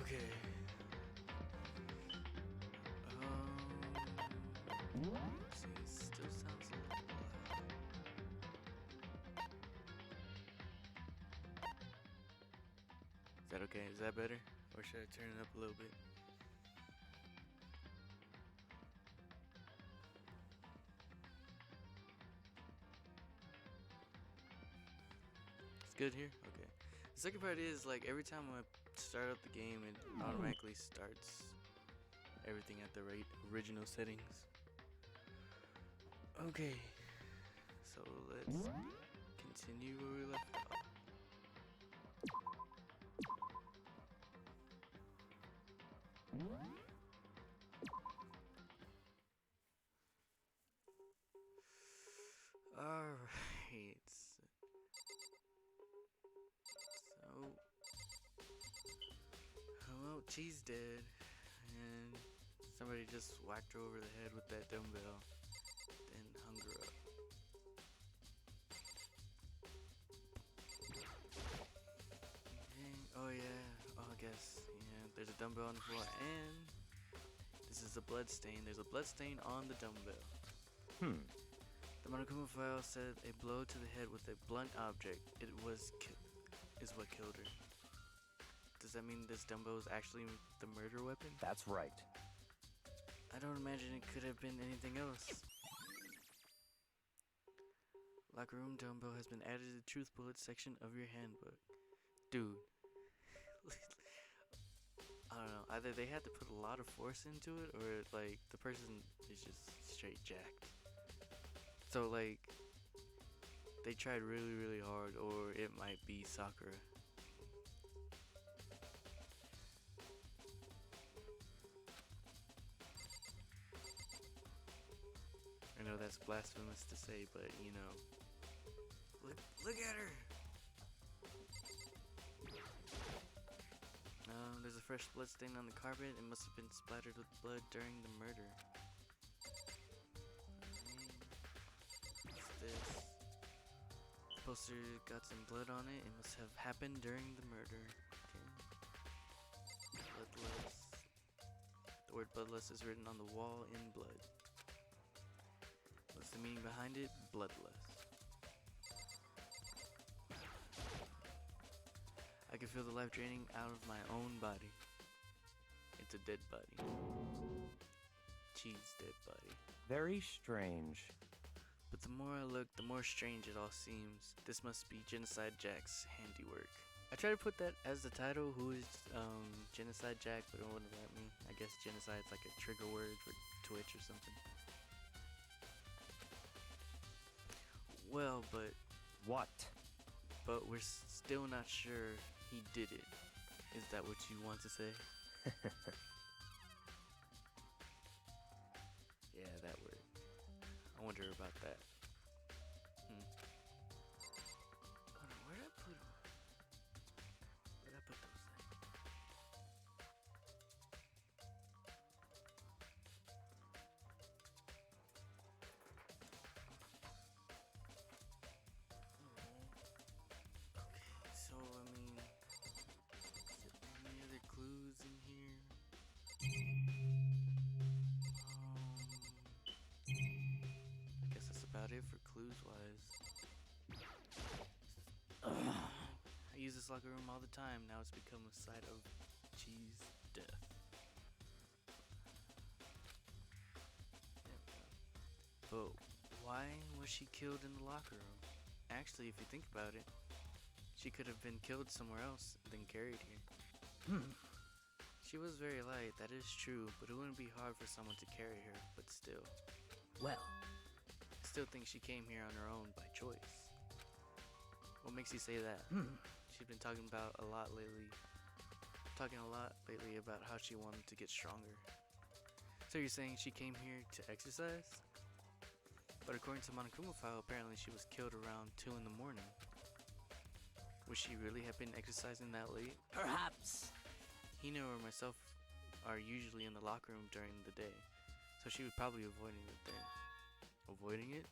Okay. Let's see, it still sounds a little loud. Is that okay? Is that better? Or should I turn it up a little bit? It's good here? Okay. The second part is like every time I start up the game, it automatically starts everything at the original settings. Okay. So let's continue where we left off. Alright. So, well, she's dead, and somebody just whacked her over the head with that dumbbell, then hung her up. Okay. Oh yeah, I guess, yeah, there's a dumbbell on the floor, and this is a blood stain. There's a blood stain on the dumbbell. The Monokuma file said a blow to the head with a blunt object is what killed her. Does that mean this dumbbell is actually the murder weapon? That's right. I don't imagine it could have been anything else. Locker room dumbbell has been added to the truth bullet section of your handbook. Dude. I don't know. Either they had to put a lot of force into it, or like the person is just straight jacked. So like they tried really, really hard, or it might be Sakura. I know that's blasphemous to say, but you know, look at her. There's a fresh blood stain on the carpet. It must have been splattered with blood during the murder. What's this? The poster got some blood on it. It must have happened during the murder. Okay. Bloodless. The word bloodless is written on the wall in blood. What's the meaning behind it? Bloodless. I can feel the life draining out of my own body. It's a dead body. Cheese dead body. Very strange. But the more I look, the more strange it all seems. This must be Genocide Jack's handiwork. I tried to put that as the title, who is Genocide Jack, but it wouldn't let me. I guess genocide's like a trigger word for Twitch or something. Well, but we're still not sure he did it. Is that what you want to say? Yeah, that word. I wonder about that. Hold on, where did I put them? Where did I put those things? Okay, so I mean, is there any other clues in here? I guess that's about it for clues wise. I use this locker room all the time. Now it's become a site of cheese death. But why was she killed in the locker room? Actually, if you think about it, she could have been killed somewhere else than carried here. She was very light, that is true, but it wouldn't be hard for someone to carry her, but still. Well, I still think she came here on her own by choice. What makes you say that? She's been talking a lot lately about how she wanted to get stronger. So you're saying she came here to exercise? But according to Monokuma file, apparently she was killed around 2 in the morning. Would she really have been exercising that late? perhaps. Hino or myself are usually in the locker room during the day, so she was probably avoiding it then. Avoiding it?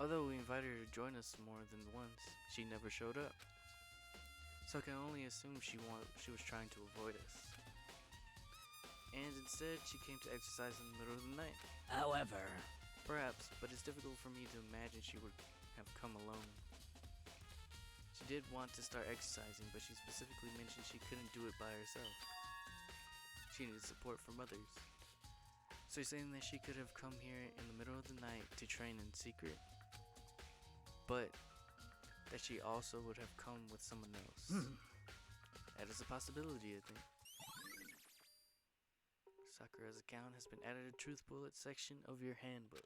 Although we invited her to join us more than once, she never showed up. So I can only assume she was trying to avoid us. And instead, she came to exercise in the middle of the night. However, Perhaps, but it's difficult for me to imagine she would have come alone. She did want to start exercising, but she specifically mentioned she couldn't do it by herself. She needed support from others. So you're saying that she could have come here in the middle of the night to train in secret, but that she also would have come with someone else. That is a possibility, I think. Sakura's account has been added to Truth Bullet section of your handbook.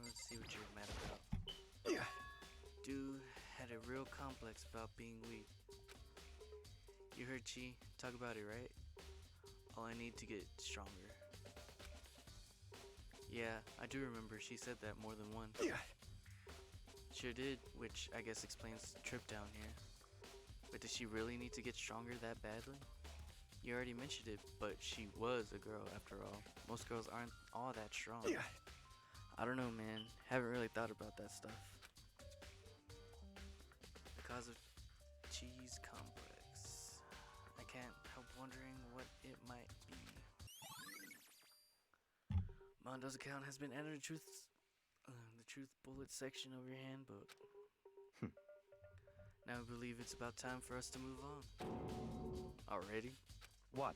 Let's see what you're mad about. Dude had a real complex about being weak. You heard Chi talk about it, right? All I need to get stronger. Yeah, I do remember she said that more than once. Sure did, which I guess explains the trip down here. But does she really need to get stronger that badly? You already mentioned it, but she was a girl after all. Most girls aren't all that strong. I don't know, man. Haven't really thought about that stuff. The cause of cheese complex. I can't help wondering what it might be. Mondo's account has been added to the Truth Bullet section of your handbook. Now I believe it's about time for us to move on. Already? what?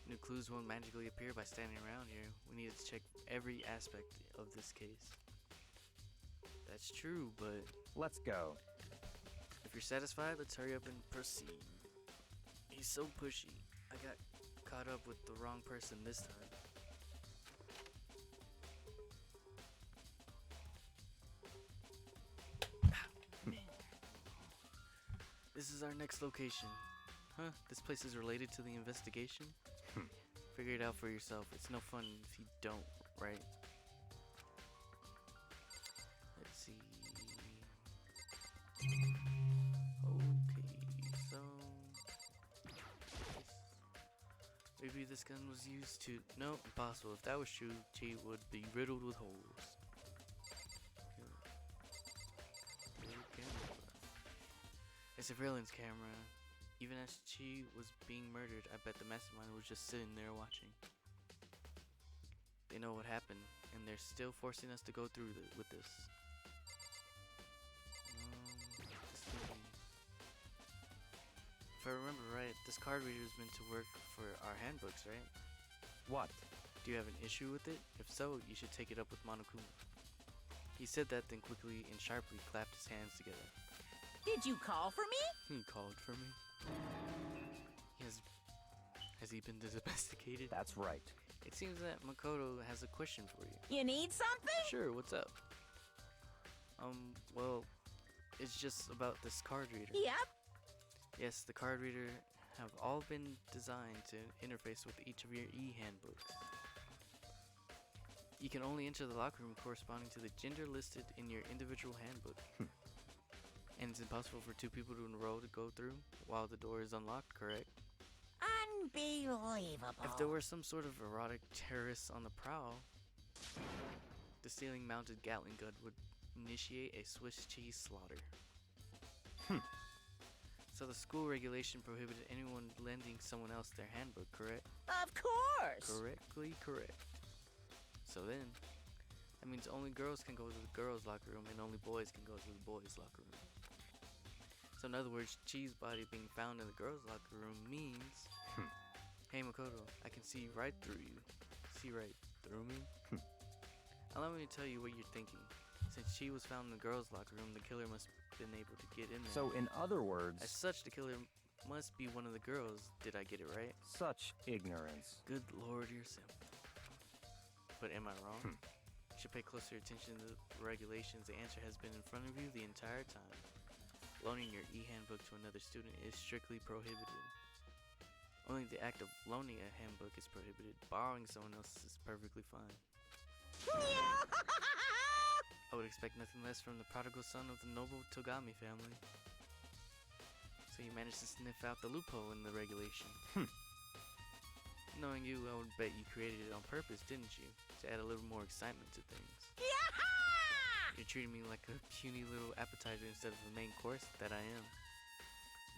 New clues won't magically appear by standing around here. We need to check every aspect of this case. That's true, but Let's go. if you're satisfied, let's hurry up and proceed. He's so pushy. I got caught up with the wrong person this time. This is our next location. Huh? This place is related to the investigation? Figure it out for yourself. It's no fun if you don't, right? Let's see. Okay, so maybe this gun was used to. No, impossible. If that was true, Chi would be riddled with holes. A surveillance camera. Even as Chi was being murdered, I bet the mastermind was just sitting there watching. They know what happened, and they're still forcing us to go through with this. If I remember right, this card reader is meant to work for our handbooks, right? What? Do you have an issue with it? If so, you should take it up with Monokuma. He said that, then quickly and sharply clapped his hands together. Did you call for me? He called for me. Has he been domesticated? That's right. It seems that Makoto has a question for you. You need something? Sure, what's up? Well, it's just about this card reader. Yep. Yes, the card reader have all been designed to interface with each of your e-handbooks. You can only enter the locker room corresponding to the gender listed in your individual handbook. And it's impossible for two people in a row to go through while the door is unlocked, correct? Unbelievable. If there were some sort of erotic terrorists on the prowl, the ceiling-mounted Gatling gun would initiate a Swiss cheese slaughter. So the school regulation prohibited anyone lending someone else their handbook, correct? Of course. Correctly correct. So then, that means only girls can go to the girls' locker room and only boys can go to the boys' locker room. So in other words, Chi's body being found in the girls' locker room means, hey Makoto, I can see right through you. See right through me? Allow me to tell you what you're thinking. Since Chi was found in the girls' locker room, the killer must have been able to get in there. So in other words, As such, the killer must be one of the girls. Did I get it right? such ignorance. Good lord, you're simple. But am I wrong? You should pay closer attention to the regulations. The answer has been in front of you the entire time. Loaning your e-handbook to another student is strictly prohibited. Only the act of loaning a handbook is prohibited. Borrowing someone else's is perfectly fine. I would expect nothing less from the prodigal son of the noble Togami family. So you managed to sniff out the loophole in the regulation. Knowing you, I would bet you created it on purpose, didn't you? To add a little more excitement to things. You're treating me like a puny little appetizer instead of the main course that I am.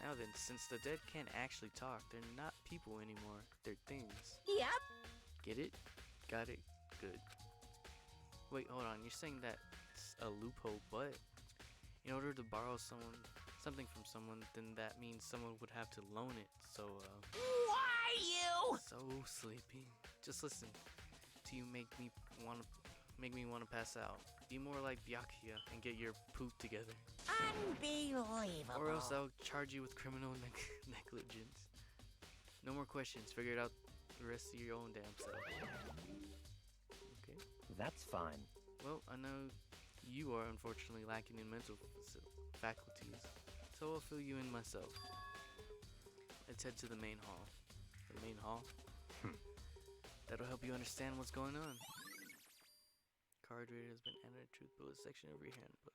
Now then, since the dead can't actually talk, they're not people anymore. They're things. Yep. Get it? Got it? Good. Wait, hold on. You're saying that's a loophole, but in order to borrow something from someone, then that means someone would have to loan it. So, Why you? so sleepy. Just listen till you make me wanna pass out. Be more like Byakuya and get your poop together. Unbelievable. Or else I'll charge you with criminal negligence. No more questions. Figure it out the rest of your own damn self. Okay. That's fine. Well, I know you are unfortunately lacking in mental faculties, so I'll fill you in myself. Let's head to the main hall. The main hall? That'll help you understand what's going on. Card reader has been added to the bullet section of your handbook.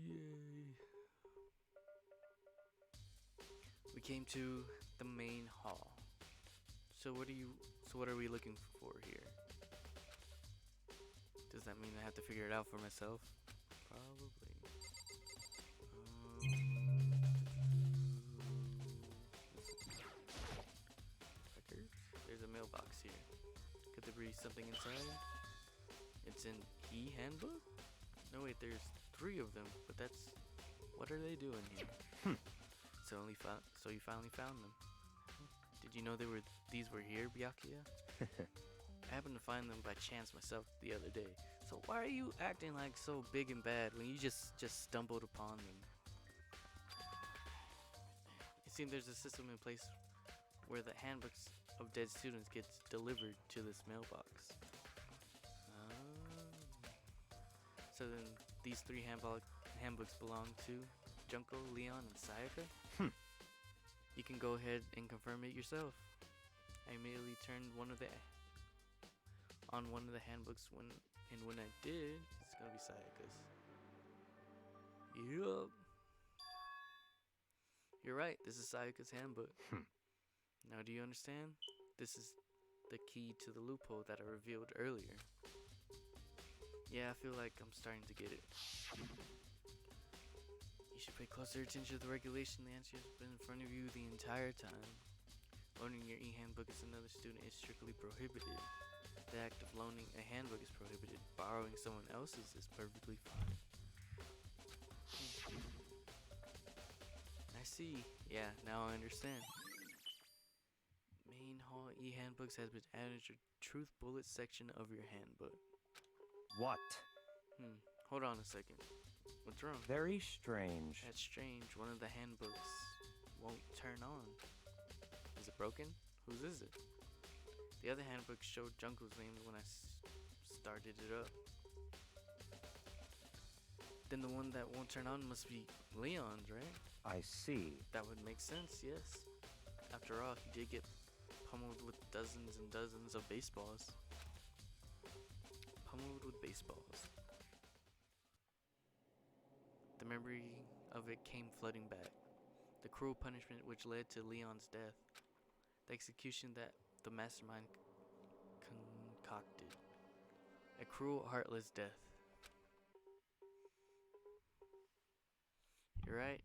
Yay. We came to the main hall. So what are we looking for here? Does that mean I have to figure it out for myself? Probably. Records? There's a mailbox here. Could there be something inside? It's an e-handbook? No wait, there's 3 of them, but what are they doing here? So you finally found them. Did you know these were here, Byakuya? I happened to find them by chance myself the other day. So why are you acting like so big and bad when you just stumbled upon them? It seems there's a system in place where the handbooks of dead students gets delivered to this mailbox. So then these 3 handbooks belong to Junko, Leon, and Sayaka? You can go ahead and confirm it yourself. I immediately turned on one of the handbooks when I did, it's gonna be Sayaka's. Yup. You're right, this is Sayaka's handbook. Now do you understand? This is the key to the loophole that I revealed earlier. Yeah, I feel like I'm starting to get it. You should pay closer attention to the regulation. The answer has been in front of you the entire time. Loaning your e-handbook as another student is strictly prohibited. The act of loaning a handbook is prohibited. Borrowing someone else's is perfectly fine. I see. Yeah, now I understand. Main hall e-handbooks has been added to truth bullet section of your handbook. What? Hold on a second. What's wrong? Very strange. That's strange. One of the handbooks won't turn on. Is it broken? Whose is it? The other handbook showed Junko's name when I started it up. Then the one that won't turn on must be Leon's, right? I see. That would make sense, yes. After all, he did get pummeled with dozens and dozens of baseballs. Pummeled with baseballs. The memory of it came flooding back. The cruel punishment which led to Leon's death. The execution that the mastermind concocted. A cruel, heartless death. You're right.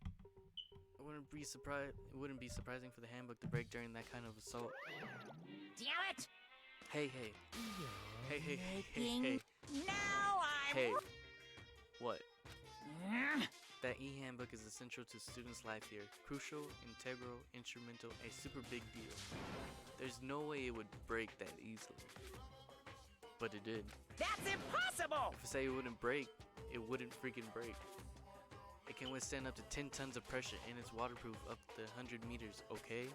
It wouldn't be surprising for the handbook to break during that kind of assault. Damn it! Hey. Now I'm. Hey. What? That e-handbook is essential to students' life here. Crucial, integral, instrumental, a super big deal. There's no way it would break that easily. But it did. That's impossible! If I say it wouldn't break, it wouldn't freaking break. It can withstand up to 10 tons of pressure and it's waterproof up to 100 meters, okay?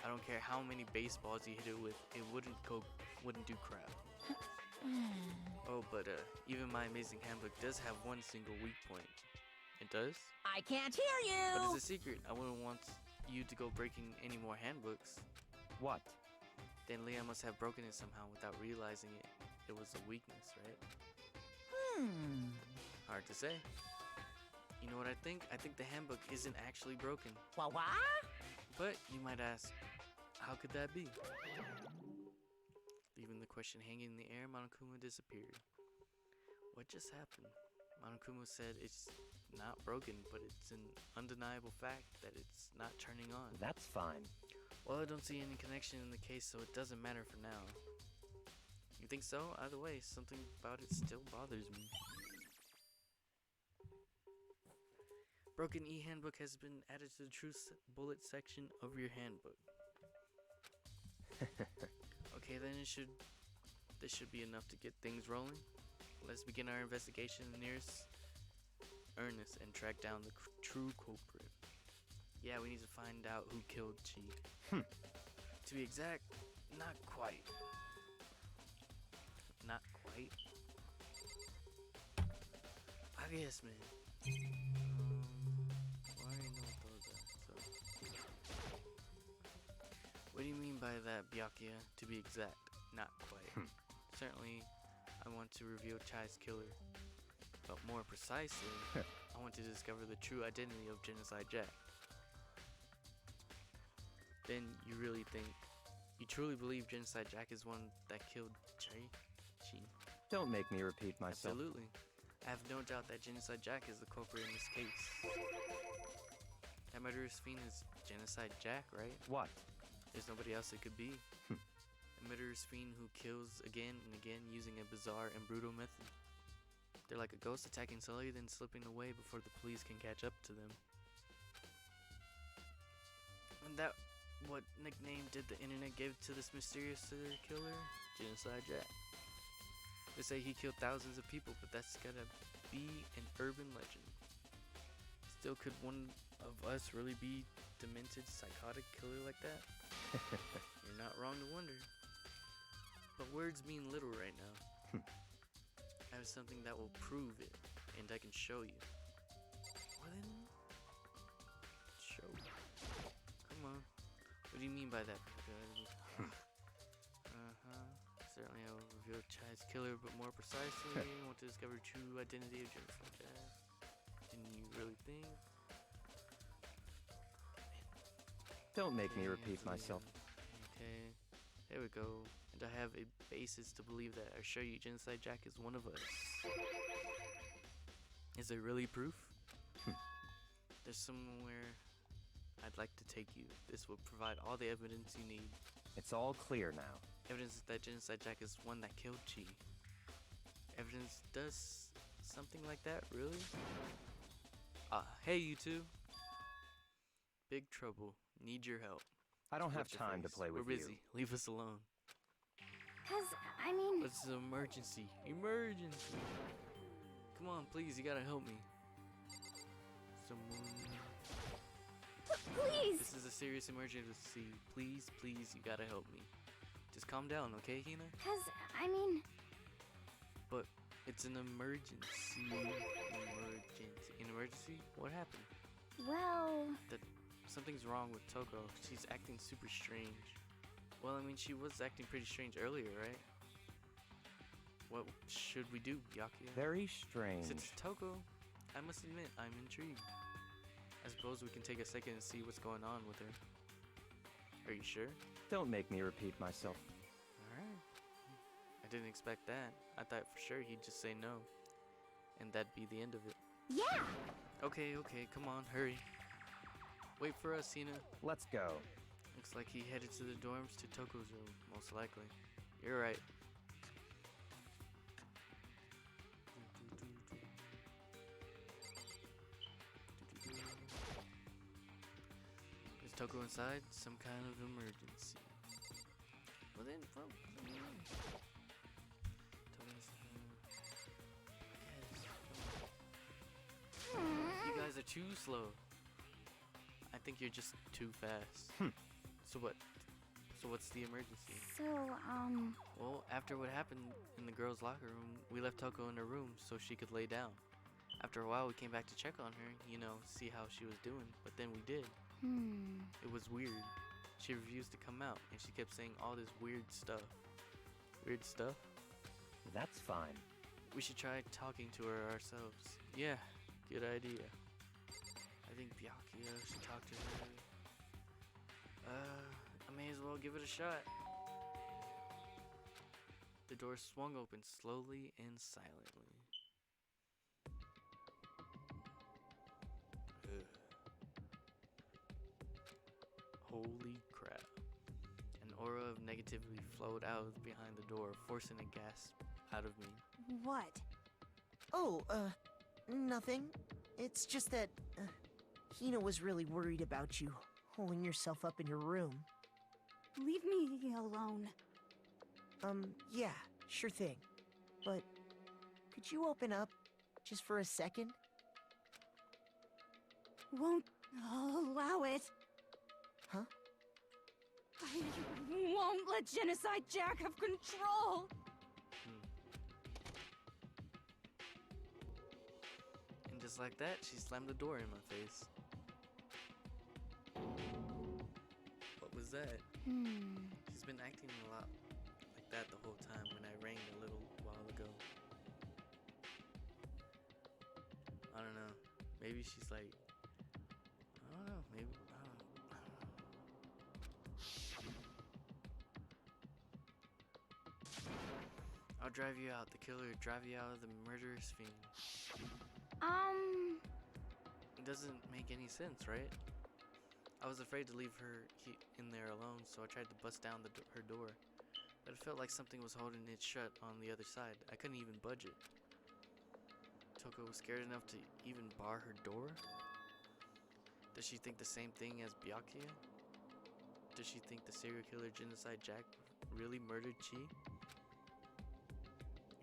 I don't care how many baseballs you hit it with, it wouldn't do crap. Oh, but even my amazing handbook does have one single weak point. It does? I can't hear you! But it's a secret. I wouldn't want you to go breaking any more handbooks. What? Then Leon must have broken it somehow without realizing it was a weakness, right? Hard to say. You know what I think? I think the handbook isn't actually broken. What? But you might ask, how could that be? Leaving the question hanging in the air, Monokuma disappeared. What just happened? Monokumo said it's not broken, but it's an undeniable fact that it's not turning on. That's fine. Well, I don't see any connection in the case, so it doesn't matter for now. You think so? Either way, something about it still bothers me. Broken e-handbook has been added to the true bullet section of your handbook. Okay, then this should be enough to get things rolling. Let's begin our investigation in nearest earnest and track down the true culprit. Yeah, we need to find out who killed Chi. To be exact, not quite. Not quite. I guess, man. Well, I already know what those are, so. What do you mean by that, Byakuya? To be exact, not quite. Certainly, I want to reveal Chai's killer. But more precisely, I want to discover the true identity of Genocide Jack. Then you truly believe Genocide Jack is one that killed Chi? Don't make me repeat myself. Absolutely. I have no doubt that Genocide Jack is the culprit in this case. That murderous fiend is Genocide Jack, right? What? There's nobody else it could be. A murderous fiend who kills again and again using a bizarre and brutal method. They're like a ghost attacking slowly, then slipping away before the police can catch up to them. And that what nickname did the internet give to this mysterious serial killer? Genocide Jack. They say he killed thousands of people, but that's gotta be an urban legend. Still, could one of us really be demented, psychotic killer like that? You're not wrong to wonder. But words mean little right now. I have something that will prove it, and I can show you. Well then, show me. Come on. What do you mean by that? Certainly I will reveal Chai's killer, but more precisely, I want to discover the true identity of Genocide Jack. Didn't you really think? Don't make me repeat myself. Okay, there we go. And I have a basis to believe that. I assure you, Genocide Jack is one of us. Is there really proof? There's somewhere I'd like to take you. This will provide all the evidence you need. It's all clear now. Evidence that Genocide Jack is one that killed Chi. Evidence does something like that, really? Hey you two. Big trouble. Need your help. I don't have What's your time to face? play with We're you. busy. Leave us alone. I mean... It's an emergency. Emergency. Come on, please. You gotta help me. Someone... Please! This is a serious emergency. Please, please, you gotta help me. Just calm down, okay, Hina? I mean... But it's an emergency. An emergency? What happened? Well... Something's wrong with Toko. She's acting super strange. Well, I mean, she was acting pretty strange earlier, right? What should we do, Byakuya? Very strange. Since Toko, I must admit, I'm intrigued. I suppose we can take a second and see what's going on with her. Are you sure? Don't make me repeat myself. Alright. I didn't expect that. I thought for sure he'd just say no. And that'd be the end of it. Yeah! Okay, come on, hurry. Wait for us, Hina. Let's go. Looks like he headed to the dorms to Toko's room, most likely. You're right. Is Toko inside? Some kind of emergency. Well then, bro. You guys are too slow. I think you're just too fast. So what? So what's the emergency? Well, after what happened in the girls' locker room, we left Toko in her room so she could lay down. After a while, we came back to check on her, you know, see how she was doing. But then we did. It was weird. She refused to come out, and she kept saying all this weird stuff. Weird stuff? That's fine. We should try talking to her ourselves. Yeah, good idea. I think Byakuya should talk to her. I may as well give it a shot. The door swung open slowly and silently. Holy crap. An aura of negativity flowed out behind the door, forcing a gasp out of me. What? Oh, nothing. It's just that, Hina was really worried about you, holding yourself up in your room. Leave me alone. Yeah, sure thing. But, could you open up, just for a second? Won't allow it. Huh? I won't let Genocide Jack have control. And just like that, she slammed the door in my face. What was that? She's been acting a lot like that the whole time when I rang a little while ago. I don't know. Maybe she's like, I don't know. Maybe I don't know. I'll drive you out. The killer drive you out of the murderous fiend. It doesn't make any sense, right? I was afraid to leave her in there alone, so I tried to bust down her door. But it felt like something was holding it shut on the other side. I couldn't even budge it. Toko was scared enough to even bar her door? Does she think the same thing as Byakuya? Does she think the serial killer Genocide Jack really murdered Chi?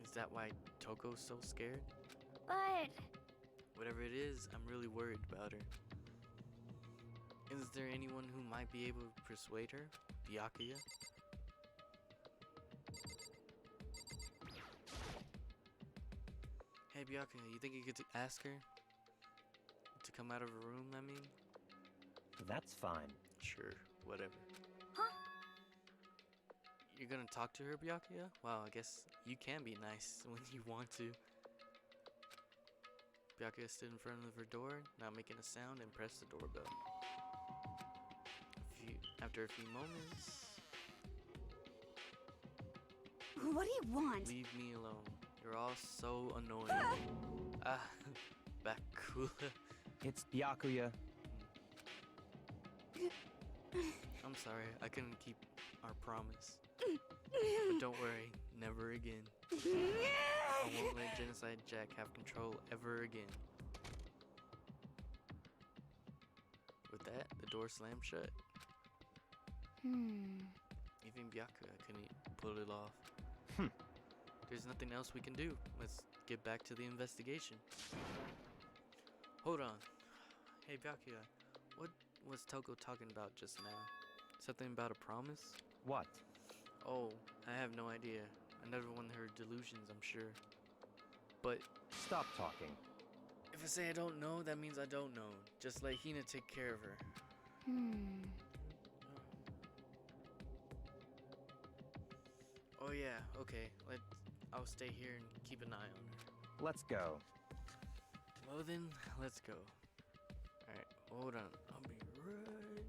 Is that why Toko's so scared? But Whatever it is, I'm really worried about her. Is there anyone who might be able to persuade her? Byakuya? Hey Byakuya, you think you could ask her to come out of her room, I mean? That's fine. Sure, whatever. Huh? You're gonna talk to her, Byakuya? Wow, I guess you can be nice when you want to. Byakuya stood in front of her door, not making a sound, and pressed the doorbell. After a few moments... what do you want? Leave me alone. You're all so annoying. Bakula. It's Byakuya. I'm sorry, I couldn't keep our promise. But don't worry, never again. I won't let Genocide Jack have control ever again. With that, the door slammed shut. Even Byakuya couldn't pull it off. There's nothing else we can do. Let's get back to the investigation. Hold on. Hey Byakuya, what was Toko talking about just now? Something about a promise? What? Oh, I have no idea. Another one of her delusions, I'm sure. But Stop talking. if I say I don't know, that means I don't know. Just let Hina take care of her. Oh yeah, okay. I'll stay here and keep an eye on her. Let's go. Well then, let's go. Alright, hold on. I'll be right back.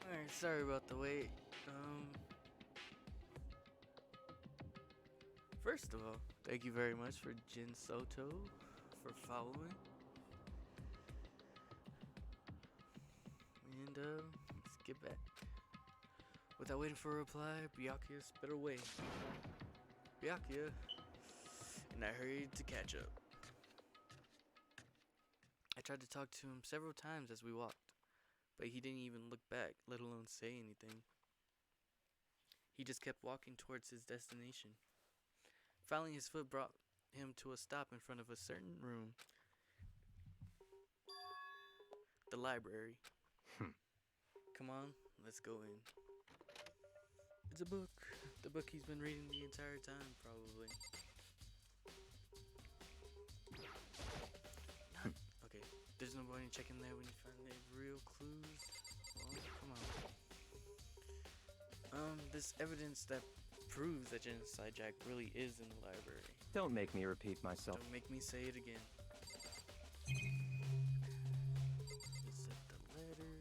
Alright, sorry about the wait. First of all, thank you very much for Jin Soto for following. And let's get back. Without waiting for a reply, Byakuya sped away. Byakuya, and I hurried to catch up. I tried to talk to him several times as we walked, but he didn't even look back, let alone say anything. He just kept walking towards his destination. Finally, his foot brought him to a stop in front of a certain room. The library. Come on, let's go in. It's a book. The book he's been reading the entire time, probably. Okay, there's no point in checking there when you find the real clues. Well, come on. This evidence that proves that Genocide Jack really is in the library. Don't make me repeat myself. Don't make me say it again. Is that the letter?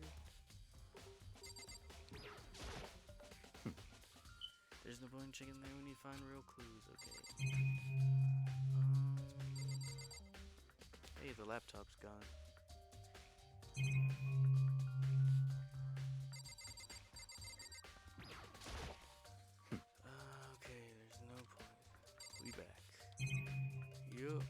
There's no point in checking there when you find real clues. Okay. Hey, the laptop's gone. Okay, there's no point. We back. Yup.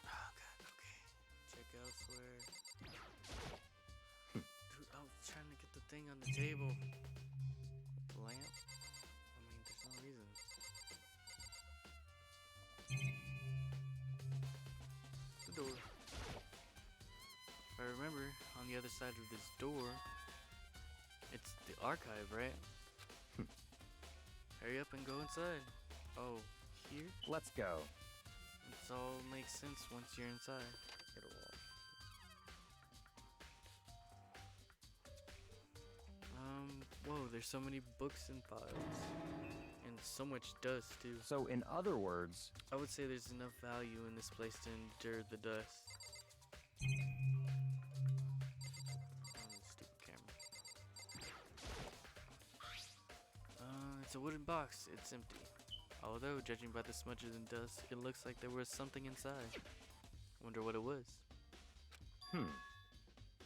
Oh god, okay. Check elsewhere. Dude, I was trying to get the thing on the table. The lamp? I mean, there's no reason. The door. If I remember, on the other side of this door, it's the archive, right? Hurry up and go inside. Oh, here? Let's go. It all makes sense once you're inside. Hit a wall. Whoa, there's so many books and files. And so much dust, too. So, in other words, I would say there's enough value in this place to endure the dust. Stupid camera. It's a wooden box. It's empty. Although, judging by the smudges and dust, it looks like there was something inside. Wonder what it was.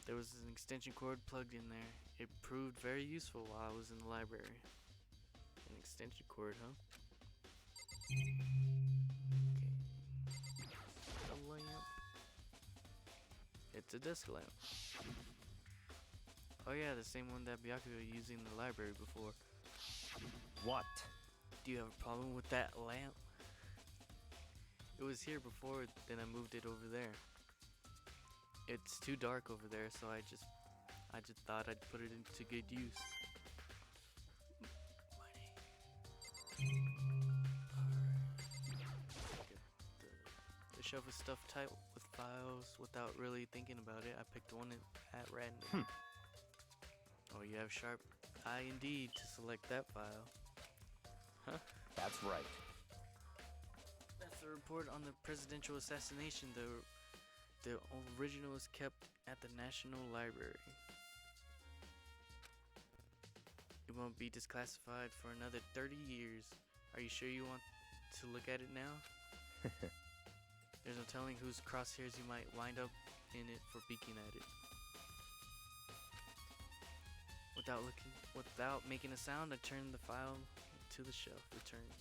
There was an extension cord plugged in there. It proved very useful while I was in the library. An extension cord, huh? Okay. A lamp. It's a desk lamp. Oh yeah, the same one that Byakuya used in the library before. what? Do you have a problem with that lamp? It was here before, then I moved it over there. It's too dark over there, so I just thought I'd put it into good use. Money. Alright. The shelf is stuffed tight with files. Without really thinking about it, I picked one at random. Oh, you have sharp eye indeed to select that file. Huh? That's right. That's the report on the presidential assassination. The original is kept at the National Library. It won't be declassified for another 30 years. Are you sure you want to look at it now? There's no telling whose crosshairs you might wind up in it for peeking at it. Without making a sound, I turned the file to the shelf. Returned.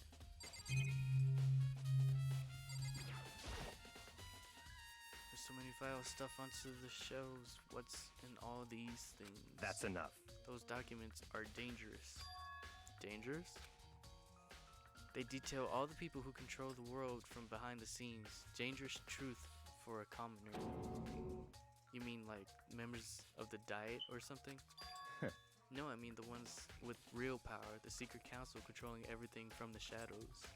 There's so many files stuffed onto the shelves. What's in all these things? That's enough. Those documents are dangerous. Dangerous? They detail all the people who control the world from behind the scenes. Dangerous truth for a commoner. You mean like members of the Diet or something? No, I mean the ones with real power, the secret council controlling everything from the shadows.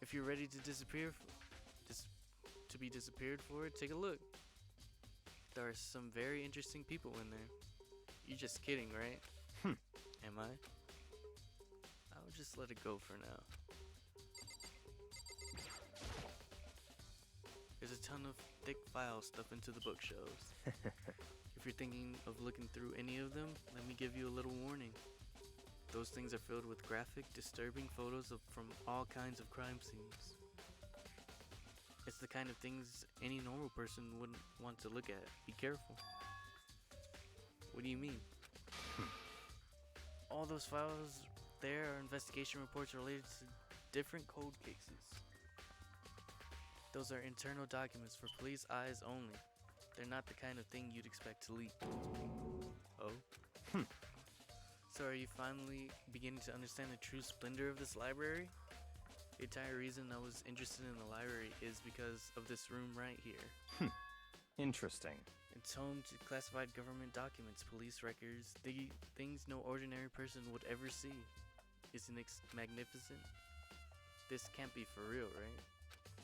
If you're ready to disappear, to be disappeared for it, take a look. There are some very interesting people in there. You're just kidding, right? Am I? I'll just let it go for now. of thick files stuffed into the bookshelves. If you're thinking of looking through any of them, let me give you a little warning. Those things are filled with graphic, disturbing photos from all kinds of crime scenes. It's the kind of things any normal person wouldn't want to look at. Be careful. What do you mean? All those files there are investigation reports related to different cold cases. Those are internal documents for police eyes only. They're not the kind of thing you'd expect to leak. Oh? So are you finally beginning to understand the true splendor of this library? The entire reason I was interested in the library is because of this room right here. Interesting. It's home to classified government documents, police records, things no ordinary person would ever see. Isn't it magnificent? This can't be for real, right?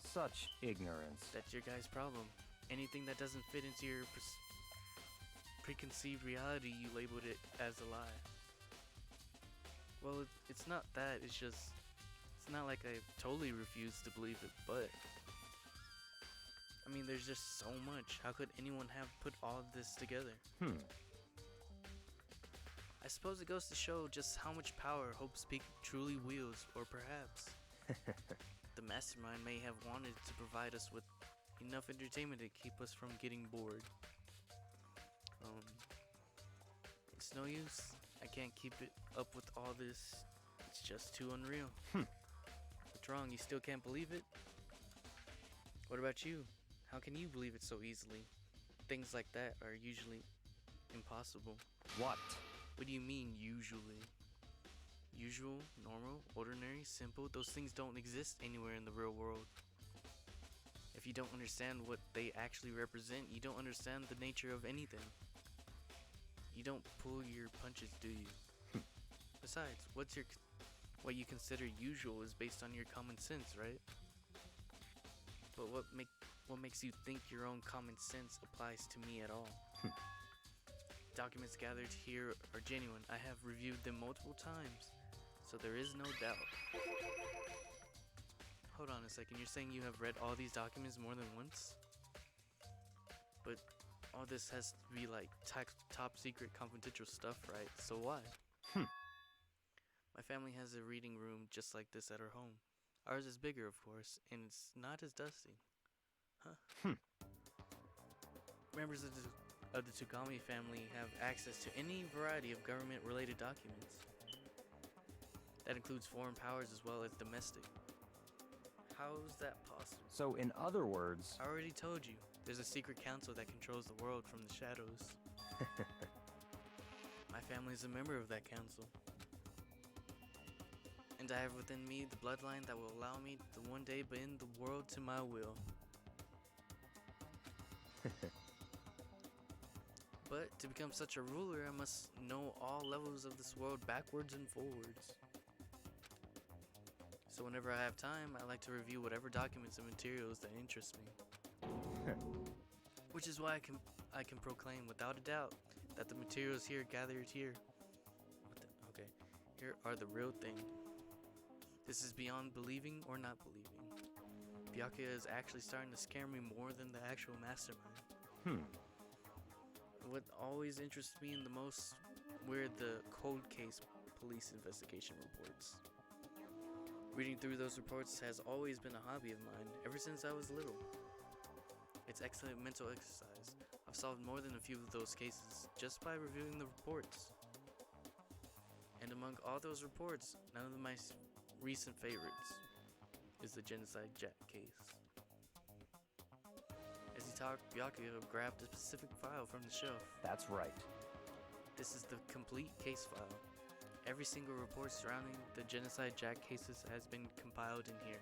Such ignorance. That's your guy's problem. Anything that doesn't fit into your preconceived reality, you labeled it as a lie. Well, it's not that, it's not like I totally refuse to believe it, but I mean, there's just so much. How could anyone have put all of this together? I suppose it goes to show just how much power Hope's Peak truly wields, or perhaps the mastermind may have wanted to provide us with enough entertainment to keep us from getting bored. It's no use. I can't keep it up with all this. It's just too unreal. What's wrong? You still can't believe it? What about you? How can you believe it so easily? Things like that are usually impossible. What? What do you mean, usually? Usual, normal, ordinary, simple, those things don't exist anywhere in the real world. If you don't understand what they actually represent, you don't understand the nature of anything. You don't pull your punches, do you? Besides, what you consider usual is based on your common sense, right? But what makes you think your own common sense applies to me at all? Documents gathered here are genuine. I have reviewed them multiple times, so there is no doubt. Hold on a second, you're saying you have read all these documents more than once? But all this has to be like top secret confidential stuff, right? So why? My family has a reading room just like this at our home. Ours is bigger, of course, and it's not as dusty. Members of the Tsugami family have access to any variety of government-related documents. That includes foreign powers as well as domestic. How is that possible? So in other words... I already told you, there's a secret council that controls the world from the shadows. My family is a member of that council. And I have within me the bloodline that will allow me to one day bend the world to my will. But to become such a ruler, I must know all levels of this world backwards and forwards. So whenever I have time, I like to review whatever documents and materials that interest me. Which is why I can proclaim without a doubt that the materials here gathered here, here are the real thing. This is beyond believing or not believing. Byakuya is actually starting to scare me more than the actual mastermind. What always interests me in the most were the cold case police investigation reports. Reading through those reports has always been a hobby of mine, ever since I was little. It's excellent mental exercise. I've solved more than a few of those cases just by reviewing the reports. And among all those reports, none of my recent favorites is the Genocide Jack case. As he talked, Byakuya grabbed a specific file from the shelf. That's right. This is the complete case file. Every single report surrounding the Genocide Jack cases has been compiled in here.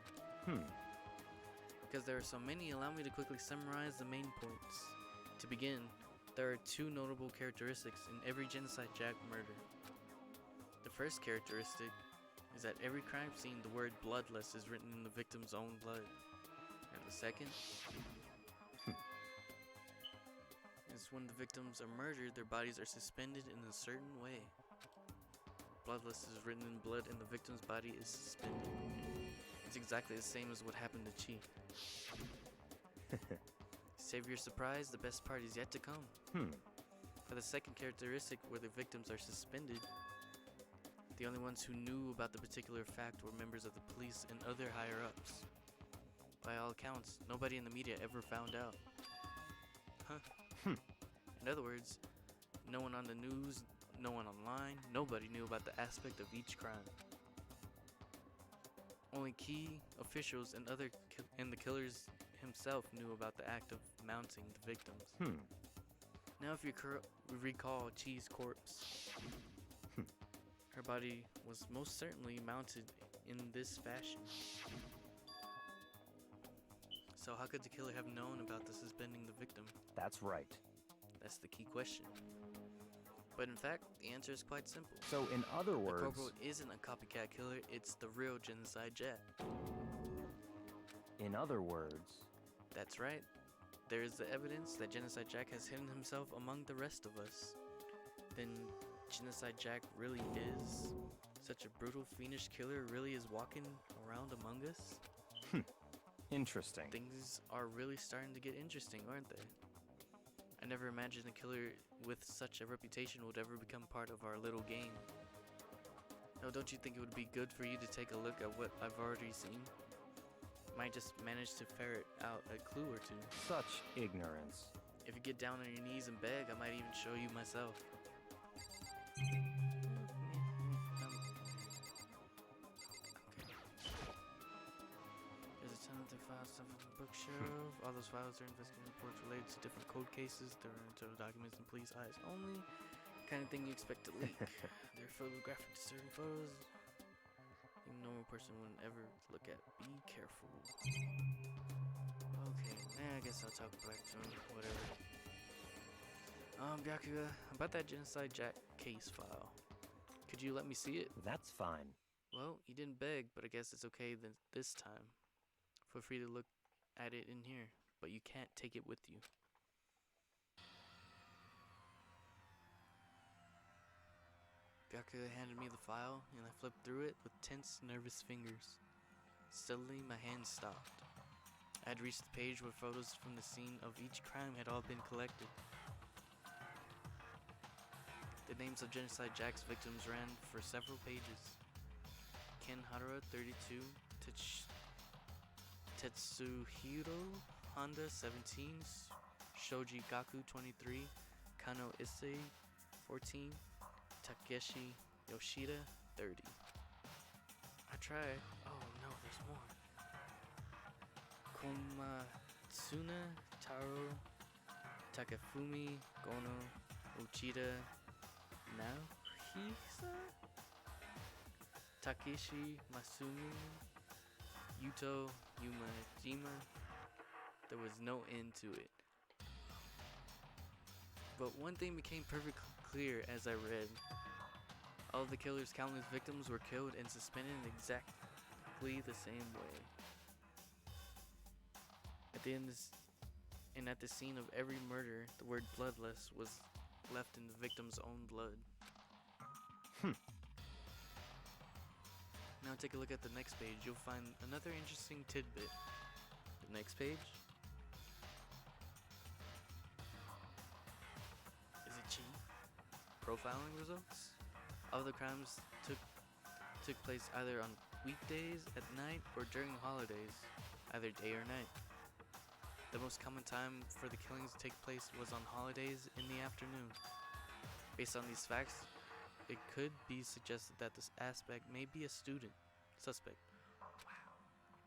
Because there are so many, allow me to quickly summarize the main points. To begin, there are two notable characteristics in every Genocide Jack murder. The first characteristic is that every crime scene the word bloodless is written in the victim's own blood. And the second is when the victims are murdered, their bodies are suspended in a certain way. Bloodless is written in blood and the victim's body is suspended. It's exactly the same as what happened to Chief. Save your surprise, the best part is yet to come. For the second characteristic, where the victims are suspended, the only ones who knew about the particular fact were members of the police and other higher-ups. By all accounts, nobody in the media ever found out. In other words, no one on the news, no one online, nobody knew about the aspect of each crime. Only key officials and the killers himself knew about the act of mounting the victims. Now, if you recall Chi's corpse, her body was most certainly mounted in this fashion. So how could the killer have known about the suspending the victim? That's right. That's the key question. But in fact, the answer is quite simple. So, in other The words, corporal isn't a copycat killer, it's the real Genocide Jack. in other words, That's right. There is the evidence that Genocide Jack has hidden himself among the rest of us. Then Genocide Jack really is such a brutal, fiendish killer, really is walking around among us? interesting. Things are really starting to get interesting, aren't they? I never imagined a killer with such a reputation would ever become part of our little game. Now, don't you think it would be good for you to take a look at what I've already seen? Might just manage to ferret out a clue or two. Such ignorance. If you get down on your knees and beg, I might even show you myself. There's a ton of the file stuff on the bookshelf. All those files are investigative reports related to different cold cases. They're internal documents and police eyes only. Kind of thing you expect to leak. They're photographic to certain photos. A normal person wouldn't ever look at. Be careful. Okay, I guess I'll talk back to him. Whatever. Byakuya, about that Genocide Jack case file. Could you let me see it? That's fine. Well, you didn't beg, but I guess it's okay then this time. Feel free to look at it in here, but you can't take it with you. Byakuya handed me the file, and I flipped through it with tense, nervous fingers. Suddenly, my hands stopped. I had reached the page where photos from the scene of each crime had all been collected. The names of Genocide Jack's victims ran for several pages. Ken Harura, 32, Tetsuhiro Honda, 17, Shoji Gaku, 23, Kano Issei, 14, Takeshi Yoshida, 30. I tried. Oh no, there's more. Komatsuna Taro, Takefumi Gono, Uchida Naohisa, Takeshi Masumi, Yuto Yumajima. There was no end to it. But one thing became perfectly clear as I read. All of the killer's countless victims were killed and suspended in exactly the same way. At the end and at the scene of every murder, the word bloodless was left in the victim's own blood. Now take a look at the next page. You'll find another interesting tidbit. The next page. Is it cheap? Profiling results? All the crimes took place either on weekdays, at night, or during holidays, either day or night. The most common time for the killings to take place was on holidays in the afternoon. Based on these facts, it could be suggested that this suspect may be a suspect.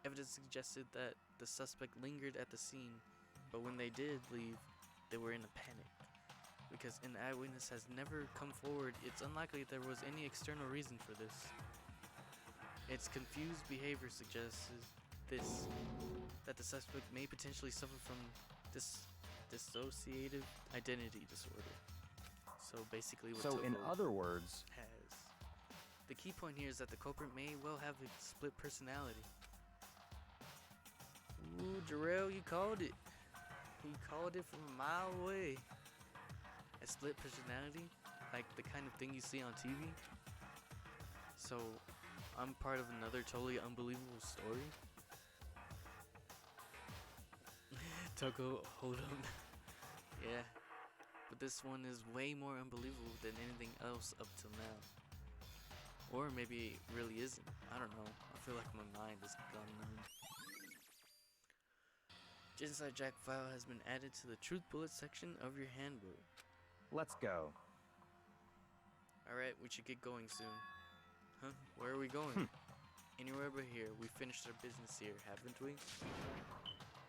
Evidence suggested that the suspect lingered at the scene, but when they did leave, they were in a panic. Because an eyewitness has never come forward, it's unlikely there was any external reason for this. Its confused behavior suggests that the suspect may potentially suffer from dissociative identity disorder. So basically what So, in Toko other words, has. The key point here is that the culprit may well have a split personality. Ooh, Jarrell, you called it. You called it from a mile away. A split personality, like the kind of thing you see on TV. So, I'm part of another totally unbelievable story. Toko, hold on. Yeah, but this one is way more unbelievable than anything else up till now. Or maybe it really isn't. I don't know. I feel like my mind is gone numb. Genocide Jack file has been added to the truth bullet section of your handbook. Let's go. Alright, we should get going soon. Huh? Where are we going? Anywhere but here. We finished our business here, haven't we?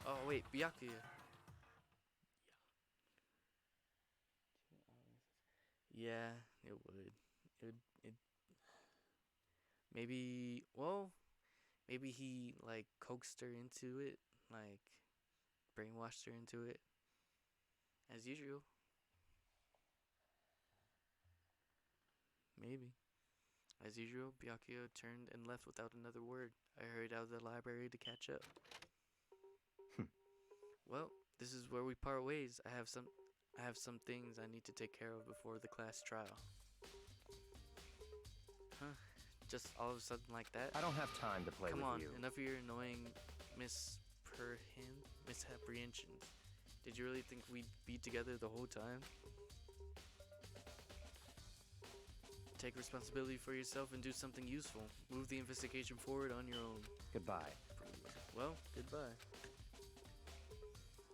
Oh wait, Byakuya. Yeah, it would. It maybe, well, maybe he like coaxed her into it, like brainwashed her into it. As usual. Maybe. As usual, Byakuya turned and left without another word. I hurried out of the library to catch up. Well, this is where we part ways. I have some things I need to take care of before the class trial. Huh? Just all of a sudden like that? I don't have time to play Come with on, you. enough of your annoying misapprehensions. Did you really think we'd be together the whole time? Take responsibility for yourself and do something useful. Move the investigation forward on your own. Goodbye. Well, goodbye.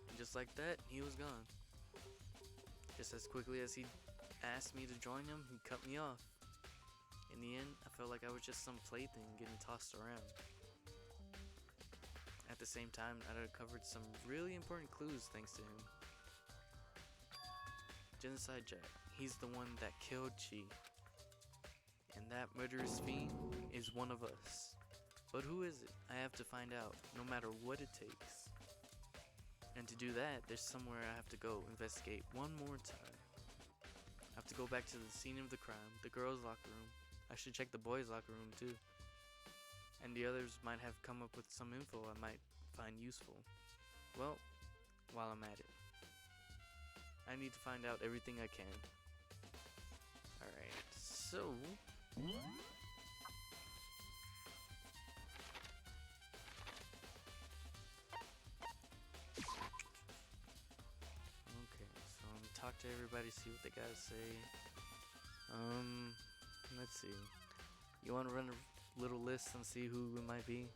And just like that, he was gone. Just as quickly as he asked me to join him, he cut me off. In the end, I felt like I was just some plaything getting tossed around. At the same time, I uncovered some really important clues thanks to him. Genocide Jack, he's the one that killed Chi. And that murderous fiend is one of us. But who is it? I have to find out, no matter what it takes. And to do that, there's somewhere I have to go investigate one more time. I have to go back to the scene of the crime, the girls' locker room. I should check the boys' locker room too. And the others might have come up with some info I might find useful. Well, while I'm at it, I need to find out everything I can. Alright, so... Okay, so talk to everybody, see what they gotta say. Let's see. You want to run a little list and see who it might be?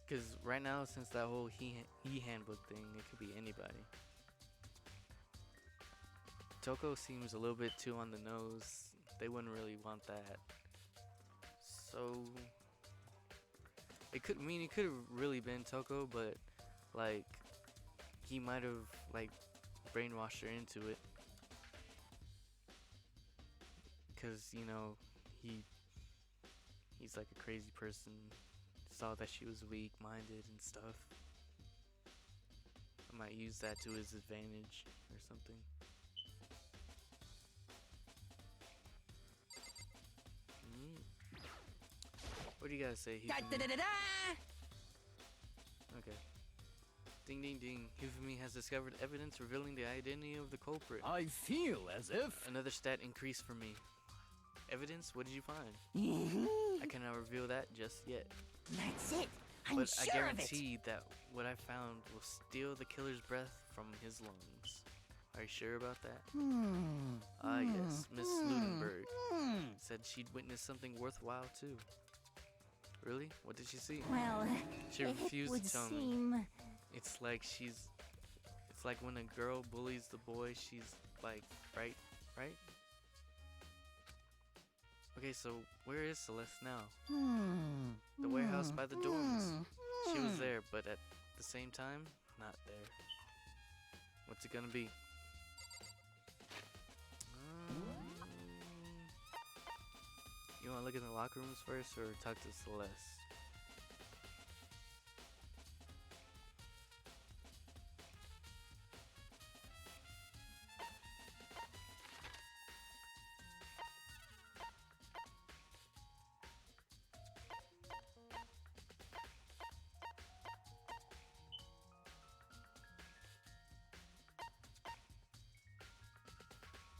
Because right now, since that whole he handbook thing, it could be anybody. Toko seems a little bit too on the nose. They wouldn't really want that. So it could have really been Toko, but like he might have like brainwashed her into it. Cause you know he's like a crazy person. Saw that she was weak-minded and stuff. I might use that to his advantage or something. What do you gotta say, Hifumi? Okay. Ding ding ding. Hifumi has discovered evidence revealing the identity of the culprit. I feel as if... Another stat increase for me. Evidence? What did you find? I cannot reveal that just yet. That's it. I'm But sure I of it. guarantee that what I found will steal the killer's breath from his lungs. Are you sure about that? Ah yes, Miss Ludenberg said she'd witnessed something worthwhile too. Really? What did she see? Well, She it refused would to tell me. seem... It's like when a girl bullies the boy, she's like, right? Okay, so where is Celeste now? The warehouse by the dorms. She was there, but at the same time, not there. What's it gonna be? You wanna look in the locker rooms first, or talk to Celeste?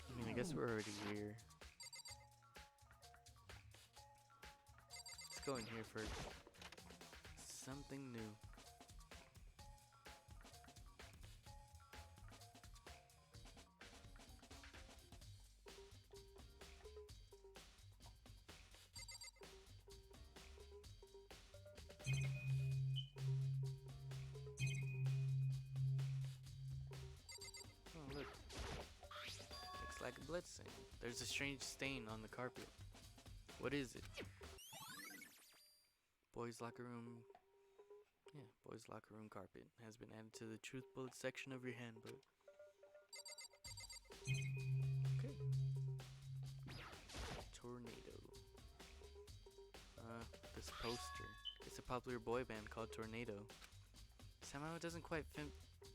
I mean, I guess we're already here. Let's go in here for something new. like a blood stain. There's a strange stain on the carpet. What is it? Boys' locker room. Yeah, boys' locker room carpet has been added to the truth bullet section of your handbook. Okay. Tornado. This poster. It's a popular boy band called Tornado. Somehow it doesn't quite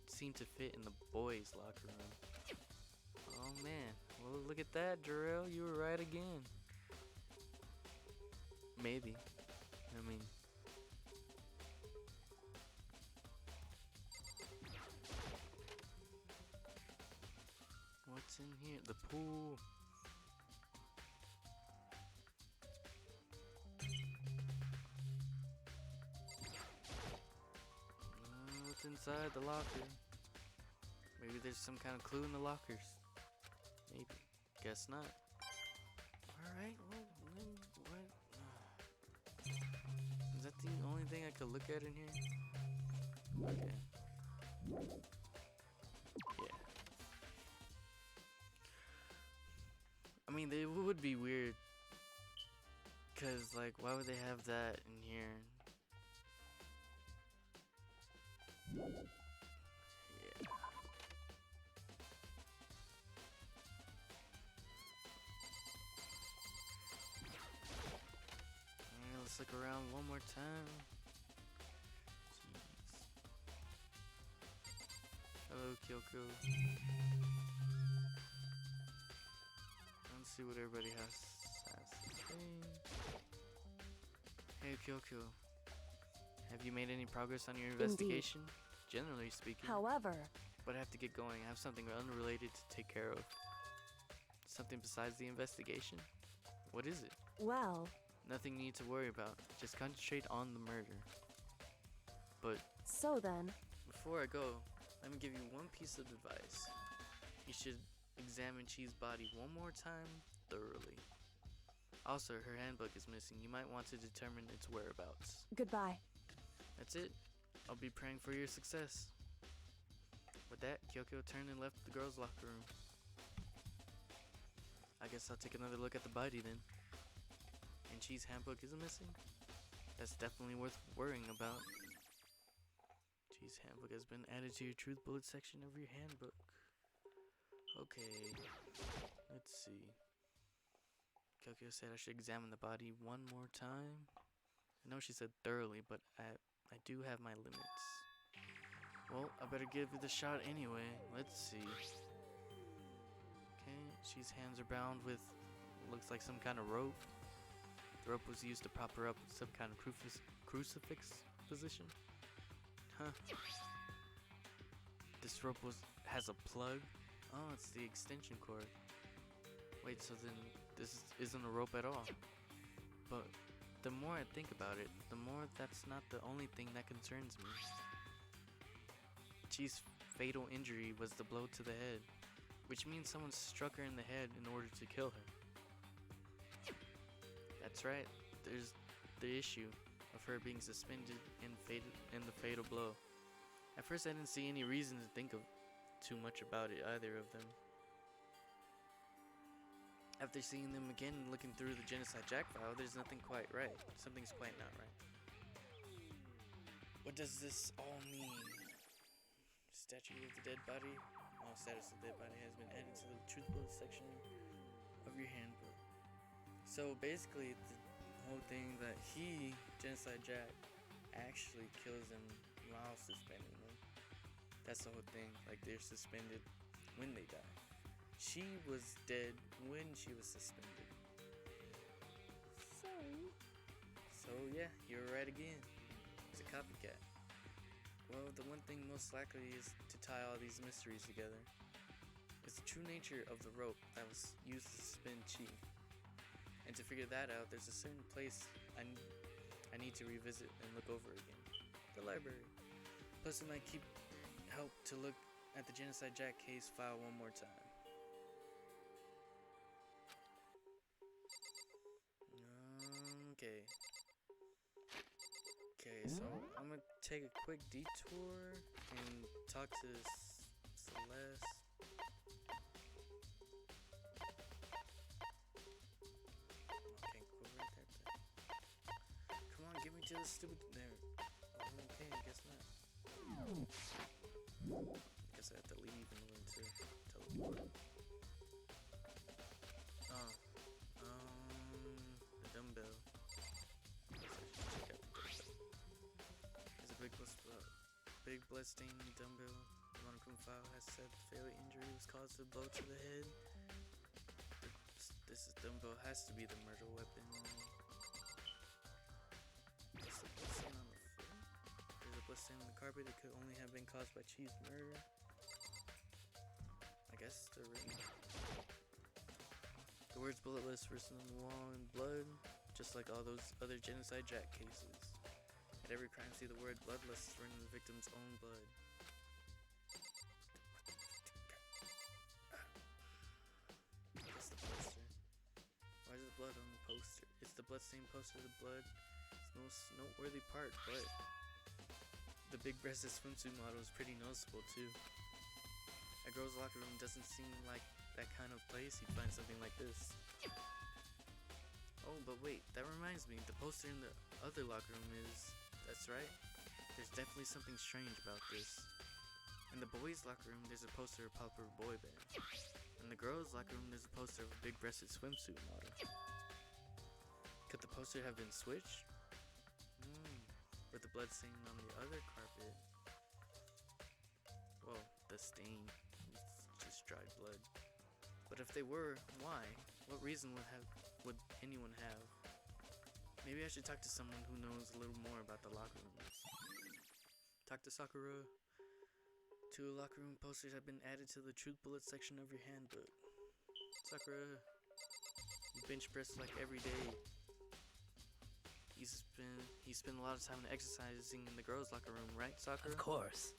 seem to fit in the boys' locker room. Oh man, well look at that, Jarrell, you were right again. Maybe. I mean, what's in here? The pool. What's inside the locker? Maybe there's some kind of clue in the lockers. Maybe. Guess not. Alright, well, then what? Is that the only thing I could look at in here? Okay. Yeah. I mean, they would be weird. Cause, like, why would they have that in here? Yeah. Alright, let's look around one more time. Jeez. Hello, Kyoko. Let's see what everybody has to say. Hey, Kyoko. Have you made any progress on your investigation? Generally speaking. However, but I have to get going. I have something unrelated to take care of. Something besides the investigation? What is it? well, Nothing you need to worry about. Just concentrate on the murder. But so then, before I go, let me give you one piece of advice. You should examine Chi's body one more time thoroughly. Also, her handbook is missing. You might want to determine its whereabouts. goodbye. That's it. I'll be praying for your success. With that, Kyoko turned and left the girls' locker room. I guess I'll take another look at the body then. And Chi's handbook is missing? That's definitely worth worrying about. Chi's handbook has been added to your truth bullet section of your handbook. Okay, let's see. Kyoko said I should examine the body one more time. I know she said thoroughly, but I do have my limits. Well, I better give it a shot anyway. Let's see. Okay, she's hands are bound with looks like some kind of rope. The rope was used to prop her up with some kind of crucifix position. Huh. This rope has a plug. Oh, it's the extension cord. Wait, so then this isn't a rope at all. But the more I think about it, the more that's not the only thing that concerns me. Chi's fatal injury was the blow to the head, which means someone struck her in the head in order to kill her. That's right, there's the issue of her being suspended and in the fatal blow. At first I didn't see any reason to think of too much about it, either of them. After seeing them again and looking through the Genocide Jack file, there's nothing quite right. Something's quite not right. What does this all mean? Statue of the dead body? Oh, status of the dead body has been added to the truth bullet section of your handbook. So basically, the whole thing that Genocide Jack, actually kills them while suspending them. That's the whole thing. Like, they're suspended when they die. She was dead when she was suspended. So yeah, you're right again. It's a copycat. Well, the one thing most likely is to tie all these mysteries together. It's the true nature of the rope that was used to suspend Chi. And to figure that out, there's a certain place I need to revisit and look over again. The library. Plus it might help to look at the Genocide Jack case file one more time. Okay, so I'm gonna take a quick detour and talk to Celeste. to the stupid there. Okay, I guess not. I guess I have to leave and learn to teleport. Oh. The dumbbell. I guess I should check out the dumbbell. There's a big bloodstained dumbbell. The monochrome file has said the fatal injury was caused by a blow to the head. This dumbbell has to be the murder weapon. What's the bloodstain on the floor? There's a bloodstain on the carpet. It could only have been caused by Chief's murder. I guess they're written. The words bulletless written on the wall in blood, just like all those other Genocide Jack cases. At every crime scene, the word bloodless is written in the victim's own blood. That's the poster. Why is there blood on the poster? It's the bloodstained poster. The blood is the most noteworthy part, but the big-breasted swimsuit model is pretty noticeable too. A girl's locker room doesn't seem like that kind of place you'd find something like this. Oh, but wait, that reminds me, the poster in the other locker room is... That's right, there's definitely something strange about this. In the boys' locker room, there's a poster of a popular boy band. In the girls' locker room, there's a poster of a big-breasted swimsuit model. Could the poster have been switched? With the blood stain on the other carpet. Well, the stain. It's just dried blood. But if they were, why? What reason would anyone have? Maybe I should talk to someone who knows a little more about the locker rooms. Talk to Sakura. 2 locker room posters have been added to the truth bullet section of your handbook. Sakura, you bench press like every day. You spend a lot of time exercising in the girls' locker room, right, Sakura? Of course.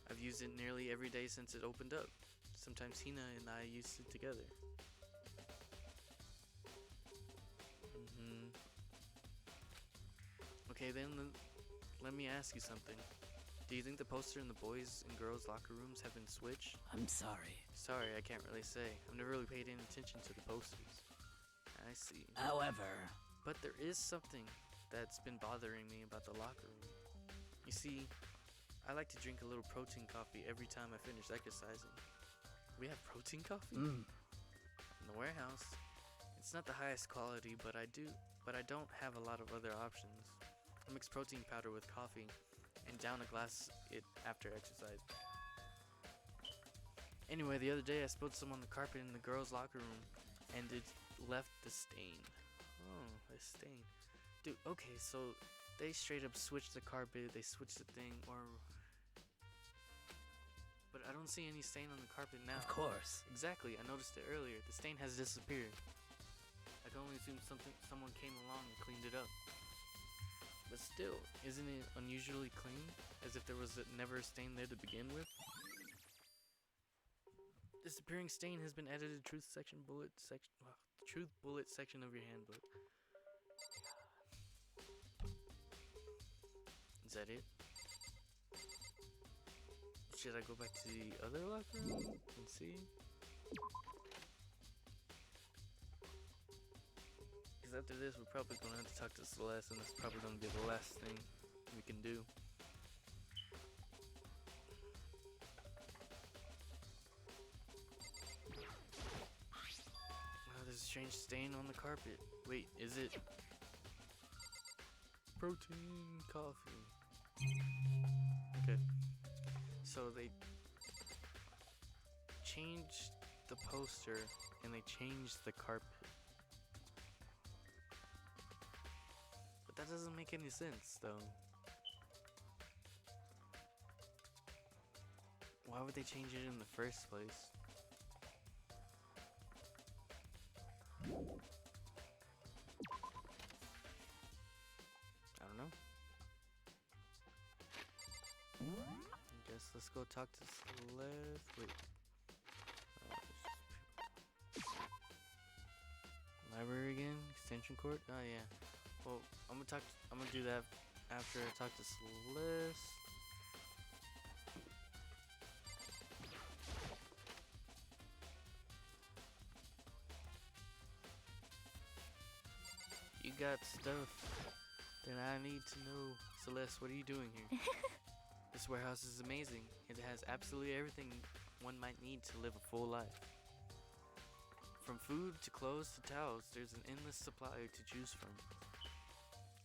I've used it nearly every day since it opened up. Sometimes Hina and I used it together. Okay, then let me ask you something. Do you think the poster in the boys' and girls' locker rooms have been switched? I'm sorry. Sorry, I can't really say. I've never really paid any attention to the posters. I see. However... But there is something that's been bothering me about the locker room. You see, I like to drink a little protein coffee every time I finish exercising. We have protein coffee? In the warehouse. It's not the highest quality, but I don't have a lot of other options. I mix protein powder with coffee and down a glass it after exercise. Anyway, the other day I spilled some on the carpet in the girls' locker room and it left the stain. Oh, a stain. Dude, okay, so they straight up switched the carpet, they switched the thing, but I don't see any stain on the carpet now. Of course. Exactly, I noticed it earlier. The stain has disappeared. I can only assume someone came along and cleaned it up. But still, isn't it unusually clean? As if there was never a stain there to begin with? Disappearing stain has been added to truth bullet section of your handbook. Is that it? Should I go back to the other locker room and see? Because after this, we're probably going to have to talk to Celeste, and that's probably going to be the last thing we can do. Wow, there's a strange stain on the carpet. Wait, is it protein coffee? Okay. So they changed the poster and they changed the carpet. But that doesn't make any sense though. Why would they change it in the first place? I don't know. I guess let's go talk to Celeste. Wait. Library again? Extension cord? Oh yeah. Well, I'm gonna do that after I talk to Celeste. You got stuff. Then I need to know, Celeste, what are you doing here? This warehouse is amazing. It has absolutely everything one might need to live a full life. From food to clothes to towels, there's an endless supply to choose from.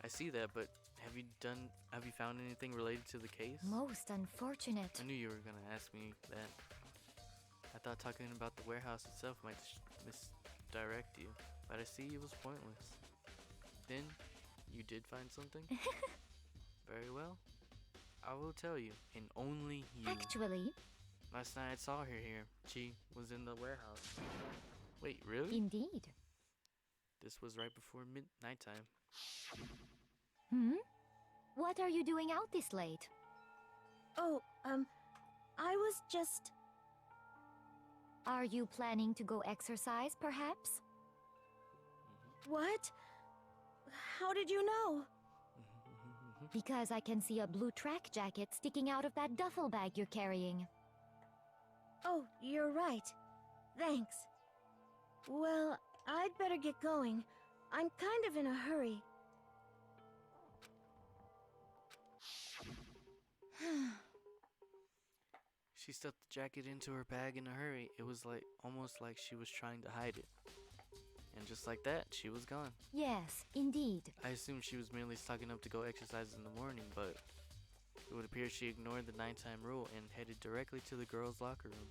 I see that, but have you found anything related to the case? Most unfortunate. I knew you were gonna ask me that. I thought talking about the warehouse itself might misdirect you, but I see it was pointless. Then, you did find something? Very well. I will tell you, and only you. Actually, Last night I saw her here. She was in the warehouse. Wait, really? indeed. This was right before nighttime. What are you doing out this late? Oh, I was just... Are you planning to go exercise, perhaps? What? How did you know? Because I can see a blue track jacket sticking out of that duffel bag you're carrying. Oh, you're right. Thanks. Well, I'd better get going. I'm kind of in a hurry. She stuffed the jacket into her bag in a hurry. It was almost like she was trying to hide it. And just like that, she was gone. Yes, indeed. I assumed she was merely stocking up to go exercise in the morning, but it would appear she ignored the nighttime rule and headed directly to the girls' locker room.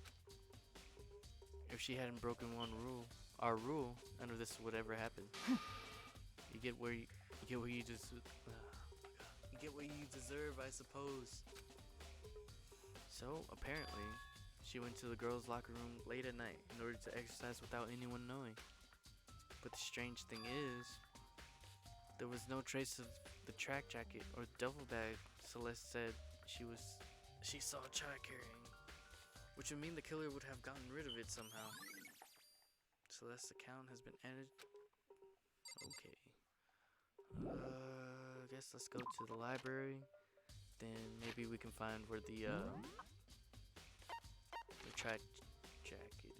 If she hadn't broken our rule, none of this would ever happen. You get what you deserve, I suppose. So, apparently, she went to the girls' locker room late at night in order to exercise without anyone knowing. But the strange thing is, there was no trace of the track jacket or duffel bag Celeste said she saw a child carrying, which would mean the killer would have gotten rid of it somehow. Celeste's account has been added. Okay. I guess let's go to the library. Then maybe we can find where the track jacket is.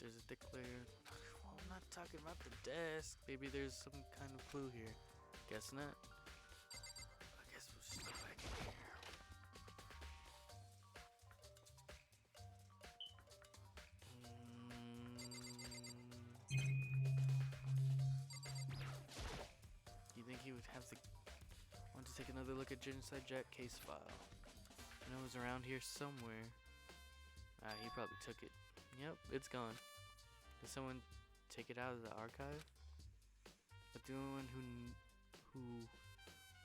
There's a thick layer. Well, I'm not talking about the desk. Maybe there's some kind of clue here. Guess not. I guess we'll just go back in here. You think he would have want to take another look at Genocide Jack case file? I know it was around here somewhere. He probably took it. Yep, it's gone. Did someone take it out of the archive? But the only one who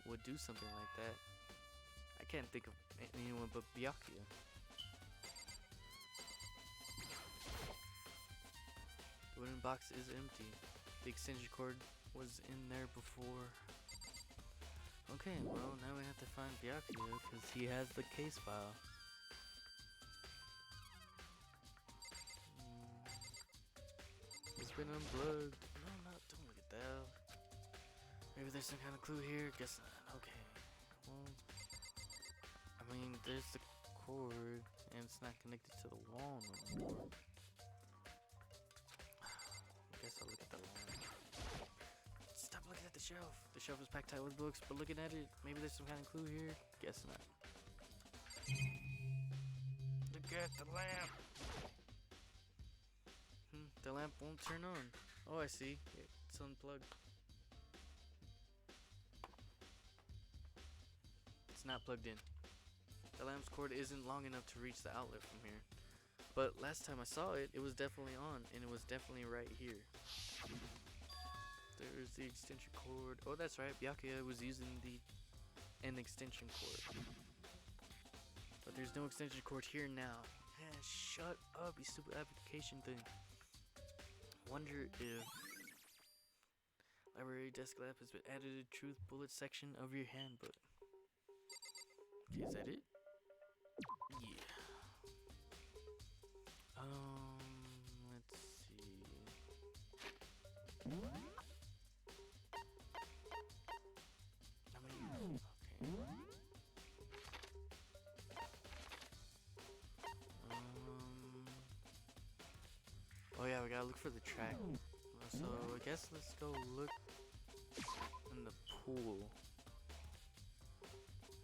would do something like that, I can't think of anyone but Byakuya. The wooden box is empty. The extension cord was in there before. Okay, well now we have to find Byakuya because he has the case file. It's been unplugged. No, don't look at that. Maybe there's some kind of clue here. Guess not. Okay. Well, I mean, there's the cord, and it's not connected to the wall no more. I guess I'll look at the lamp. Stop looking at the shelf. The shelf is packed tight with books, but looking at it, maybe there's some kind of clue here. Guess not. Look at the lamp. The lamp won't turn on. Oh, I see. It's unplugged. It's not plugged in. The lamp's cord isn't long enough to reach the outlet from here. But last time I saw it, it was definitely on, and it was definitely right here. There's the extension cord. Oh, that's right. Byakuya was using an extension cord. But there's no extension cord here now. Yeah, shut up, you stupid application thing. Wonder if library desk lamp has been added to the truth bullet section of your handbook. Okay, is that it? Yeah. Let's see. I mean, okay. Oh yeah, we gotta look for the track. So I guess let's go look in the pool.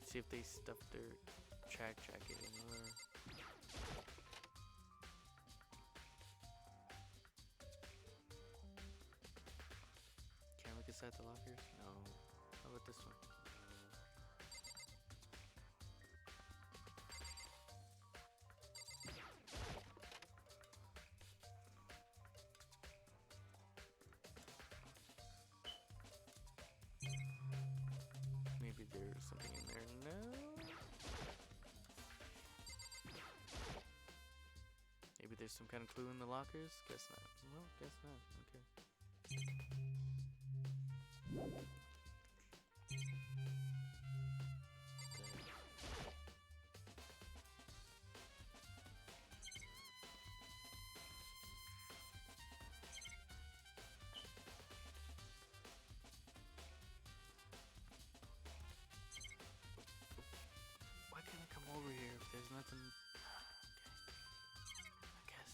See if they stuffed their track jacket anywhere. Can I look inside the lockers? No. How about this one? Maybe there's something in there. No. Maybe there's some kind of clue in the lockers? Guess not. Well, guess not. Okay. Why can't I come over here if there's nothing? Okay. I guess.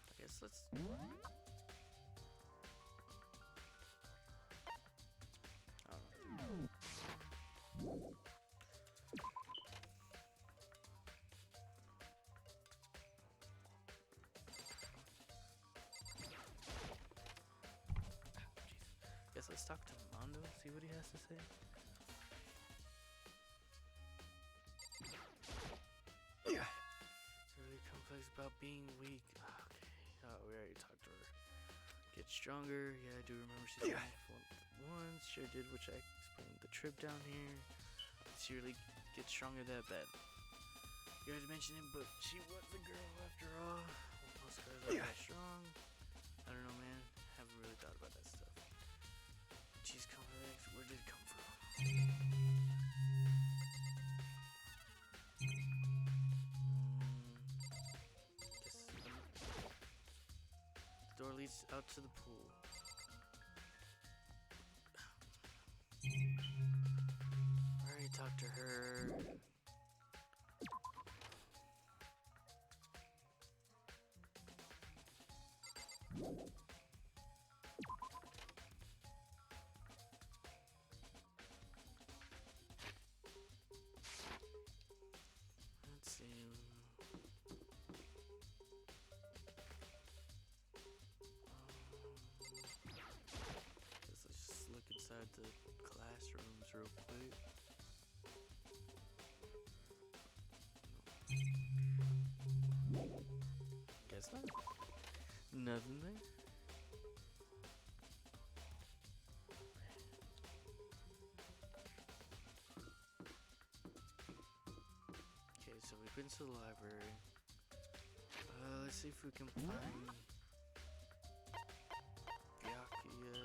I guess let's. Guess let's talk to Mondo, see what he has to say. Yeah. It's really complex about being weak. Okay. Oh, we already talked to her. Get stronger. Yeah, I do remember she said once. Sure did, which I explained the trip down here. She really gets stronger that bad. You already mentioned it, but she was a girl after all. Most girls are that strong. I don't know, man. Haven't really thought about that stuff. She's complex. Where did it come from? The door leads out to the pool. I already talked to her. Let's see. Let's just look inside the classrooms real quick. Guess not. Nothing there. Okay, so we've been to the library. Let's see if we can find Byakuya.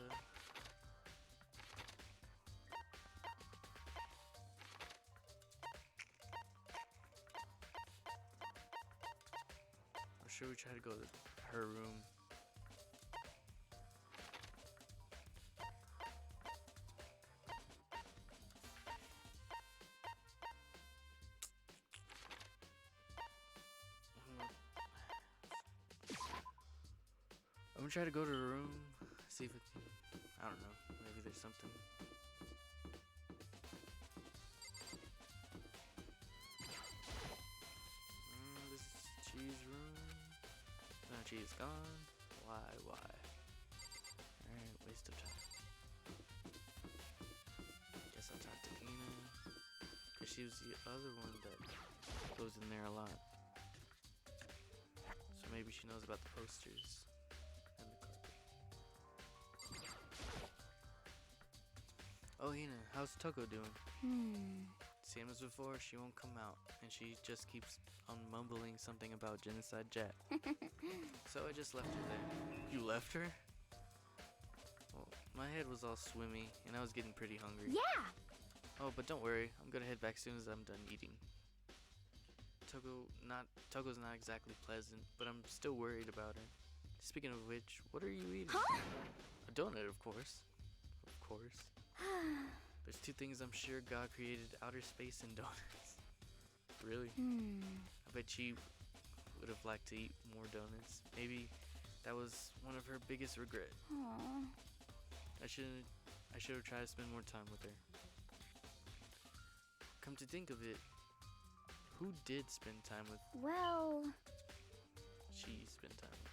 Or should we try to go to her room? gonna try to go to her room, see if it can, I don't know, maybe there's something. This is Chi's room. No, Chi's gone. Why? Alright, waste of time. Guess I'll talk to Ina. Cause she was the other one that goes in there a lot. So maybe she knows about the posters and the carpet. Oh, Ina, how's Toko doing? Same as before, she won't come out, and she just keeps on mumbling something about Genocide Jack. So I just left her there. You left her? Well, my head was all swimmy, and I was getting pretty hungry. Yeah! Oh, but don't worry, I'm gonna head back soon as I'm done eating. Toko's not exactly pleasant, but I'm still worried about her. Speaking of which, what are you eating? Huh? A donut, of course. Of course. There's two things I'm sure God created: outer space and donuts. Really? I bet she would have liked to eat more donuts. Maybe that was one of her biggest regrets. Aww. I should have tried to spend more time with her. Come to think of it, who did spend time with? Well... She spent time with.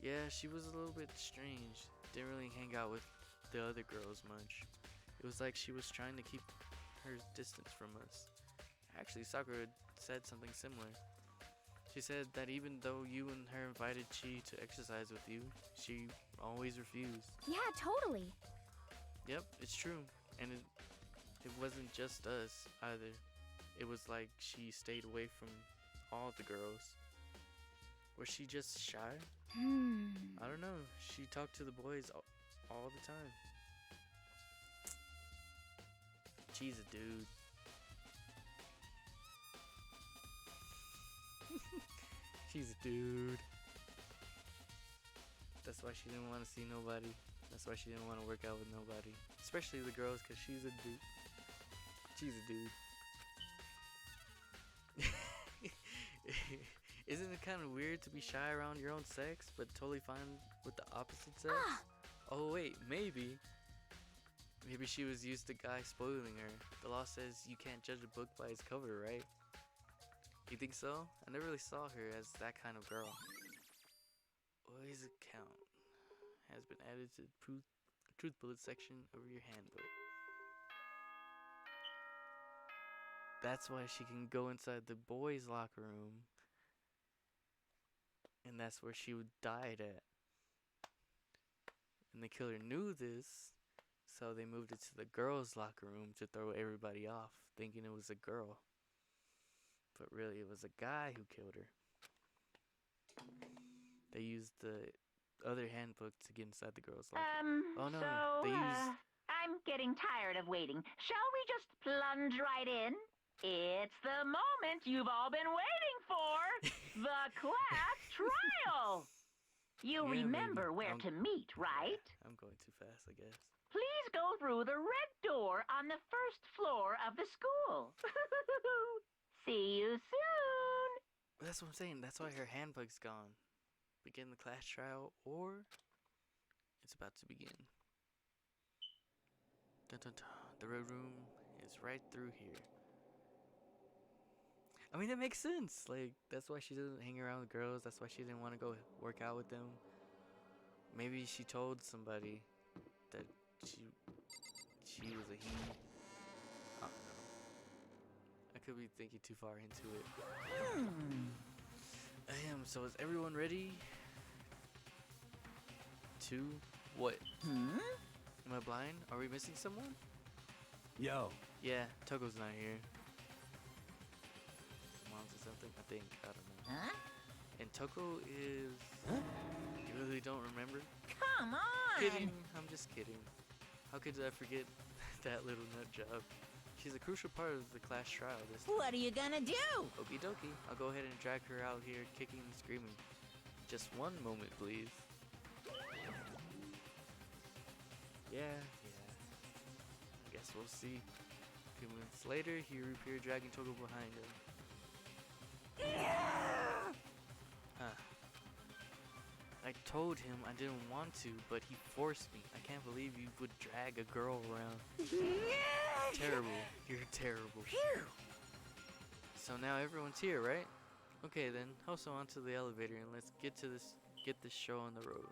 Yeah, she was a little bit strange. Didn't really hang out with the other girls much. It was like she was trying to keep her distance from us. Actually, Sakura said something similar. She said that even though you and her invited Chi to exercise with you, she always refused. Yeah, totally. Yep, it's true. And it wasn't just us either. It was like she stayed away from all the girls. Was she just shy? I don't know. She talked to the boys all the time. She's a dude. She's a dude. That's why she didn't want to see nobody. That's why she didn't want to work out with nobody. Especially the girls, because she's a dude. She's a dude. Isn't it kind of weird to be shy around your own sex, but totally fine with the opposite sex? Oh wait, maybe she was used to guys spoiling her. The law says you can't judge a book by its cover, right? You think so? I never really saw her as that kind of girl. Boys account has been added to the truth bullet section of your handbook. That's why she can go inside the boys' locker room. And that's where she died at. And the killer knew this, so they moved it to the girls' locker room to throw everybody off, thinking it was a girl. But really, it was a guy who killed her. They used the other handbook to get inside the girls' locker room. Oh no, they used... I'm getting tired of waiting. Shall we just plunge right in? It's the moment you've all been waiting for. The class trial. You Yeah, remember maybe. where to meet, right? I'm going too fast, I guess. Please go through the red door on the first floor of the school. See you soon. That's what I'm saying. That's why her handbook's gone. Begin the class trial, or it's about to begin. Dun, dun, dun. The red room is right through here. I mean, it makes sense. Like, that's why she doesn't hang around with girls. That's why she didn't want to go work out with them. Maybe she told somebody that she was a he. I don't know. I could be thinking too far into it. So is everyone ready? To what? Am I blind? Are we missing someone? Yo. Yeah, Toko's not here. Mom's or something, I think. I don't know. Huh? And Toko is... You really don't remember? Come on! Kidding. I'm just kidding. How could I forget that little nut job? She's a crucial part of the class trial this time. What are you gonna do? Okie dokie. I'll go ahead and drag her out here kicking and screaming. Just one moment, please. Yeah. I guess we'll see. A few minutes later, he reappeared dragging Toko behind him. I told him I didn't want to, but he forced me. I can't believe you would drag a girl around. Terrible. You're terrible. Phew. So now everyone's here, right? Okay then, hustle onto the elevator and let's get this show on the road.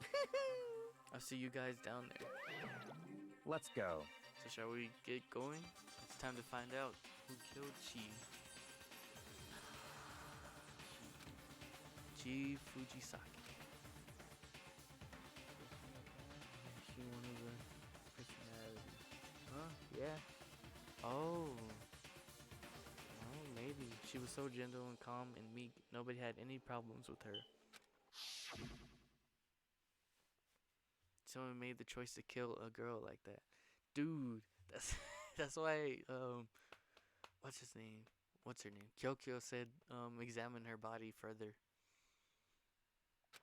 I'll see you guys down there. Let's go. So shall we get going? It's time to find out who killed Chi. Chi Fujisaki. Is she one of the personalities? Huh? Yeah. Oh. Oh, maybe. She was so gentle and calm and meek, nobody had any problems with her. Someone made the choice to kill a girl like that. Dude, that's why what's his name? What's her name? Kyokyo said examine her body further.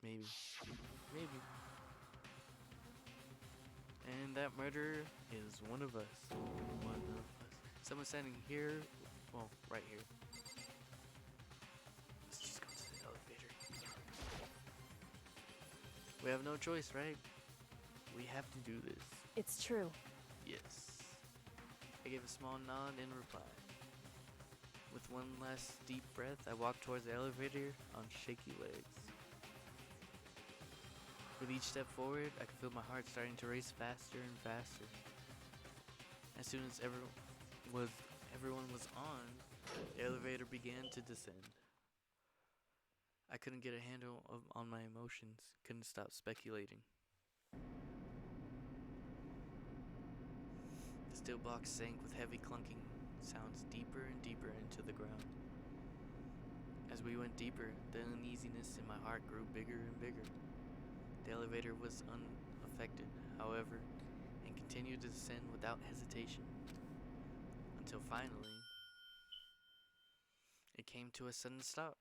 Maybe. And that murderer is one of us. One of us. Someone standing here. Well, right here. Let's just go to the elevator. We have no choice, right? We have to do this. It's true. Yes. I gave a small nod in reply. With one last deep breath, I walked towards the elevator on shaky legs. With each step forward, I could feel my heart starting to race faster and faster. As soon as everyone was on, the elevator began to descend. I couldn't get a handle on my emotions, couldn't stop speculating. The steel box sank with heavy clunking sounds deeper and deeper into the ground. As we went deeper, the uneasiness in my heart grew bigger and bigger. The elevator was unaffected, however, and continued to descend without hesitation. Until finally, it came to a sudden stop.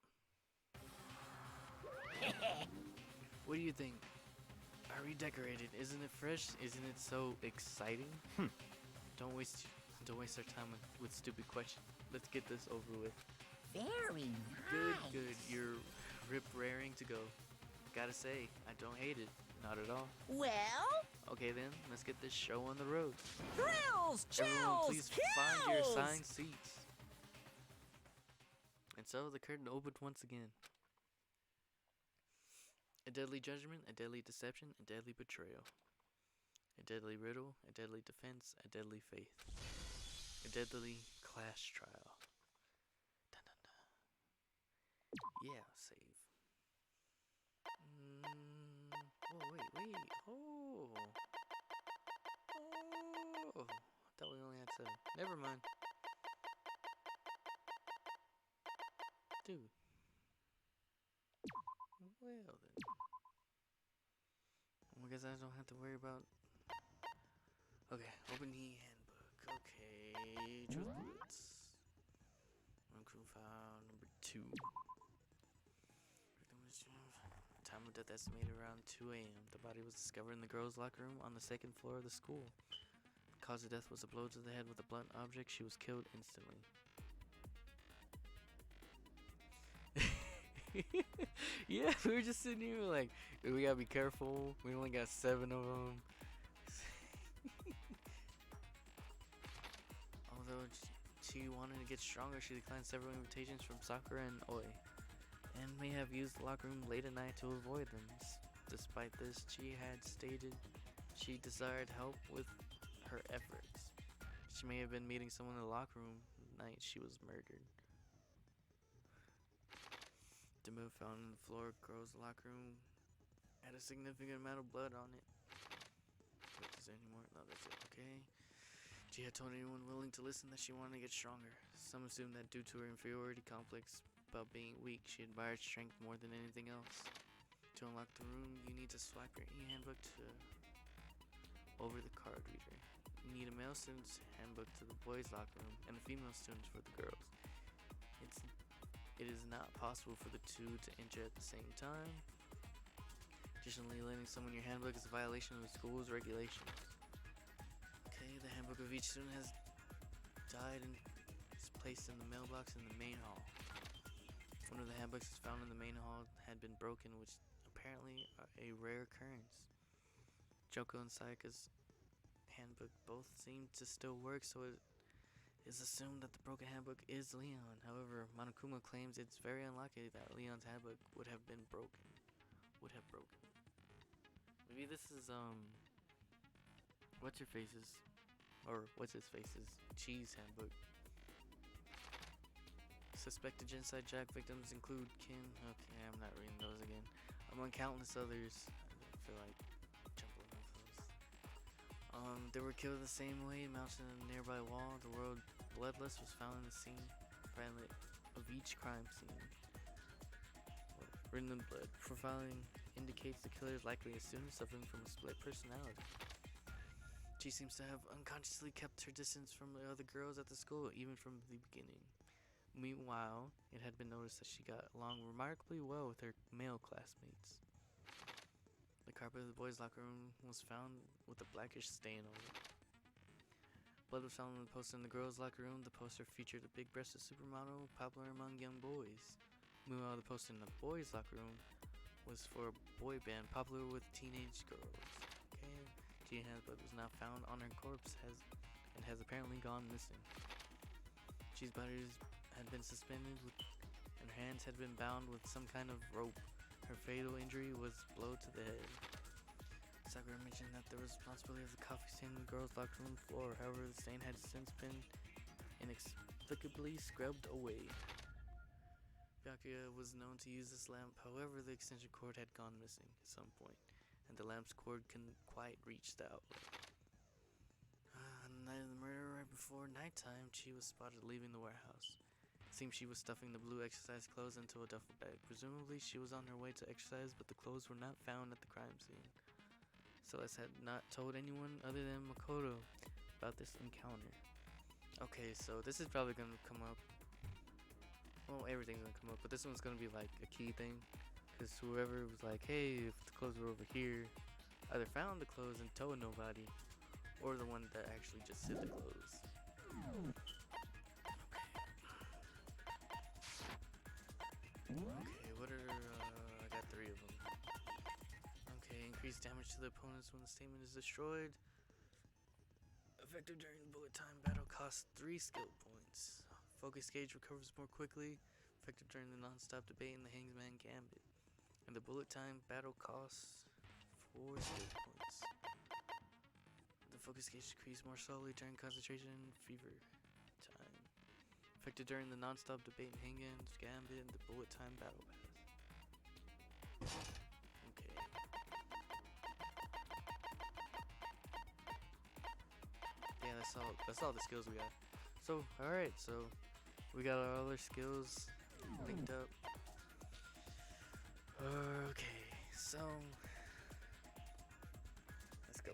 What do you think? Are we decorated? Isn't it fresh? Isn't it so exciting? Don't waste our time with stupid questions. Let's get this over with. Very Good, nice. good. You're rip-raring to go. Gotta say, I don't hate it. Not at all. Well, Okay then, let's get this show on the road. thrills, Everyone, chills, please kills. find your assigned seats. And so the curtain opened once again. A deadly judgment, a deadly deception, a deadly betrayal. A deadly riddle, a deadly defense, a deadly faith. A deadly class trial. Dun, dun, dun. Yeah, save. Oh, wait. Oh. I thought we only had 7. Never mind. Dude. Well then. I guess I don't have to worry about... Okay, open the handbook. Okay, truth bullets. Crew file number 2. Time of death estimated around 2 a.m. The body was discovered in the girls' locker room on the 2nd floor of the school. The cause of death was a blow to the head with a blunt object. She was killed instantly. Yeah, we were just sitting here like, we gotta be careful. We only got 7 of them. Although she wanted to get stronger, she declined several invitations from Sakura and Oi, and may have used the locker room late at night to avoid them. Despite this, she had stated she desired help with her efforts. She may have been meeting someone in the locker room the night she was murdered. The move found on the floor of girls' locker room had a significant amount of blood on it. Wait, is there any more? No, that's it. Okay. She had told anyone willing to listen that she wanted to get stronger. Some assumed that due to her inferiority complex about being weak, she admired strength more than anything else. To unlock the room, you need to swipe your e-handbook over the card reader. You need a male student's handbook to the boys' locker room and a female student's for the girls. It is not possible for the two to enter at the same time. Additionally, lending someone your handbook is a violation of the school's regulations. Okay, the handbook of each student has died and is placed in the mailbox in the main hall. One of the handbooks found in the main hall had been broken, which apparently a rare occurrence. Joko and Sayaka's handbook both seem to still work, so it is assumed that the broken handbook is Leon. However, Monokuma claims it's very unlikely that Leon's handbook would have been broken. Maybe this is what's his face's cheese handbook. Suspected Genocide Jack victims include Kim. Okay, I'm not reading those again. Among countless others. I feel like jumping off those. They were killed the same way, mounted on a nearby wall. The word bloodless was found in the scene fragment of each crime scene. Written in blood. Profiling indicates the killer is likely a student suffering from a split personality. She seems to have unconsciously kept her distance from the other girls at the school, even from the beginning. Meanwhile, it had been noticed that she got along remarkably well with her male classmates. The carpet of the boys' locker room was found with a blackish stain on it. Blood was found on the poster in the girls' locker room. The poster featured a big-breasted supermodel popular among young boys. Meanwhile, the poster in the boys' locker room was for a boy band popular with teenage girls. Okay, G handbook was not found on her corpse and has apparently gone missing. G's body had been suspended and her hands had been bound with some kind of rope. Her fatal injury was blow to the head. Sakura mentioned that there was a possibility of the coffee stain in the girls' locker room floor. However, the stain had since been inexplicably scrubbed away. Byakuya was known to use this lamp. However, the extension cord had gone missing at some point, and the lamp's cord couldn't quite reach the outlet. On the night of the murder, right before nighttime, she was spotted leaving the warehouse. It seemed she was stuffing the blue exercise clothes into a duffel bag. Presumably, she was on her way to exercise, but the clothes were not found at the crime scene. Celeste had not told anyone other than Makoto about this encounter. Okay, so this is probably going to come up. Well, everything's going to come up, but this one's going to be like a key thing. Because whoever was like, hey, if the clothes were over here, either found the clothes and told nobody, or the one that actually just hid the clothes. Okay, what are, I got 3 of them. Okay, increased damage to the opponents when the statement is destroyed. Effective during the bullet time battle costs 3 skill points. Focus gauge recovers more quickly. Effective during the non-stop debate in the Hangman Gambit. And the bullet time battle costs 4 skill points. The focus gauge decreases more slowly during concentration and fever time. Effective during the non-stop debate in Hangman's Gambit and the bullet time battle pass. Okay. Yeah, that's all the skills we got. So, alright, so we got our other skills linked up. Okay, so let's go.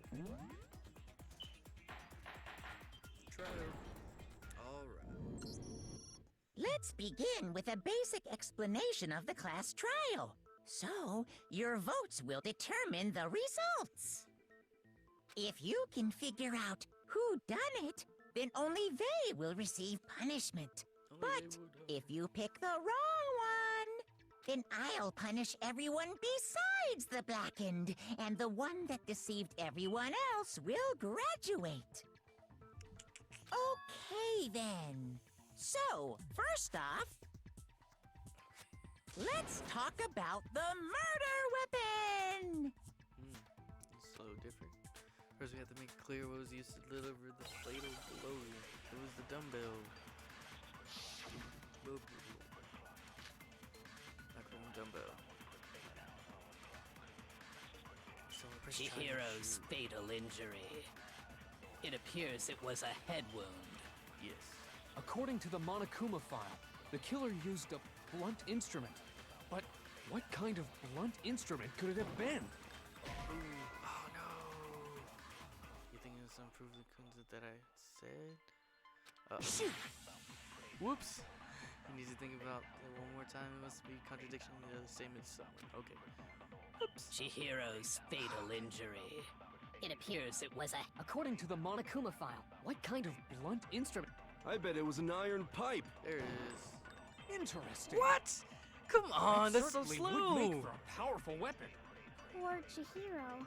Try it. Alright. Let's begin with a basic explanation of the class trial. So, your votes will determine the results. If you can figure out who done it, then only they will receive punishment. But if you pick the wrong one, then I'll punish everyone besides the blackened, and the one that deceived everyone else will graduate. Okay, then. So, first off, let's talk about the murder weapon! It's so different. First, we have to make it clear what was used to deliver the fatal blow. It was the dumbbell. Dumbbell. So Chihiro's fatal injury. It appears it was a head wound. Yes. According to the Monokuma file, the killer used a blunt instrument. But what kind of blunt instrument could it have been? Oh no! You think it was some proof that I said? Shoot! Whoops! You need to think about it one more time. It must be contradiction in the other statement somewhere. Okay. Oops. Chihiro's fatal injury. It appears it was a... According to the Monokuma file, what kind of blunt instrument? I bet it was an iron pipe. There it is. Interesting. What? Come on, that's so certainly slow. would make for a powerful weapon. Poor Chihiro.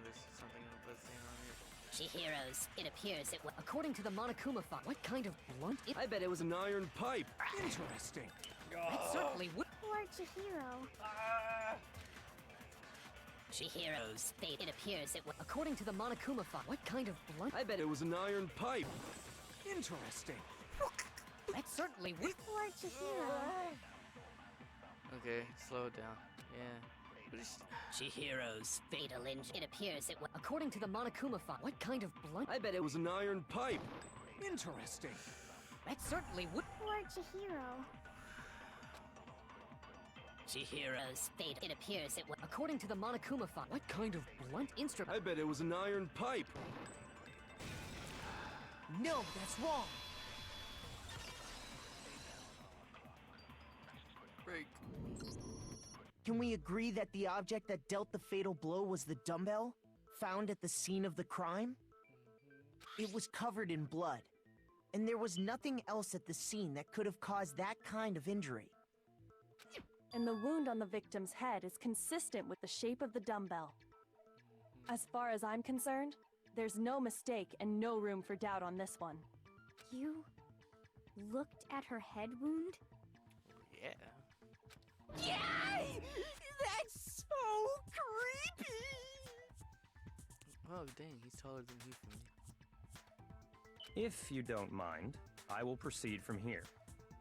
There's something in the bloodstain on it. Chihiro's. It appears it was. According to the Monokuma file, what kind of blunt? I bet it was an iron pipe. Interesting. That certainly would. Poor Chihiro. Chihiro's fate. It appears it was. According to the Monokuma file, what kind of blunt? I bet it was an iron pipe. Interesting. That certainly would. Poor Chihiro. Okay, slow it down. Yeah. What is... Chihiro's fatal injury. It appears it was. According to the Monokuma file, what kind of blunt? I bet it was an iron pipe. Interesting. That certainly would. Poor Chihiro. Chihiro's fate. It appears it was. According to the Monokuma file, what kind of blunt instrument? I bet it was an iron pipe. No, that's wrong. Break. Can we agree that the object that dealt the fatal blow was the dumbbell found at the scene of the crime? It was covered in blood, and there was nothing else at the scene that could have caused that kind of injury. And the wound on the victim's head is consistent with the shape of the dumbbell. As far as I'm concerned, there's no mistake and no room for doubt on this one. You looked at her head wound? Yeah. Yay! That's so creepy! Oh, dang, he's taller than he for me. If you don't mind, I will proceed from here.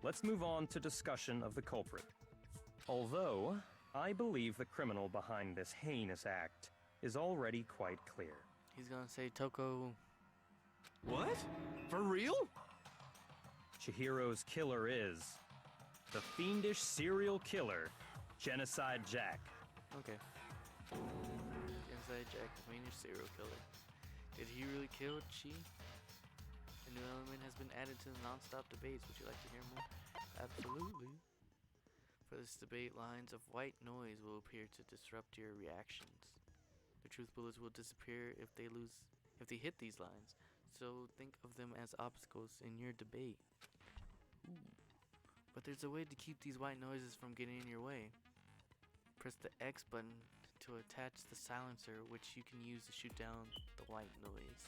Let's move on to discussion of the culprit. Although, I believe the criminal behind this heinous act is already quite clear. He's gonna say Toko. What? For real? Chihiro's killer is the fiendish serial killer, Genocide Jack. Okay. Genocide Jack, the main serial killer. Did he really kill Chi? A new element has been added to the non-stop debates. Would you like to hear more? Absolutely. For this debate, lines of white noise will appear to disrupt your reactions. The truth bullets will disappear if they hit these lines. So think of them as obstacles in your debate. Ooh. But there's a way to keep these white noises from getting in your way. Press the X button to attach the silencer, which you can use to shoot down the white noise.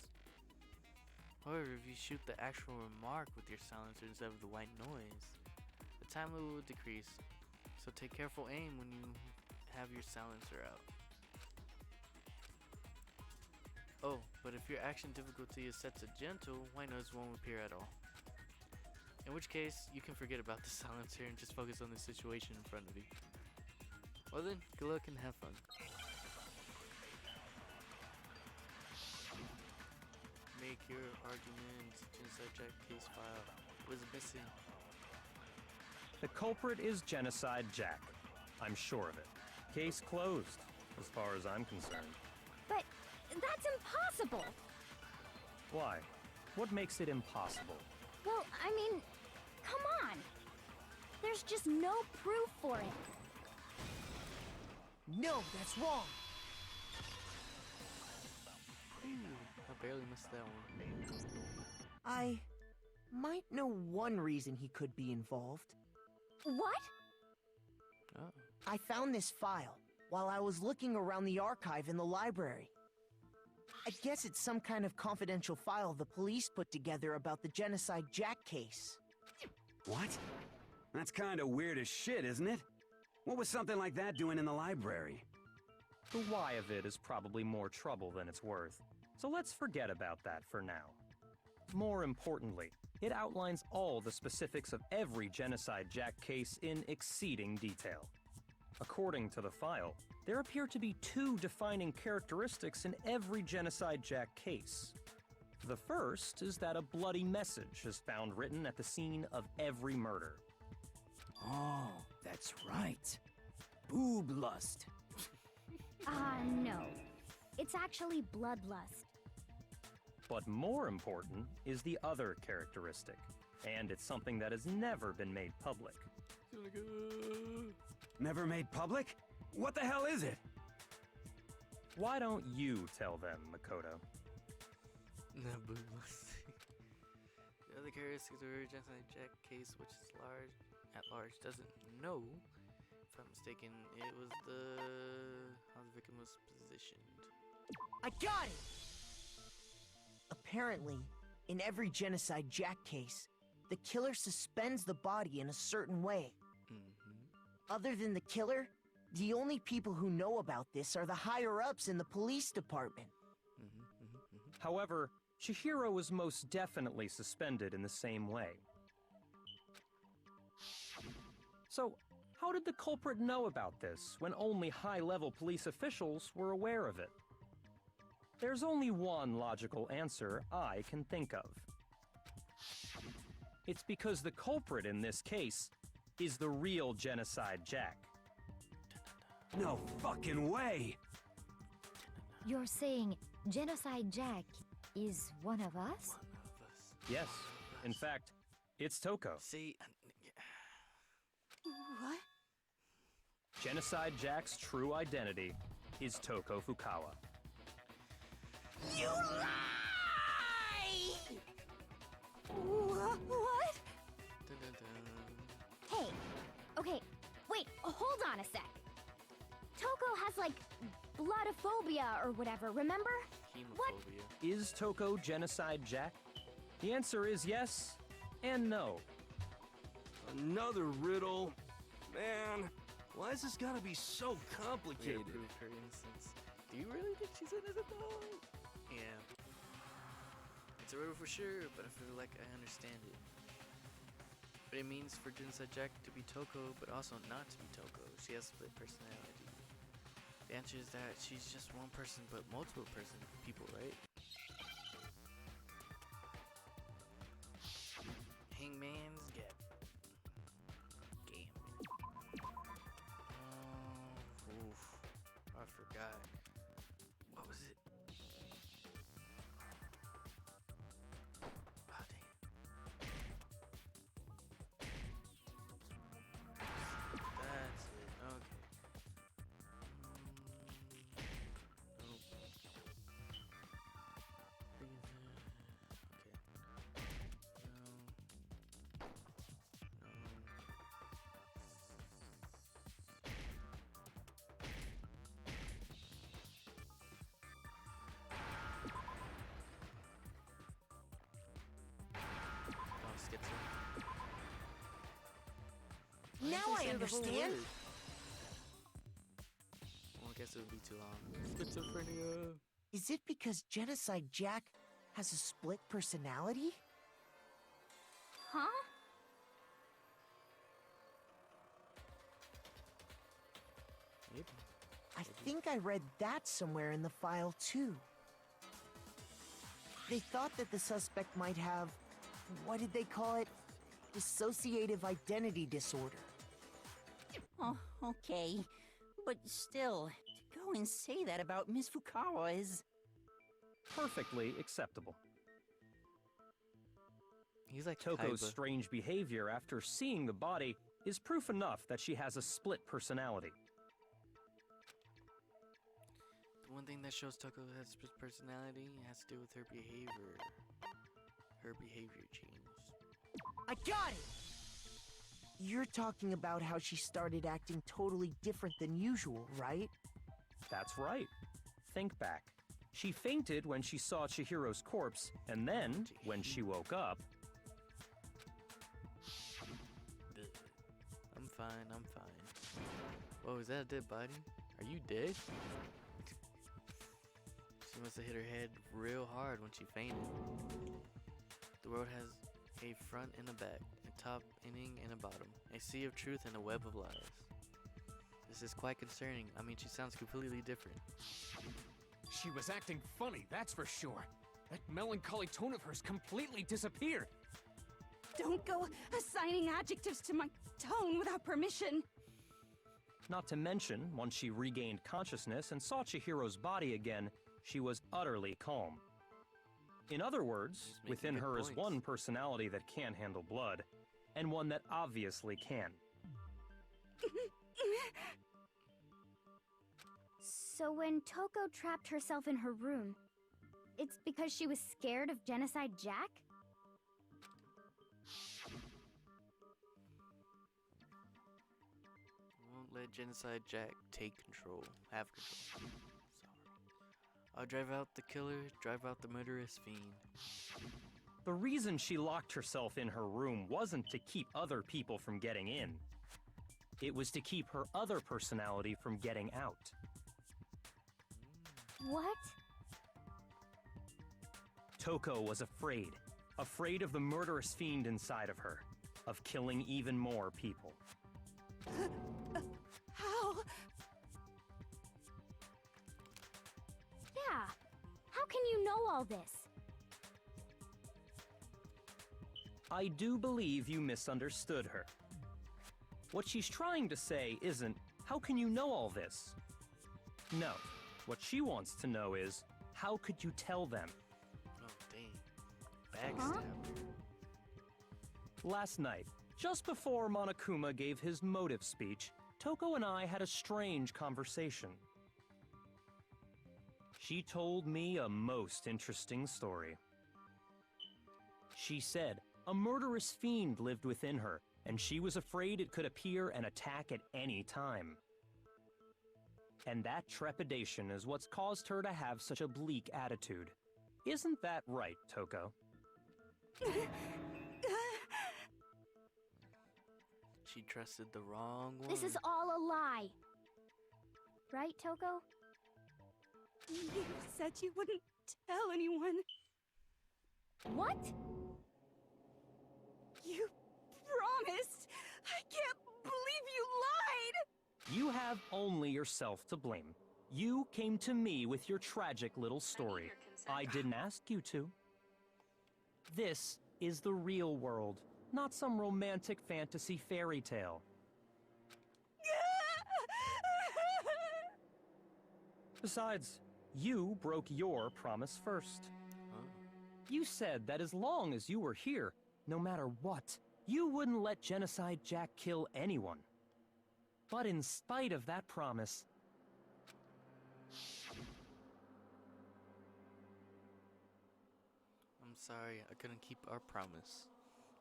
However, if you shoot the actual remark with your silencer instead of the white noise, the time limit will decrease. So take careful aim when you have your silencer out. Oh, but if your action difficulty is set to gentle, white noise won't appear at all. In which case, you can forget about the silencer and just focus on the situation in front of you. Well then, good luck and have fun. Make your argument. Genocide Jack case file. What is missing? The culprit is Genocide Jack. I'm sure of it. Case closed, as far as I'm concerned. But that's impossible! Why? What makes it impossible? Well, I mean, come on! There's just no proof for it. No, that's wrong! I barely missed that one. I might know one reason he could be involved. What? Oh. I found this file while I was looking around the archive in the library. I guess it's some kind of confidential file the police put together about the Genocide Jack case. What? That's kind of weird as shit, isn't it? What was something like that doing in the library? The why of it is probably more trouble than it's worth, so let's forget about that for now. More importantly, it outlines all the specifics of every Genocide Jack case in exceeding detail. According to the file, there appear to be two defining characteristics in every Genocide Jack case. The first is that a bloody message is found written at the scene of every murder. Oh, that's right. Boob lust. No. It's actually bloodlust. But more important is the other characteristic, and it's something that has never been made public. Never made public? What the hell is it? Why don't you tell them, Makoto? The other characteristics of the Genocide Jack case, which is at large, doesn't know, if I'm mistaken, it was how the victim was positioned. I got it! Apparently, in every Genocide Jack case, the killer suspends the body in a certain way. Other than the killer, the only people who know about this are the higher-ups in the police department. However, Chihiro was most definitely suspended in the same way. So, how did the culprit know about this when only high-level police officials were aware of it? There's only one logical answer I can think of. It's because the culprit in this case is the real Genocide Jack. No fucking way! You're saying Genocide Jack is one of us? Yes. In fact, it's Toko. See, What? Genocide Jack's true identity is Toko Fukawa. You lie! What? Hey, okay, wait, hold on a sec. Toko has, like, bloodophobia or whatever, remember? hemophobia. Is Toko Genocide Jack? The answer is yes and no. Another riddle. Man, why is this gotta be so We complicated? approved her innocence. Do you really think she's innocent though? Yeah. It's a riddle for sure, but I feel like I understand it. But it means for Genocide Jack to be Toko, but also not to be Toko. She has split personality. The answer is that she's just one person, but multiple people, right? Hangman's Gap. Game. Oof. I forgot. What was it? Oh, dang. That's it. Okay. Nope. Now I understand. Well, I guess it would be too long. Schizophrenia. Is it because Genocide Jack has a split personality? Huh? Maybe. I think I read that somewhere in the file, too. They thought that the suspect might have, what did they call it? Dissociative identity disorder. Oh, okay. But still, to go and say that about Miss Fukawa is... Perfectly acceptable. He's like Toko's Kaiba. strange behavior after seeing the body is proof enough that she has a split personality. The one thing that shows Toko has split personality has to do with her behavior. Her behavior changed. I got it! You're talking about how she started acting totally different than usual, right? That's right. Think back. She fainted when she saw Chihiro's corpse, and then, when she woke up... I'm fine, I'm fine. Whoa, is that a dead body? Are you dead? She must have hit her head real hard when she fainted. The world has a front and a back, a top inning and a bottom, a sea of truth and a web of lies. This is quite concerning. I mean, she sounds completely different. She was acting funny, that's for sure. That melancholy tone of hers completely disappeared. Don't go assigning adjectives to my tone without permission. Not to mention, once she regained consciousness and saw Chihiro's body again, she was utterly calm. In other words, making within good her is points. one personality that can handle blood, and one that obviously can. So when Toko trapped herself in her room, it's because she was scared of Genocide Jack? Well, let Genocide Jack take control. Have control. Sorry. I'll drive out the killer, drive out the murderous fiend. The reason she locked herself in her room wasn't to keep other people from getting in. It was to keep her other personality from getting out. What? Toko was afraid. Afraid of the murderous fiend inside of her. Of killing even more people. How? Yeah. How can you know all this? I do believe you misunderstood her. What she's trying to say isn't, how can you know all this? No. What she wants to know is, how could you tell them? Oh, dang. Backstab. Last night, just before Monokuma gave his motive speech, Toko and I had a strange conversation. She told me a most interesting story. She said a murderous fiend lived within her, and she was afraid it could appear and attack at any time. And that trepidation is what's caused her to have such a bleak attitude. Isn't that right, Toko? She trusted the wrong one. This is all a lie. Right, Toko? You said you wouldn't tell anyone. What? You promised! I can't believe you lied! You have only yourself to blame. You came to me with your tragic little story. I didn't ask you to. This is the real world, not some romantic fantasy fairy tale. Besides, you broke your promise first. Huh? You said that as long as you were here, no matter what, you wouldn't let Genocide Jack kill anyone. But in spite of that promise, I'm sorry, I couldn't keep our promise.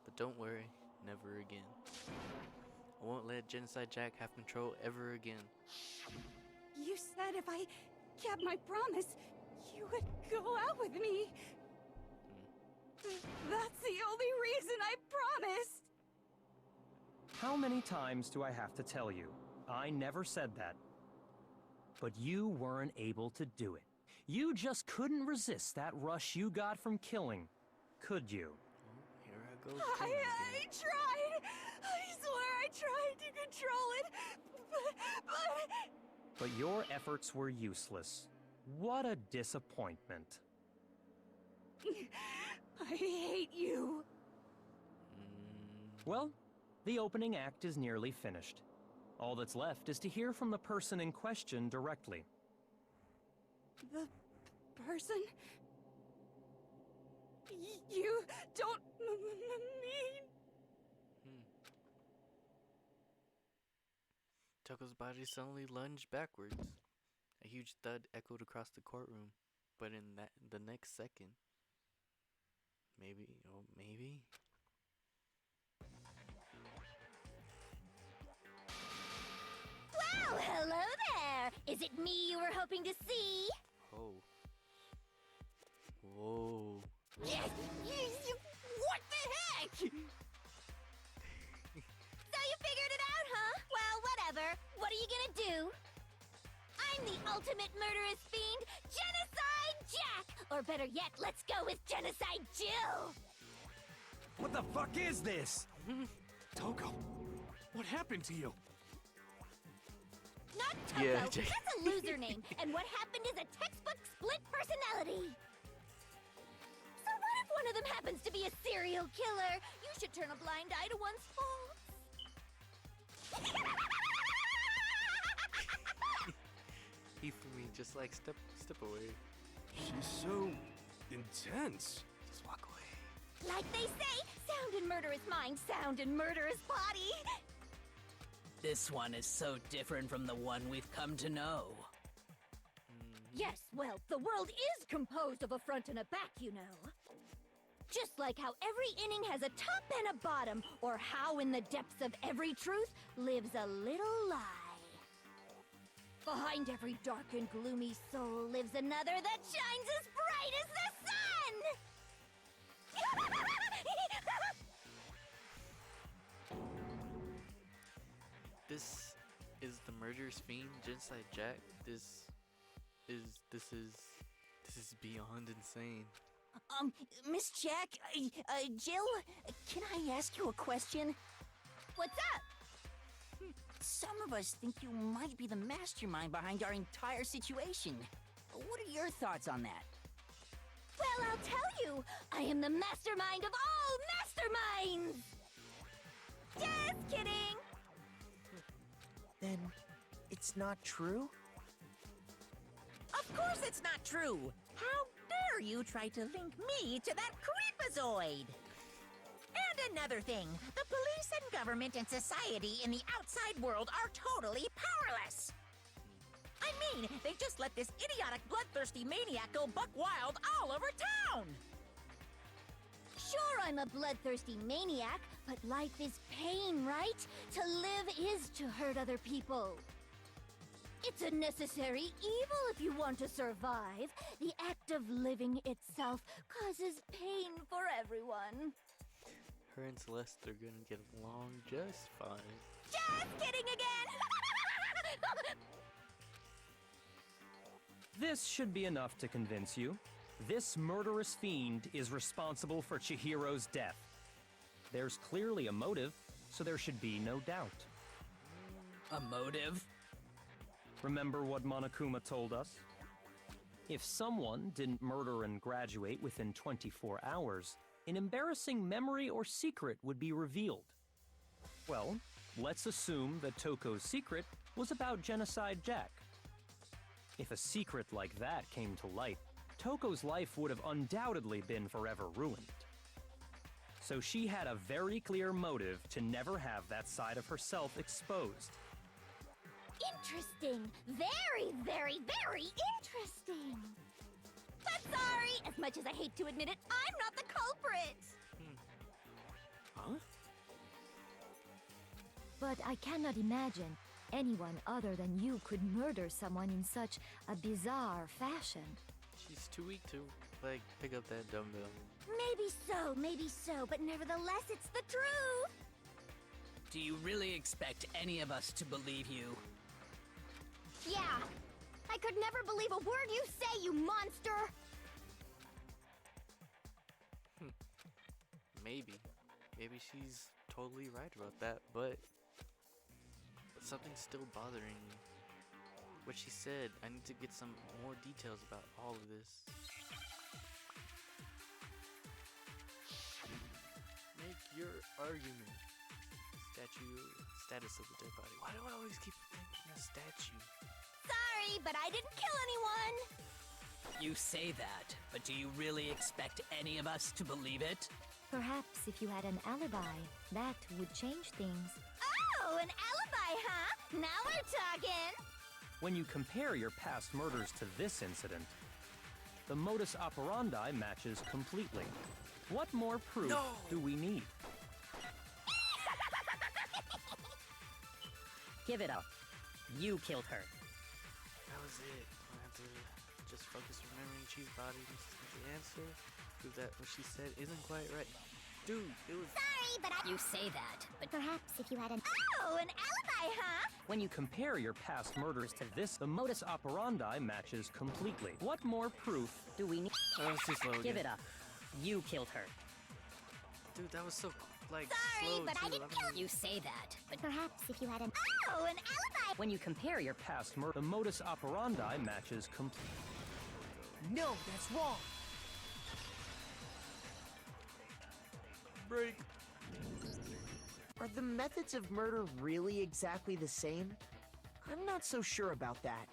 But don't worry, never again. I won't let Genocide Jack have control ever again. You said if I kept my promise, you would go out with me. That's the only reason I promised. how many times do I have to tell you? I never said that. But you weren't able to do it. You just couldn't resist that rush you got from killing, could you? Here I go. I tried. I swear I tried to control it, But your efforts were useless. What a disappointment. I hate you. Well, the opening act is nearly finished. All that's left is to hear from the person in question directly. The person? You don't mean... Toko's body suddenly lunged backwards. A huge thud echoed across the courtroom, but in the next second, maybe. Well, hello there! Is it me you were hoping to see? Oh. Whoa. Yes! What the heck? So you figured it out, huh? Well, whatever. What are you gonna do? I'm the ultimate murderous fiend, Genocide Jack! Or better yet, let's go with Genocide Jill! What the fuck is this? Toko, what happened to you? Not Toko, Yeah, that's a loser name, and what happened is a textbook split personality. So what if one of them happens to be a serial killer? You should turn a blind eye to one's faults. He threw me just like step away. She's so intense. Just walk away. Like they say, sound in murderous mind, sound in murderous body. This one is so different from the one we've come to know. Yes, well, the world is composed of a front and a back, you know. Just like how every inning has a top and a bottom, or how in the depths of every truth lives a little lie. Behind every dark and gloomy soul lives another that shines as bright as the sun! This is the murderous fiend, Genocide Jack. This is beyond insane. Miss Jack, Jill, can I ask you a question? What's up? Some of us think you might be the mastermind behind our entire situation. What are your thoughts on that? Well, I'll tell you, I am the mastermind of all masterminds! Just kidding! Then it's not true? Of course it's not true! How dare you try to link me to that creepazoid? And another thing, the police and government and society in the outside world are totally powerless! I mean, they just let this idiotic bloodthirsty maniac go buck wild all over town! Sure, I'm a bloodthirsty maniac, but life is pain, right? To live is to hurt other people. It's a necessary evil if you want to survive. The act of living itself causes pain for everyone. Her and Celeste are gonna get along just fine. Just kidding again! This should be enough to convince you. This murderous fiend is responsible for Chihiro's death. There's clearly a motive, so there should be no doubt. A motive? Remember what Monokuma told us? If someone didn't murder and graduate within 24 hours, an embarrassing memory or secret would be revealed. Well, let's assume that Toko's secret was about Genocide Jack. If a secret like that came to light, Toko's life would have undoubtedly been forever ruined. So she had a very clear motive to never have that side of herself exposed. Interesting. Very, very, very interesting. But sorry, as much as I hate to admit it, I'm not the culprit. Huh? But I cannot imagine anyone other than you could murder someone in such a bizarre fashion. She's too weak to, like, pick up that dumbbell. Maybe so, but nevertheless, it's the truth. Do you really expect any of us to believe you? Yeah, I could never believe a word you say, you monster. Maybe she's totally right about that, but something's still bothering me. What she said, I need to get some more details about all of this. Make your argument. Status of the dead body. Why do I always keep thinking a statue? Sorry, but I didn't kill anyone. You say that, but do you really expect any of us to believe it? Perhaps if you had an alibi, that would change things. Oh, an alibi, huh? Now we're talking. When you compare your past murders to this incident, the modus operandi matches completely. What more proof do we need? Give it up. You killed her. That was it. I have to just focus remembering Chi's body. This is the answer. Prove that what she said isn't quite right. Dude, it was... Sorry, but I... You say that, but perhaps if you had an... Oh, an alibi, huh? When you compare your past murders to this, the modus operandi matches completely. What more proof do we need? That was too slow again. Give it up. You killed her. Dude, that was so, like, Sorry, slow, but too. I didn't kill... you say that, but perhaps if you had an... Oh, an alibi! When you compare your past murder, the modus operandi matches completely. No, that's wrong. Break. Are the methods of murder really exactly the same? I'm not so sure about that.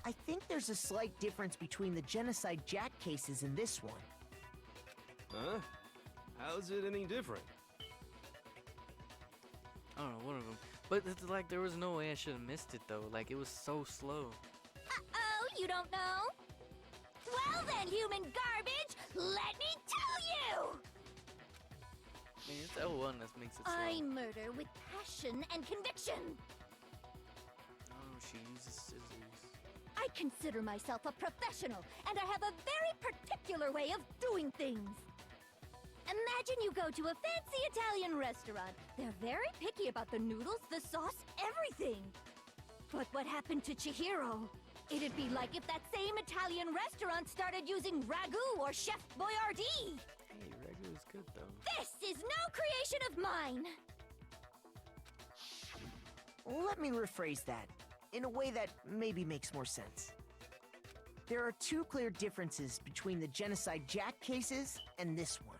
I think there's a slight difference between the Genocide Jack cases and this one. Huh? How's it any different? I don't know, one of them. But it's like there was no way I should have missed it though. Like it was so slow. Uh-oh, you don't know? Well then, human garbage, let me tell you! I mean, it's L1 that makes it slow. I murder with passion and conviction. Oh, she uses scissors. I consider myself a professional, and I have a very particular way of doing things. Imagine you go to a fancy Italian restaurant. They're very picky about the noodles, the sauce, everything. But what happened to Chihiro? It'd be like if that same Italian restaurant started using ragu or Chef Boyardee. Hey, ragu is good though. This is no creation of mine. Let me rephrase that in a way that maybe makes more sense. There are two clear differences between the Genocide Jack cases and this one.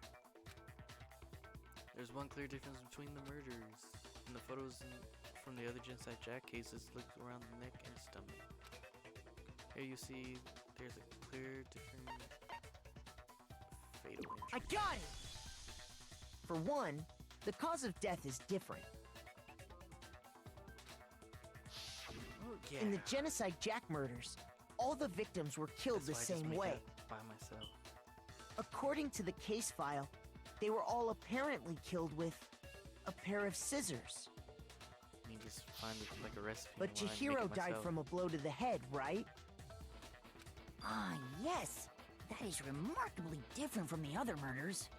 There's one clear difference between the murders. In the photos from the other Genocide Jack cases, look around the neck and stomach. Here you see there's a clear different fatal injury. I got it! For one, the cause of death is different. Yeah. In the Genocide Jack murders, all the victims were killed That's the why I just same made way. that by myself. According to the case file, they were all apparently killed with a pair of scissors. You just find it like a recipe. But and make Chihiro it died myself. from a blow to the head, right? Ah, yes. That is remarkably different from the other murders.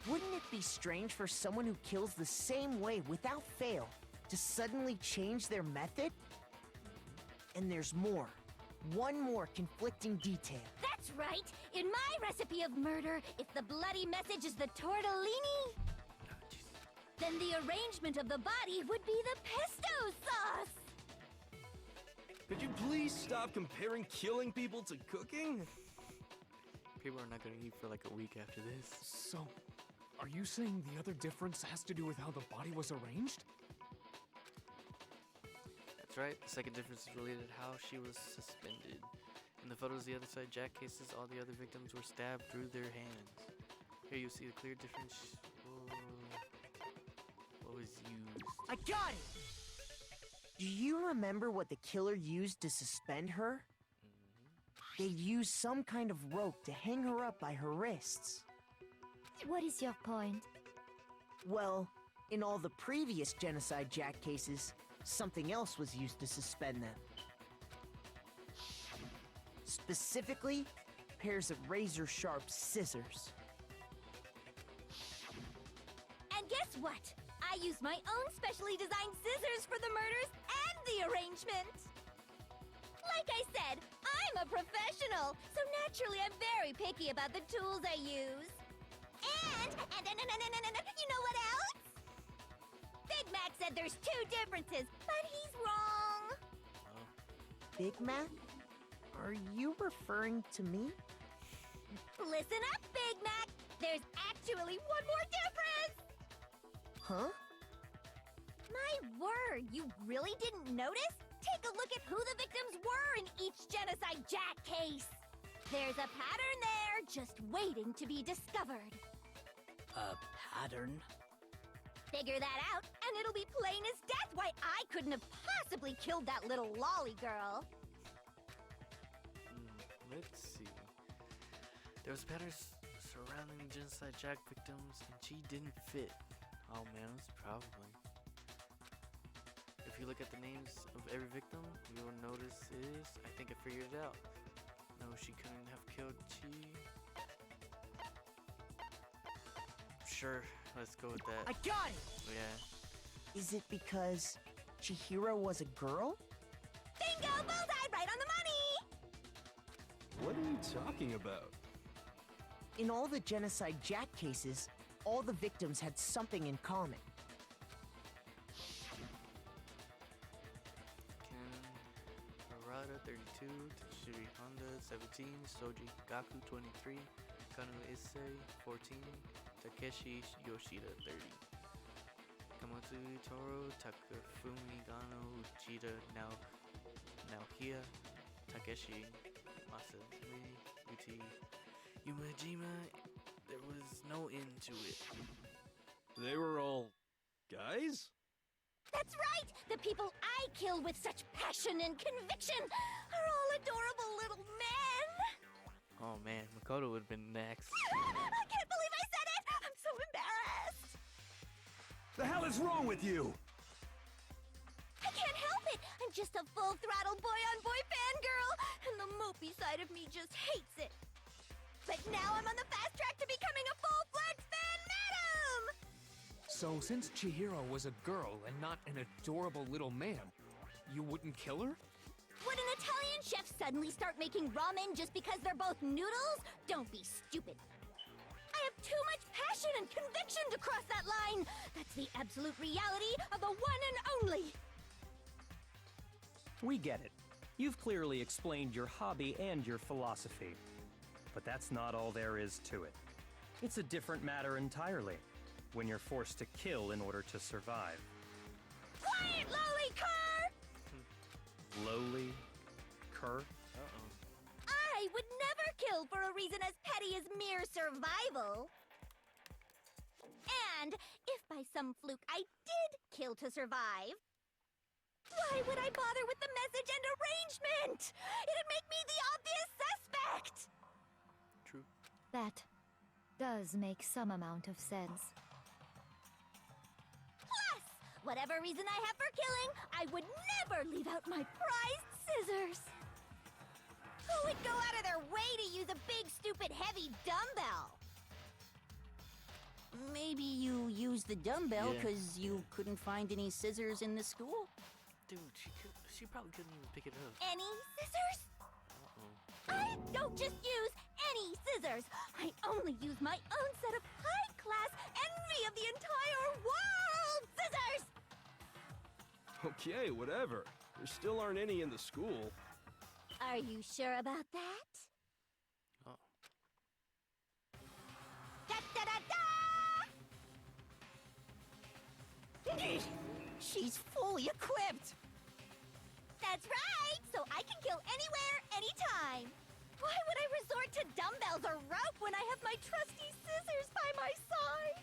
Wouldn't it be strange for someone who kills the same way without fail to suddenly change their method? And there's more. One more conflicting detail. That's right. In my recipe of murder, if the bloody message is the tortellini, then the arrangement of the body would be the pesto sauce. Could you please stop comparing killing people to cooking? People are not gonna eat for like a week after this. So, are you saying the other difference has to do with how the body was arranged? That's right. The second difference is related to how she was suspended. In the photos of the other side Jack cases, all the other victims were stabbed through their hands. Here you see a clear difference. What was used? I got it! Do you remember what the killer used to suspend her? They'd used some kind of rope to hang her up by her wrists. What is your point? Well, in all the previous Genocide Jack cases, something else was used to suspend them. Specifically, pairs of razor-sharp scissors. And guess what? I used my own specially designed scissors for the murders and the arrangement. Like I said, I'm a professional, so naturally I'm very picky about the tools I use. And you know what else? Big Mac said there's two differences, but he's wrong. Big Mac? Are you referring to me? Listen up, Big Mac. There's actually one more difference. Huh? My word, you really didn't notice? Take a look at who the victims were in each Genocide Jack case. There's a pattern there, just waiting to be discovered. A pattern? Figure that out, and it'll be plain as death why I couldn't have possibly killed that little lolly girl. Let's see. There was patterns surrounding the Genocide Jack victims, and she didn't fit. Oh man, it's probably. If you look at the names of every victim, you will notice is, I think I figured it out. No, she couldn't have killed Chi. Sure, let's go with that. I got it! Yeah. Is it because Chihiro was a girl? Bingo! Bullseye! Right on the money! What are you talking about? In all the Genocide Jack cases, all the victims had something in common. Harada 32, Tashiri Honda 17, Soji Gaku 23, Kanu Issei 14, Takeshi Yoshida 30, Kamatsu Toro, Takafumi Gano, Uchida Naohia, Takeshi Masami, Uti Yumajima. There was no end to it. They were all guys? That's right! The people I killed with such passion and conviction are all adorable little men! Oh man, Makoto would have been next. I can't believe I said it! I'm so embarrassed! The hell is wrong with you? I can't help it! I'm just a full-throttle boy-on-boy fangirl, and the mopey side of me just hates it. But now I'm on the fast track to becoming a full-fledged fan madam! So, since Chihiro was a girl and not an adorable little man, you wouldn't kill her? Would an Italian chef suddenly start making ramen just because they're both noodles? Don't be stupid. I have too much passion and conviction to cross that line. That's the absolute reality of the one and only. We get it. You've clearly explained your hobby and your philosophy. But that's not all there is to it. It's a different matter entirely, when you're forced to kill in order to survive. Quiet, lowly cur! Lowly? Cur? I would never kill for a reason as petty as mere survival. And if by some fluke I did kill to survive, why would I bother with the message and arrangement? It'd make me the obvious suspect! True. That does make some amount of sense. Plus, whatever reason I have for killing, I would never leave out my prized scissors. Who would go out of their way to use a big, stupid, heavy dumbbell? Maybe you used the dumbbell Yeah. because you couldn't find any scissors in the school? Dude, she probably couldn't even pick it up. Any scissors? I don't just use any scissors. I only use my own set of high-class envy of the entire world scissors! Okay, whatever. There still aren't any in the school. Are you sure about that? Oh. Da-da-da-da! She's fully equipped! That's right! So I can kill anywhere, anytime! Why would I resort to dumbbells or rope when I have my trusty scissors by my side?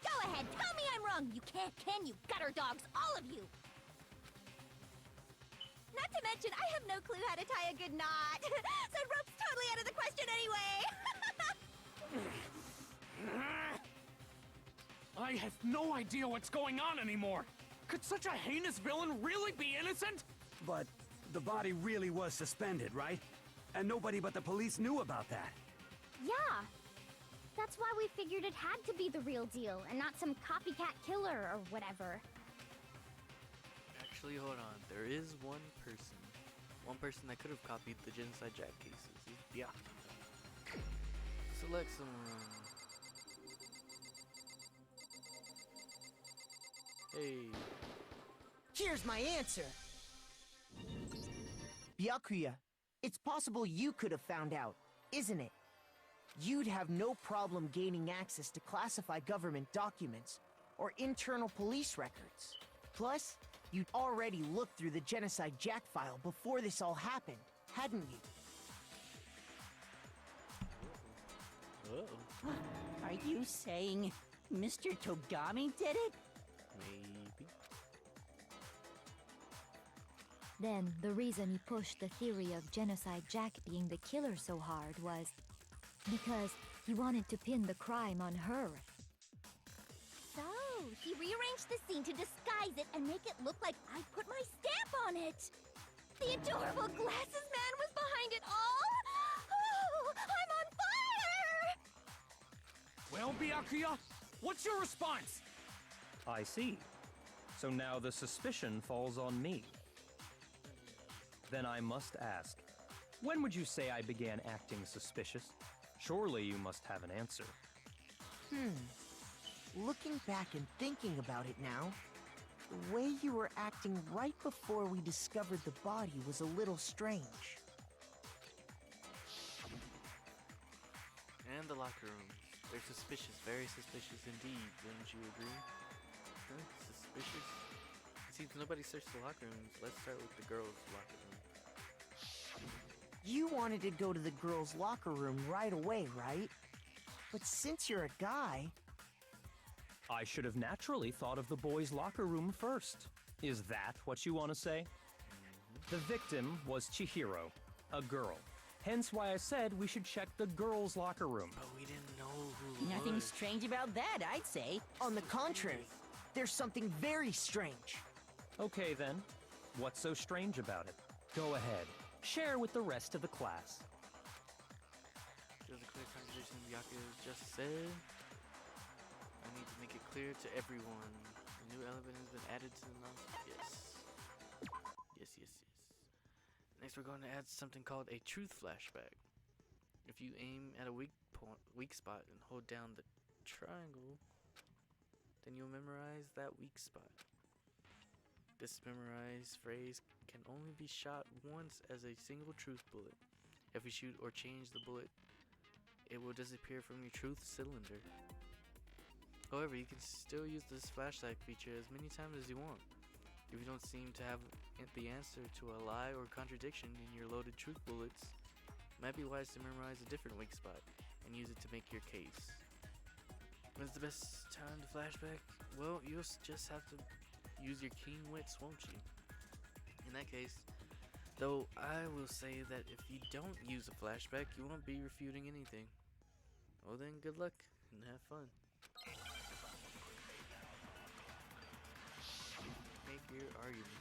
Go ahead, tell me I'm wrong! You can't, can you, gutter dogs, all of you! Not to mention, I have no clue how to tie a good knot. So rope's totally out of the question anyway. I have no idea what's going on anymore! Could such a heinous villain really be innocent? But the body really was suspended, right? And nobody but the police knew about that. Yeah. That's why we figured it had to be the real deal and not some copycat killer or whatever. Actually, hold on. There is one person. One person that could have copied the Genocide Jack cases. Yeah. Select someone. Hey. Here's my answer. Byakuya, it's possible you could have found out, isn't it? You'd have no problem gaining access to classified government documents or internal police records. Plus, you'd already looked through the Genocide Jack file before this all happened, hadn't you? Uh-oh. Are you saying Mr. Togami did it? Maybe. Then, the reason he pushed the theory of Genocide Jack being the killer so hard was because he wanted to pin the crime on her. So, he rearranged the scene to disguise it and make it look like I put my stamp on it. The adorable glasses man was behind it all? Oh, I'm on fire! Well, Byakuya, what's your response? I see. So now the suspicion falls on me. Then I must ask, when would you say I began acting suspicious? Surely you must have an answer. Looking back and thinking about it now, the way you were acting right before we discovered the body was a little strange. And the locker rooms. They're suspicious, very suspicious indeed, wouldn't you agree? Huh? Suspicious? Seems nobody searched the locker rooms. Let's start with the girls' locker room. You wanted to go to the girls' locker room right away, right? But since you're a guy... I should have naturally thought of the boys' locker room first. Is that what you want to say? The victim was Chihiro, a girl. Hence why I said we should check the girls' locker room. But we didn't know who Nothing was. strange about that, I'd say. On the contrary, there's something very strange. Okay then. What's so strange about it? Go ahead. Share with the rest of the class. There's a clear contradiction Byakuya just said. I need to make it clear to everyone. A new element has been added to the Yes. Yes. Next, we're going to add something called a truth flashback. If you aim at a weak spot and hold down the triangle, then you'll memorize that weak spot. This memorized phrase can only be shot once as a single truth bullet. If you shoot or change the bullet, it will disappear from your truth cylinder. However, you can still use this flashback feature as many times as you want. If you don't seem to have the answer to a lie or contradiction in your loaded truth bullets, it might be wise to memorize a different weak spot and use it to make your case. When's the best time to flashback? Well, you'll just have to use your keen wits, won't you? In that case, though, I will say that if you don't use a flashback, you won't be refuting anything. Well then, good luck and have fun. Make your argument.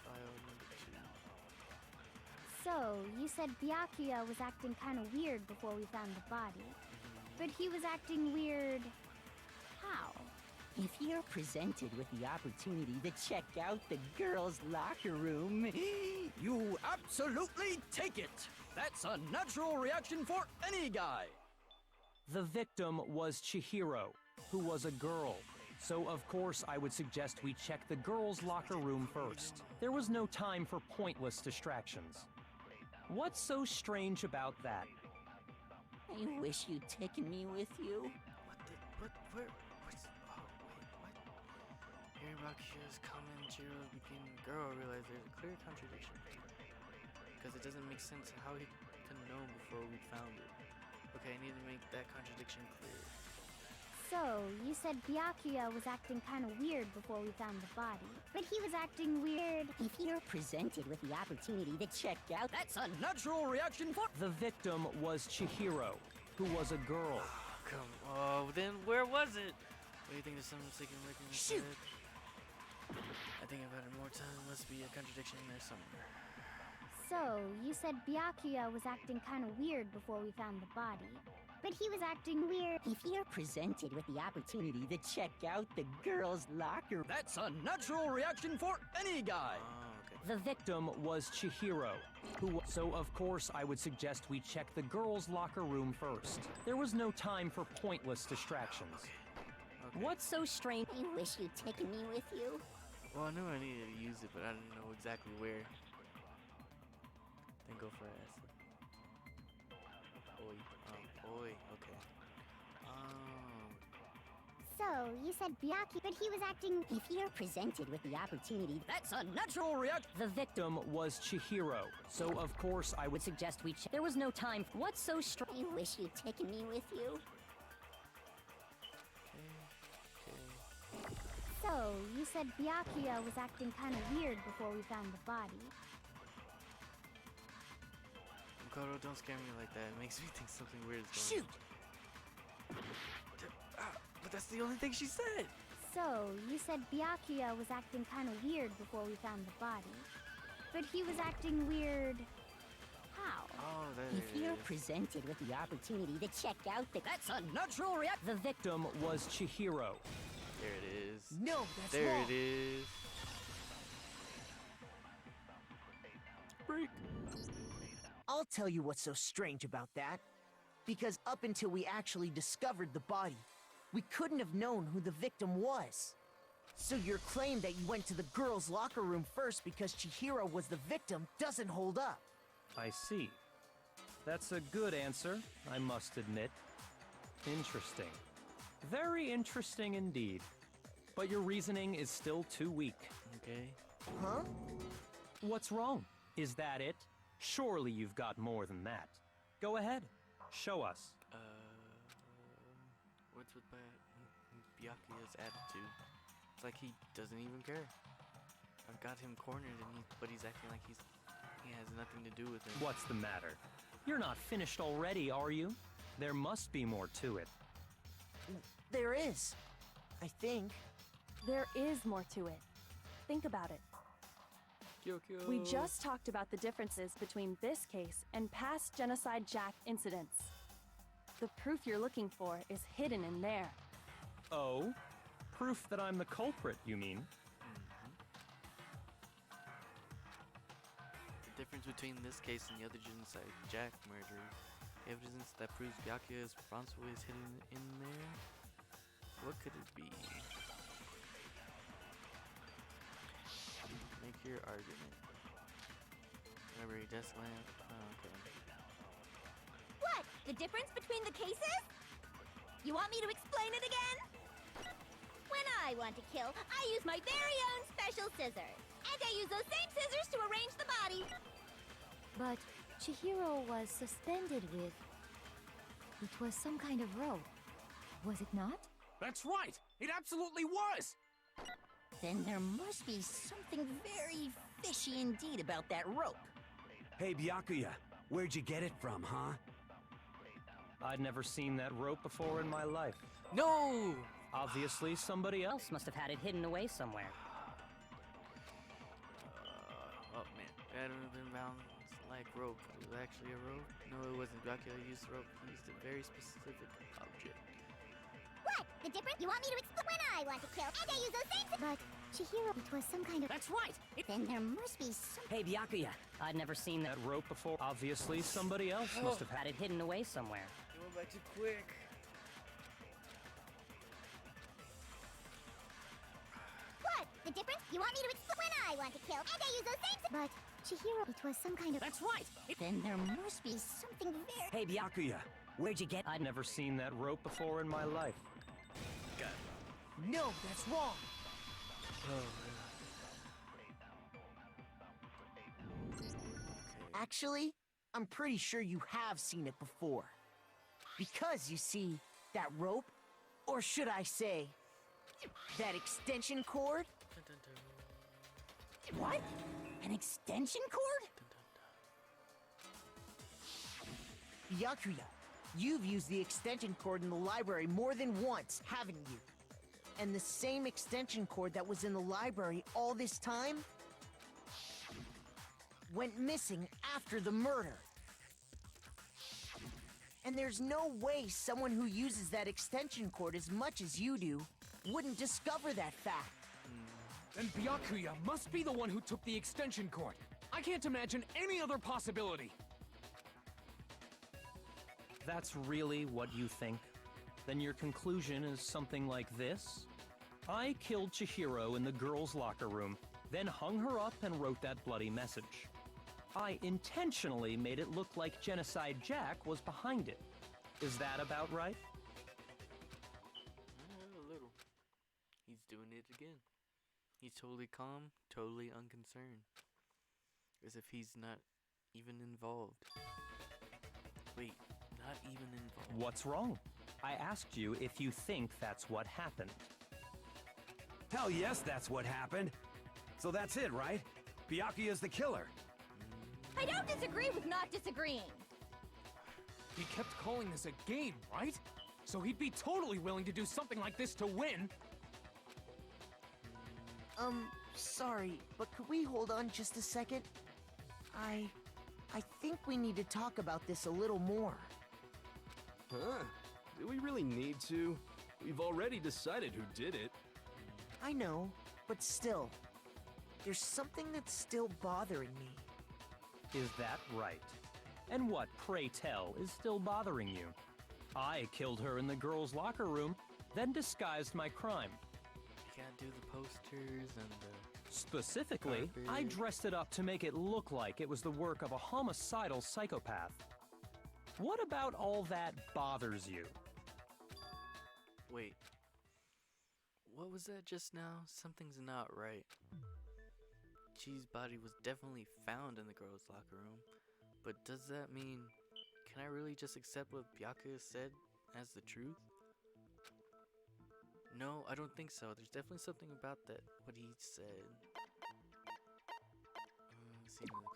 File number 2. So, you said Byakuya was acting kind of weird before we found the body. But he was acting weird... how? If you're presented with the opportunity to check out the girls' locker room, You absolutely take it! That's a natural reaction for any guy! The victim was Chihiro, who was a girl. So of course I would suggest we check the girls' locker room first. There was no time for pointless distractions. What's so strange about that? I wish you'd taken me with you. Hearing Bakushi's comment, Chihiro's became a girl, realized there's a clear contradiction. Because it doesn't make sense how he could know before we found it. Okay, I need to make that contradiction clear. So, you said Byakuya was acting kind of weird before we found the body. But he was acting weird... If you're presented with the opportunity to check out... That's a natural reaction for... The victim was Chihiro, who was a girl. Then where was it? What do you think there's some mistaken looking Shoot! I think about it more time. Must be a contradiction there somewhere. So, you said Byakuya was acting kind of weird before we found the body. But he was acting weird... If you're presented with the opportunity to check out the girls' locker... That's a natural reaction for any guy! Okay. The victim was Chihiro, so of course I would suggest we check the girls' locker room first. There was no time for pointless distractions. Okay. What's so strange? I wish you'd taken me with you. Well, I knew I needed to use it, but I didn't know exactly where. Then go for it. Oi, okay. So, you said Byakuya, but he was acting... If you're presented with the opportunity... That's a natural reaction! The victim was Chihiro, so of course I would suggest we check. There was no time. What's so strange? I wish you'd taken me with you. Okay. So, you said Byakuya was acting kind of weird before we found the body. Makoto, don't scare me like that. It makes me think something weird is going on. Shoot! But that's the only thing she said! So, you said Byakuya was acting kind of weird before we found the body. But he was acting weird... how? Oh, there If you're presented with the opportunity to check out the... That's a natural reaction! The victim was Chihiro. There it is. No, that's there wrong. it is. Break. I'll tell you what's so strange about that. Because up until we actually discovered the body, we couldn't have known who the victim was. So your claim that you went to the girls' locker room first because Chihiro was the victim doesn't hold up. I see. That's a good answer, I must admit. Interesting. Very interesting indeed. But your reasoning is still too weak. Okay. Huh? What's wrong? Is that it? Surely you've got more than that. Go ahead. Show us. What's with Byakuya's attitude? It's like he doesn't even care. I've got him cornered, but he's acting like he has nothing to do with it. What's the matter? You're not finished already, are you? There must be more to it. There is. I think. There is more to it. think about it. We just talked about the differences between this case and past Genocide Jack incidents. The proof you're looking for is hidden in there. Oh? Proof that I'm the culprit, you mean? The difference between this case and the other Genocide Jack murder, evidence that proves Byakuya is responsible is hidden in there. What could it be? Make your argument. Library desk lamp. Oh, okay. What? The difference between the cases? You want me to explain it again? When I want to kill, I use my very own special scissors. And I use those same scissors to arrange the body. But Chihiro was suspended with... It was some kind of rope. Was it not? That's right! It absolutely was! Then there must be something very fishy indeed about that rope. Hey, Byakuya, where'd you get it from, huh? I'd never seen that rope before in my life. No! Obviously, somebody else Must have had it hidden away somewhere. Oh man, that would have been bound like rope. It was actually a rope. No, it wasn't. Byakuya used rope. He used a very specific object. What? The difference? You want me to explain? When I want to kill, and I use those same. But Chihiro, it was some kind of... That's right! Then there must be some... Hey, Byakuya, I'd never seen that. that rope before. Obviously, somebody else must have had Had it hidden away somewhere. It went back too quick. What? The difference? You want me to explain? When I want to kill, and I use those same. But Chihiro, it was some kind of... That's right! Then there must be something very... Hey, Byakuya, where'd you get... I'd never seen that rope before in my life. Got No, that's wrong. Actually, I'm pretty sure you have seen it before. Because, you see, that rope, or should I say, that extension cord? What? An extension cord? Byakuya, you've used the extension cord in the library more than once, haven't you? And the same extension cord that was in the library all this time went missing after the murder. And there's no way someone who uses that extension cord as much as you do wouldn't discover that fact. Then Byakuya must be the one who took the extension cord. I can't imagine any other possibility. That's really what you think? Then your conclusion is something like this? I killed Chihiro in the girls' locker room, then hung her up and wrote that bloody message. I intentionally made it look like Genocide Jack was behind it. Is that about right? A little. He's doing it again. He's totally calm, totally unconcerned. As if he's not even involved. Wait, not even involved. What's wrong? I asked you if you think that's what happened. Hell yes, that's what happened. So that's it, right? Byakuya's the killer. I don't disagree with not disagreeing. He kept calling this a game, right? So he'd be totally willing to do something like this to win. Sorry, but could we hold on just a second? I think we need to talk about this a little more. Huh? Do we really need to? We've already decided who did it. I know, but still, there's something that's still bothering me. Is that right? And what, pray tell, is still bothering you? I killed her in the girls' locker room, then disguised my crime. You gotta do the posters and the... Specifically, I dressed it up to make it look like it was the work of a homicidal psychopath. What about all that bothers you? Wait. What was that just now? Something's not right. Chi's body was definitely found in the girls' locker room. But does that mean... Can I really just accept what Byakuya said as the truth? No, I don't think so. There's definitely something about that, what he said.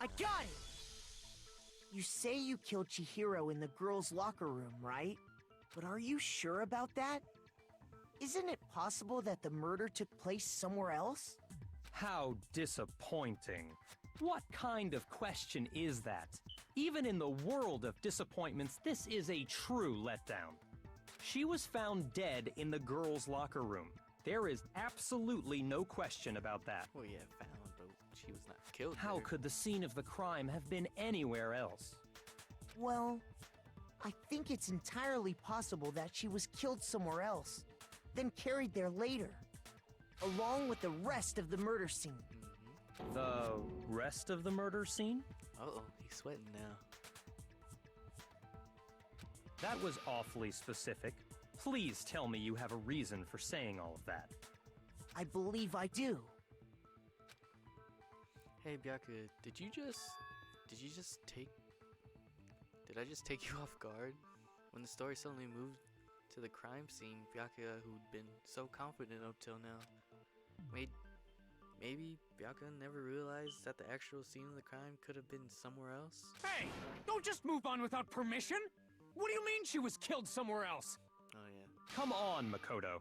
I got it! You say you killed Chihiro in the girls' locker room, right? But are you sure about that? Isn't it possible that the murder took place somewhere else? How disappointing. What kind of question is that? Even in the world of disappointments, this is a true letdown. She was found dead in the girls' locker room. There is absolutely no question about that. Well, yeah, found, but she was not killed. How there. could the scene of the crime have been anywhere else? Well, I think it's entirely possible that she was killed somewhere else, then carried there later, along with the rest of the murder scene. The rest of the murder scene? Uh-oh, he's sweating now. That was awfully specific. Please tell me you have a reason for saying all of that. I believe I do. Hey, Byakuya, did I just take you off guard? When the story suddenly moved to the crime scene, Byakuya, who'd been so confident up till now, maybe Byakuya never realized that the actual scene of the crime could have been somewhere else? Hey! Don't just move on without permission! What do you mean she was killed somewhere else? Oh, yeah. Come on, Makoto.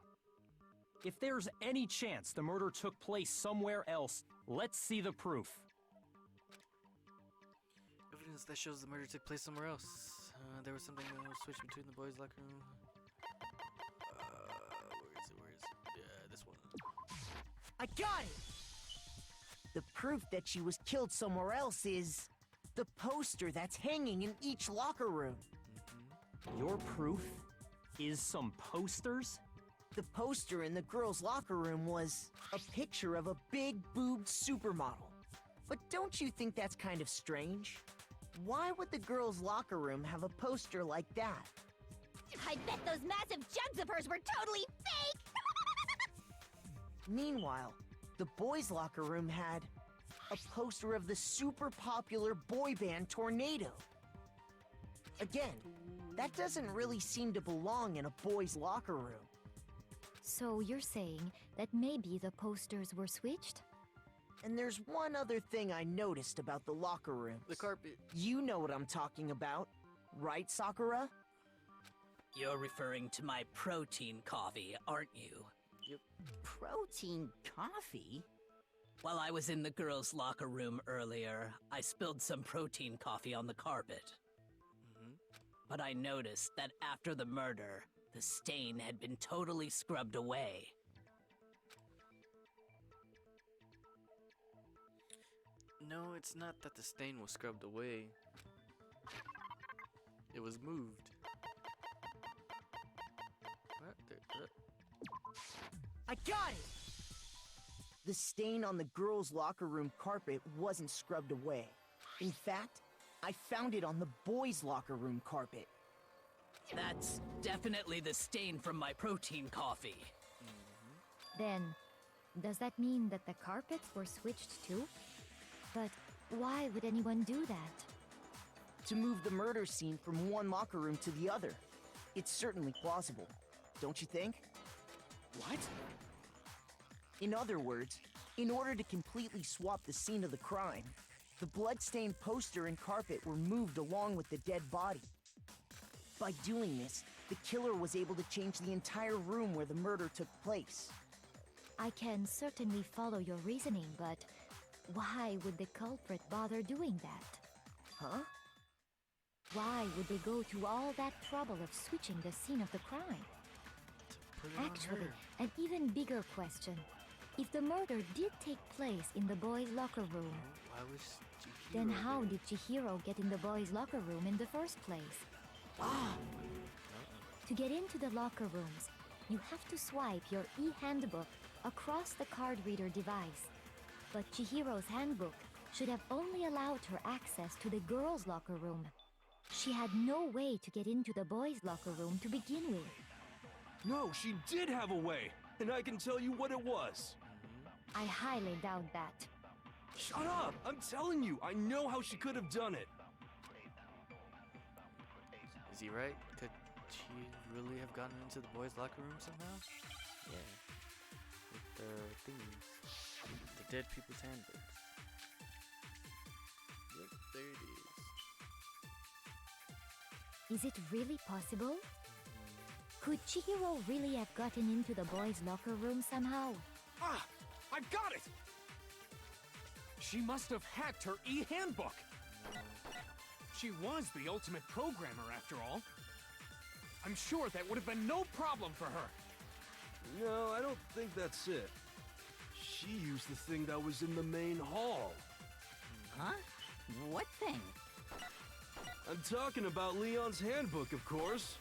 If there's any chance the murder took place somewhere else, let's see the proof. Evidence that shows the murder took place somewhere else. There was something that was switched between the boys' locker room. Where is it? Yeah, this one. I got it! The proof that she was killed somewhere else is the poster that's hanging in each locker room. Your proof is some posters? The poster in the girls' locker room was a picture of a big-boobed supermodel. But don't you think that's kind of strange? Why would the girls' locker room have a poster like that? I bet those massive jugs of hers were totally fake! Meanwhile, the boys' locker room had a poster of the super popular boy band Tornado. Again, that doesn't really seem to belong in a boys' locker room. So you're saying that maybe the posters were switched? And there's one other thing I noticed about the locker room. The carpet. You know what I'm talking about, right, Sakura? You're referring to my protein coffee, aren't you? Yep. Protein coffee? While I was in the girls' locker room earlier, I spilled some protein coffee on the carpet. But I noticed that after the murder, the stain had been totally scrubbed away. No, it's not that the stain was scrubbed away. It was moved. What? I got it! The stain on the girls' locker room carpet wasn't scrubbed away. In fact, I found it on the boys' locker room carpet. That's definitely the stain from my protein coffee. Then, does that mean that the carpets were switched too? But why would anyone do that? To move the murder scene from one locker room to the other. It's certainly plausible, don't you think? What? In other words, in order to completely swap the scene of the crime, the bloodstained poster and carpet were moved along with the dead body. By doing this, the killer was able to change the entire room where the murder took place. I can certainly follow your reasoning, but why would the culprit bother doing that? Huh? Why would they go to all that trouble of switching the scene of the crime? Actually, an even bigger question. If the murder did take place in the boys' locker room, Why was then how did Chihiro get in the boys' locker room in the first place? To get into the locker rooms, you have to swipe your e-handbook across the card reader device. But Chihiro's handbook should have only allowed her access to the girls' locker room. She had no way to get into the boys' locker room to begin with. No, she did have a way, and I can tell you what it was. I highly doubt that. Shut up! I'm telling you, I know how she could have done it. Is he right? Could she really have gotten into the boys' locker room somehow? Yeah. With the thingies. The dead people's handbooks. Yep, there it is. Is it really possible? Could Chihiro really have gotten into the boys' locker room somehow? Ah! I've got it! She must have hacked her e-handbook! She was the ultimate programmer, after all. I'm sure that would have been no problem for her. No, I don't think that's it. She used the thing that was in the main hall. Huh? What thing? I'm talking about Leon's handbook, of course.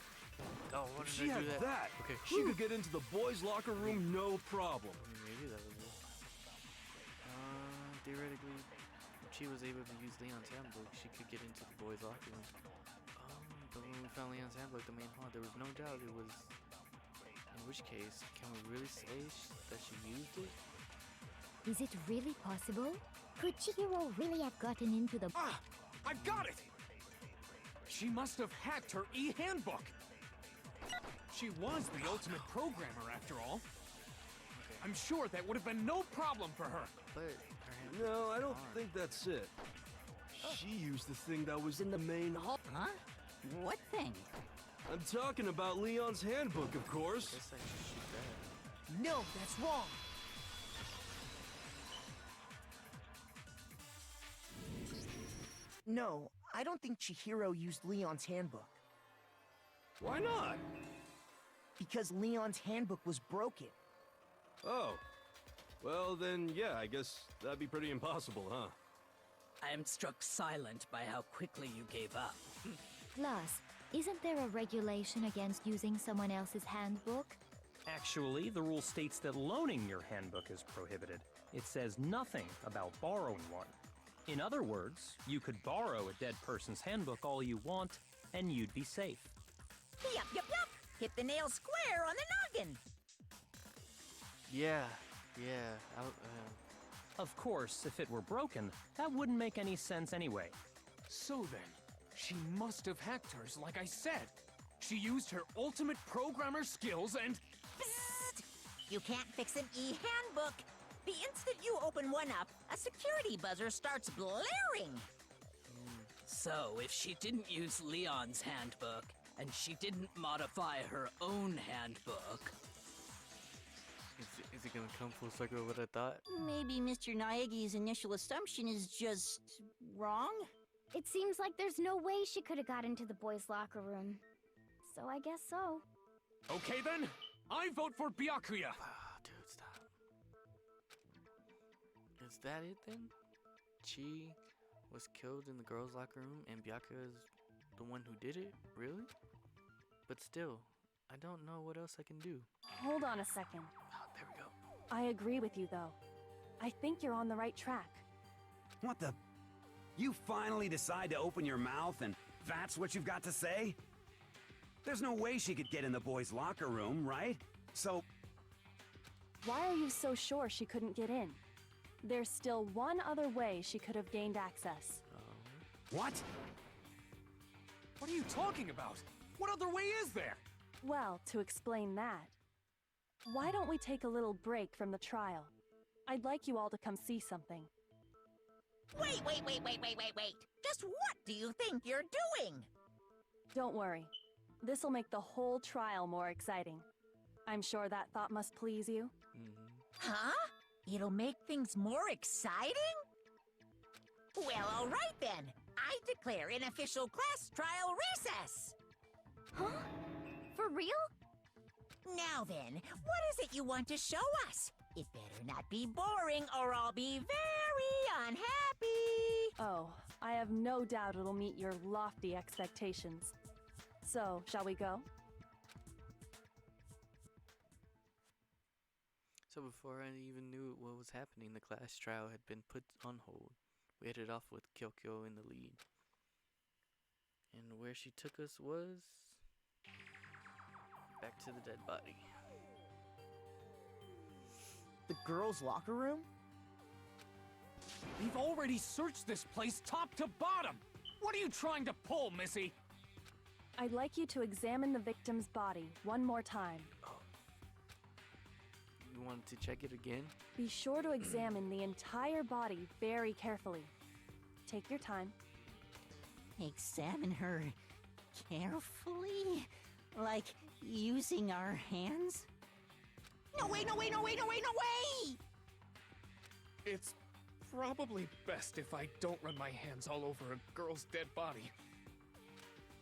Oh, what If did she I had do that, Okay. she could get into the boys' locker room no problem. Maybe that was it. Theoretically, if she was able to use Leon's handbook, she could get into the boys' locker room. But when we found Leon's handbook, the main hall, there was no doubt it was. In which case, can we really say that she used it? Is it really possible? Could Chihiro really have gotten into the... Ah! I've got it! She must have hacked her e-handbook! She was the ultimate programmer, after all. I'm sure that would have been no problem for her. But no, I don't think that's it. She used the thing that was in the main hall. Huh? What thing? I'm talking about Leon's handbook, of course. No, that's wrong. No, I don't think Chihiro used Leon's handbook. Why not? Because Leon's handbook was broken. Oh. Well, then, yeah, I guess that'd be pretty impossible, huh? I am struck silent by how quickly you gave up. Plus, isn't there a regulation against using someone else's handbook? Actually, the rule states that loaning your handbook is prohibited. It says nothing about borrowing one. In other words, you could borrow a dead person's handbook all you want, and you'd be safe. Yup, yup, yup! Hit the nail square on the noggin! Yeah. Of course, if it were broken, that wouldn't make any sense anyway. So then, she must have hacked hers, like I said. She used her ultimate programmer skills and... Psst! You can't fix an e-handbook! The instant you open one up, a security buzzer starts blaring! So, if she didn't use Leon's handbook, and she didn't modify her own handbook... Is it gonna come full circle with what I thought? Maybe Mr. Naegi's initial assumption is just... wrong? It seems like there's no way she could have got into the boys' locker room. So I guess so. Okay then, I vote for Byakuya! Dude, stop. Is that it then? Chi was killed in the girls' locker room and Byakuya is the one who did it? Really? But still, I don't know what else I can do. Hold on a second. Oh, there we go. I agree with you, though. I think you're on the right track. What the? You finally decide to open your mouth and that's what you've got to say? There's no way she could get in the boys' locker room, right? So... Why are you so sure she couldn't get in? There's still one other way she could have gained access. What? What are you talking about? What other way is there? Well, to explain that, why don't we take a little break from the trial? I'd like you all to come see something. Wait! Just what do you think you're doing? Don't worry. This'll make the whole trial more exciting. I'm sure that thought must please you. Huh? It'll make things more exciting? Well, all right then. I declare an official class trial recess. Huh? For real? Now then, what is it you want to show us? It better not be boring or I'll be very unhappy. Oh, I have no doubt it'll meet your lofty expectations. So, shall we go? So before I even knew what was happening, the class trial had been put on hold. We headed off with Kyokyo in the lead. And where she took us was... back to the dead body. The girls' locker room? We've already searched this place top to bottom! What are you trying to pull, Missy? I'd like you to examine the victim's body one more time. You wanted to check it again? Be sure to examine the entire body very carefully. Take your time. Examine her carefully? Like using our hands? No way! It's probably best if I don't run my hands all over a girl's dead body.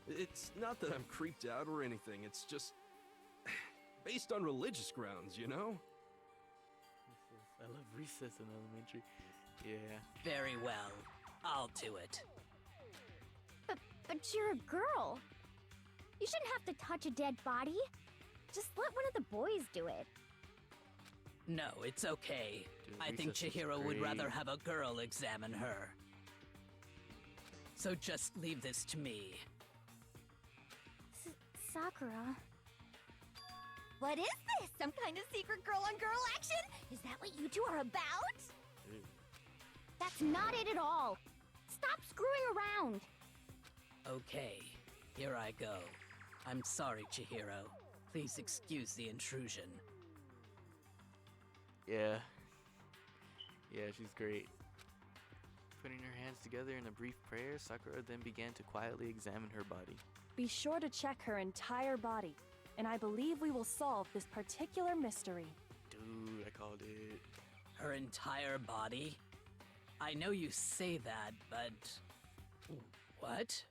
It's not that I'm creeped out or anything, it's just based on religious grounds, you know? I love recess in elementary. Yeah. Very well. I'll do it. But you're a girl. You shouldn't have to touch a dead body. Just let one of the boys do it. No, it's okay. Dude, I think recess is Chihiro would rather great. have a girl examine her. So just leave this to me. Sakura. What is this? Some kind of secret girl-on-girl action? Is that what you two are about? That's not it at all. Stop screwing around. Okay, here I go. I'm sorry, Chihiro. Please excuse the intrusion. Yeah. Yeah, she's great. Putting her hands together in a brief prayer, Sakura then began to quietly examine her body. Be sure to check her entire body, and I believe we will solve this particular mystery. Dude, I called it. Her entire body? I know you say that, but... What?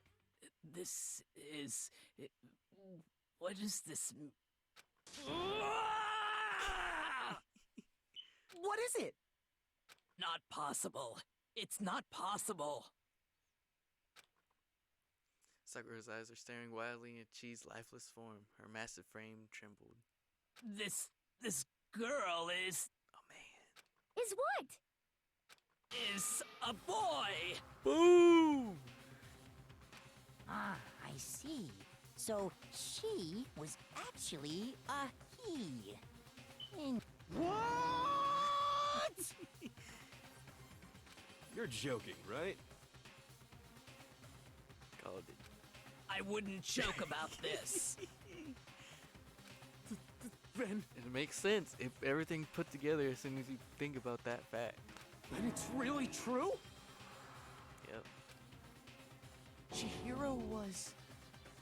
This is... What is this... What is it? Not possible. It's not possible. Sakura's eyes are staring wildly at Chi's lifeless form. Her massive frame trembled. This girl is... Oh, man. Is what? Is a boy! Boom! Ah, I see. So she was actually a he. What? You're joking, right? Called it. I wouldn't joke about this. Then It makes sense if everything put together as soon as you think about that fact. it's really true? Yep. Chihiro was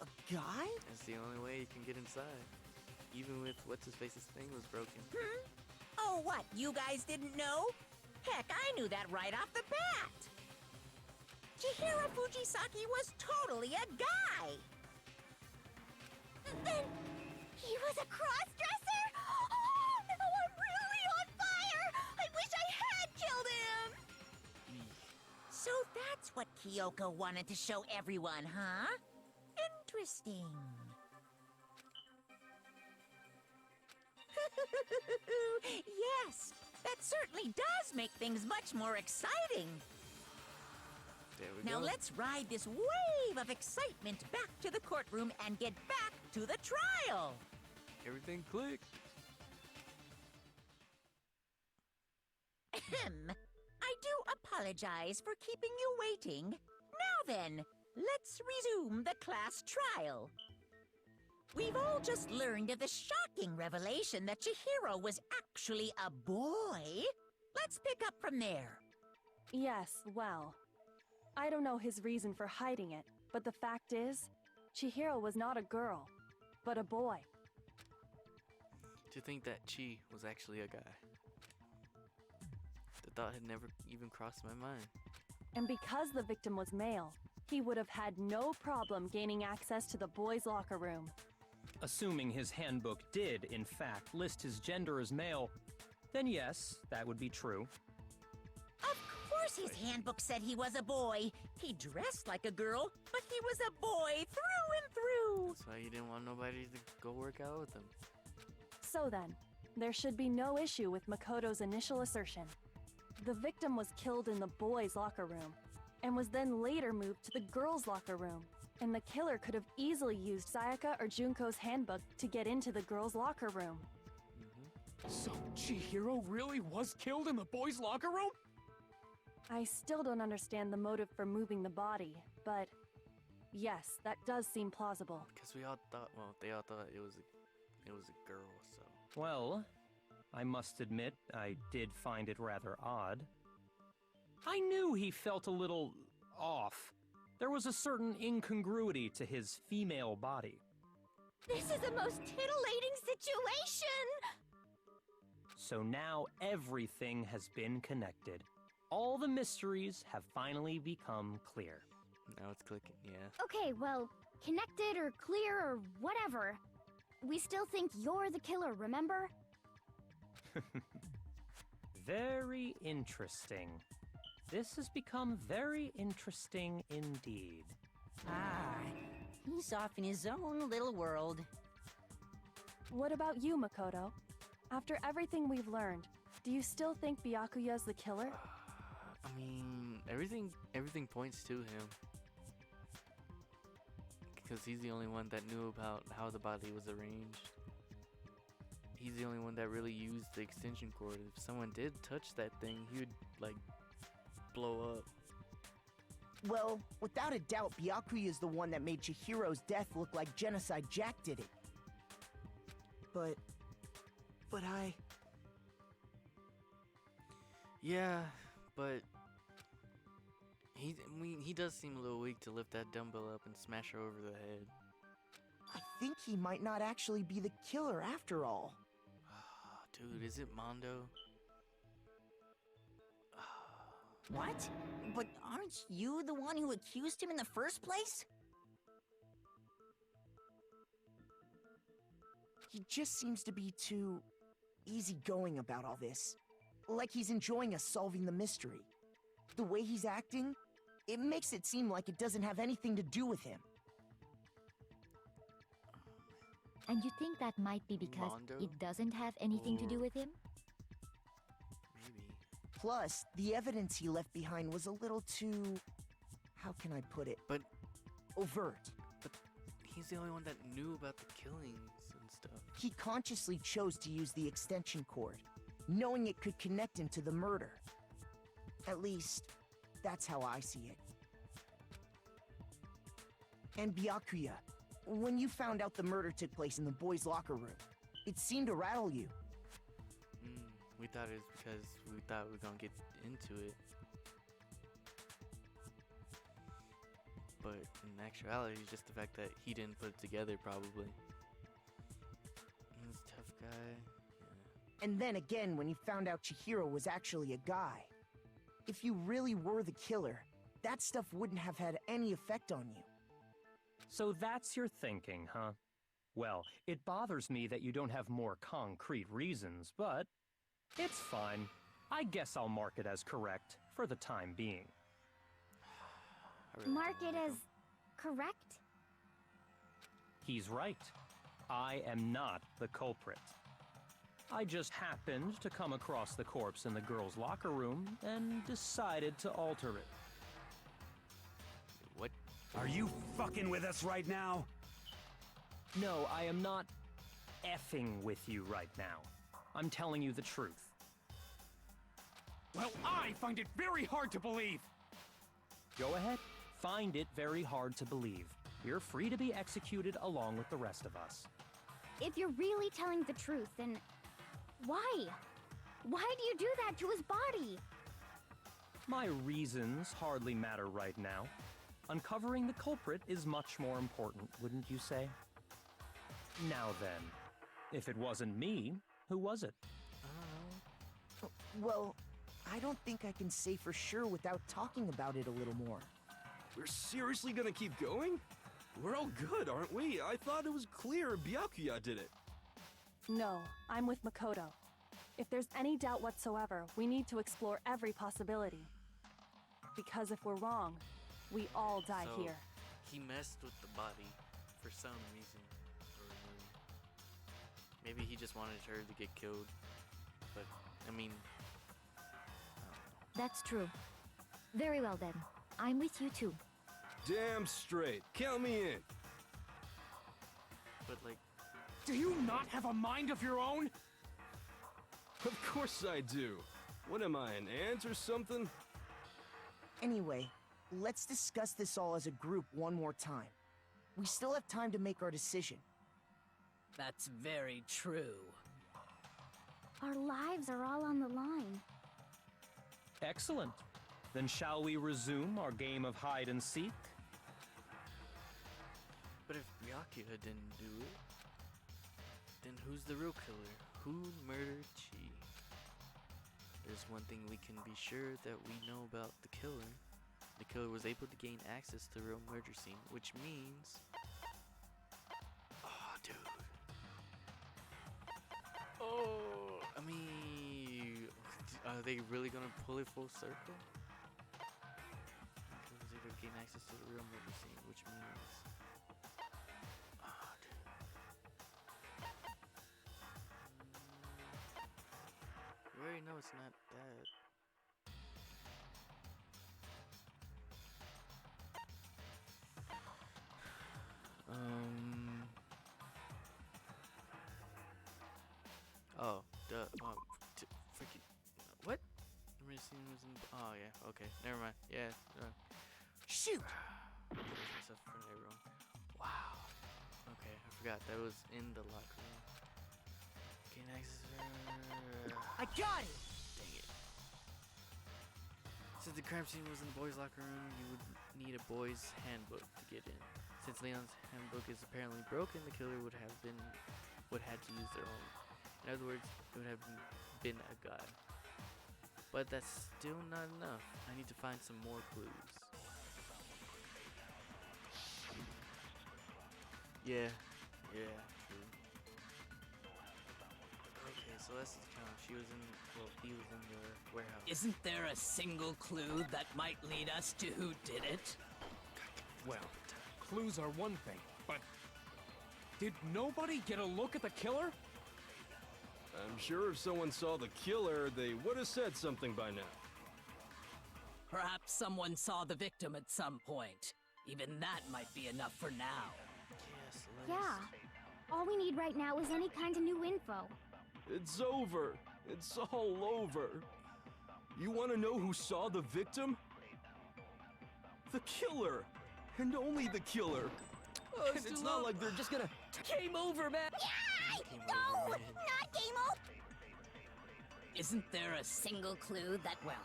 a guy? That's the only way you can get inside. Even with what's-his-face's thing was broken. Oh, what? You guys didn't know? Heck, I knew that right off the bat. Chihiro Fujisaki was totally a guy. Then he was a cross-dresser? Oh, now I'm really on fire! I wish I had killed him! So that's what Kyoko wanted to show everyone, huh? Interesting. Yes, that certainly does make things much more exciting. There we Now go. let's ride this wave of excitement back to the courtroom and get back to the trial. Everything clicked. Ahem. I do apologize for keeping you waiting. Now then, let's resume the class trial. We've all just learned of the shocking revelation that Chihiro was actually a boy. Let's pick up from there. Yes, well, I don't know his reason for hiding it, but the fact is, Chihiro was not a girl, but a boy. To think that Chi was actually a guy. The thought had never even crossed my mind. And because the victim was male, he would have had no problem gaining access to the boys' locker room. Assuming his handbook did, in fact, list his gender as male, then yes, that would be true. Of course his handbook said he was a boy. He dressed like a girl, but he was a boy through and through. That's why you didn't want nobody to go work out with him. So then, there should be no issue with Makoto's initial assertion. The victim was killed in the boys' locker room, and was then later moved to the girls' locker room. And the killer could have easily used Sayaka or Junko's handbook to get into the girls' locker room. So Chihiro really was killed in the boys' locker room? I still don't understand the motive for moving the body, but yes, that does seem plausible. Because we all thought, well, they all thought it was a girl, so. Well, I must admit, I did find it rather odd. I knew he felt a little off. There was a certain incongruity to his female body. This is a most titillating situation! So now everything has been connected. All the mysteries have finally become clear. Now it's clicking, yeah. Okay, well, connected or clear or whatever. We still think you're the killer, remember? Very interesting. This has become very interesting indeed. Ah, he's off in his own little world. What about you, Makoto? After everything we've learned, do you still think Byakuya's the killer? I mean, everything points to him. Because he's the only one that knew about how the body was arranged. He's the only one that really used the extension cord. If someone did touch that thing, he would, like, blow up. Well, without a doubt, Byakuya is the one that made Chihiro's death look like Genocide Jack did it. But Yeah, but he does seem a little weak to lift that dumbbell up and smash her over the head. I think he might not actually be the killer after all. Dude, is it Mondo? What? But aren't you the one who accused him in the first place? He just seems to be too easygoing about all this. Like he's enjoying us solving the mystery. The way he's acting, it makes it seem like it doesn't have anything to do with him. And you think that might be because Mondo? it doesn't have anything to do with him? Maybe. Plus, the evidence he left behind was a little too... how can I put it? But overt. But he's the only one that knew about the killings and stuff. He consciously chose to use the extension cord, knowing it could connect him to the murder. At least, that's how I see it. And Byakuya, when you found out the murder took place in the boys' locker room, it seemed to rattle you. We thought it was because we thought we were gonna get into it. But in actuality, it's just the fact that he didn't put it together, probably. He's a tough guy. Yeah. And then again, when you found out Chihiro was actually a guy. If you really were the killer, that stuff wouldn't have had any effect on you. So that's your thinking, huh? Well, it bothers me that you don't have more concrete reasons, but it's fine. I guess I'll mark it as correct for the time being. Mark it as correct? He's right. I am not the culprit. I just happened to come across the corpse in the girls' locker room and decided to alter it. What? Are you fucking with us right now? No, I am not effing with you right now. I'm telling you the truth. Well, I find it very hard to believe. Go ahead. Find it very hard to believe. You're free to be executed along with the rest of us. If you're really telling the truth, then why? Why do you do that to his body? My reasons hardly matter right now. Uncovering the culprit is much more important, wouldn't you say? Now then, if it wasn't me, who was it? Well, I don't think I can say for sure without talking about it a little more. We're seriously gonna keep going? We're all good, aren't we? I thought it was clear Byakuya did it. No, I'm with Makoto. If there's any doubt whatsoever, we need to explore every possibility. Because if we're wrong, we all die So, here. He messed with the body for some reason. Or maybe he just wanted her to get killed. But, I mean... That's true. Very well then. I'm with you too. Damn straight. Count me in. But, like... Do you not have a mind of your own? Of course I do. What am I, an ant or something? Anyway, let's discuss this all as a group one more time. We still have time to make our decision. That's very true. Our lives are all on the line. Excellent. Then shall we resume our game of hide and seek? But if Byakuya didn't do it, then who's the real killer? Who murdered Chi? there's one thing we can be sure that we know about the killer. The killer was able to gain access to the real murder scene, which means... Oh, dude. Oh, I mean... Are they really gonna pull it full circle? The killer was able to gain access to the real murder scene, which means... Oh, dude. We already know it's not that. Oh, duh. Freaking. What? The murder scene was in. Oh, yeah. Okay. Never mind. Yeah. Shoot! Myself in front of everyone. Wow. Okay. I forgot. That was in the locker room. Gain access. I got it! Dang it. Since the crime scene was in the boys' locker room, you would need a boys' handbook to get in. Since Leon's handbook is apparently broken, the killer would had to use their own. In other words, it would have been a guy. But that's still not enough. I need to find some more clues. Yeah, true. Okay, so that's the count. He was in the warehouse. Isn't there a single clue that might lead us to who did it? Well, clues are one thing, but did nobody get a look at the killer? I'm sure if someone saw the killer, they would have said something by now. Perhaps someone saw the victim at some point. Even that might be enough for now. Yes, Yeah. All we need right now is any kind of new info. It's over. It's all over. You want to know who saw the victim? The killer. And only the killer. And it's not like they're just gonna... Game over, man! Yay! No! Not game over! Isn't there a single clue that, well...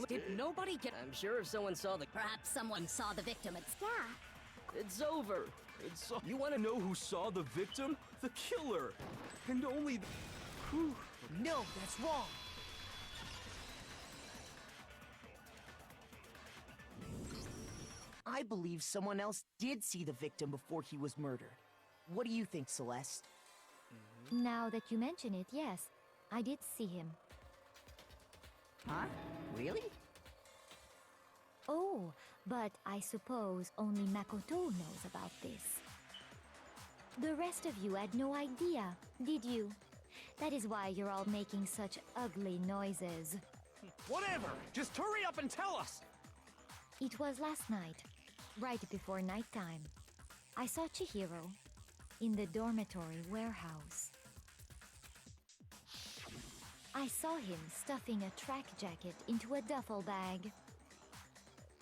Did nobody get... I'm sure if someone saw the... Perhaps someone saw the victim at... Yeah. It's over. It's all... You want to know who saw the victim? The killer. And only the... Whew. No, that's wrong. I believe someone else did see the victim before he was murdered. What do you think, Celeste? Now that you mention it, yes, I did see him. Huh? Really? Oh, but I suppose only Makoto knows about this. The rest of you had no idea, did you? That is why you're all making such ugly noises. Whatever! Just hurry up and tell us! It was last night, right before nighttime. I saw Chihiro in the dormitory warehouse. I saw him stuffing a track jacket into a duffel bag.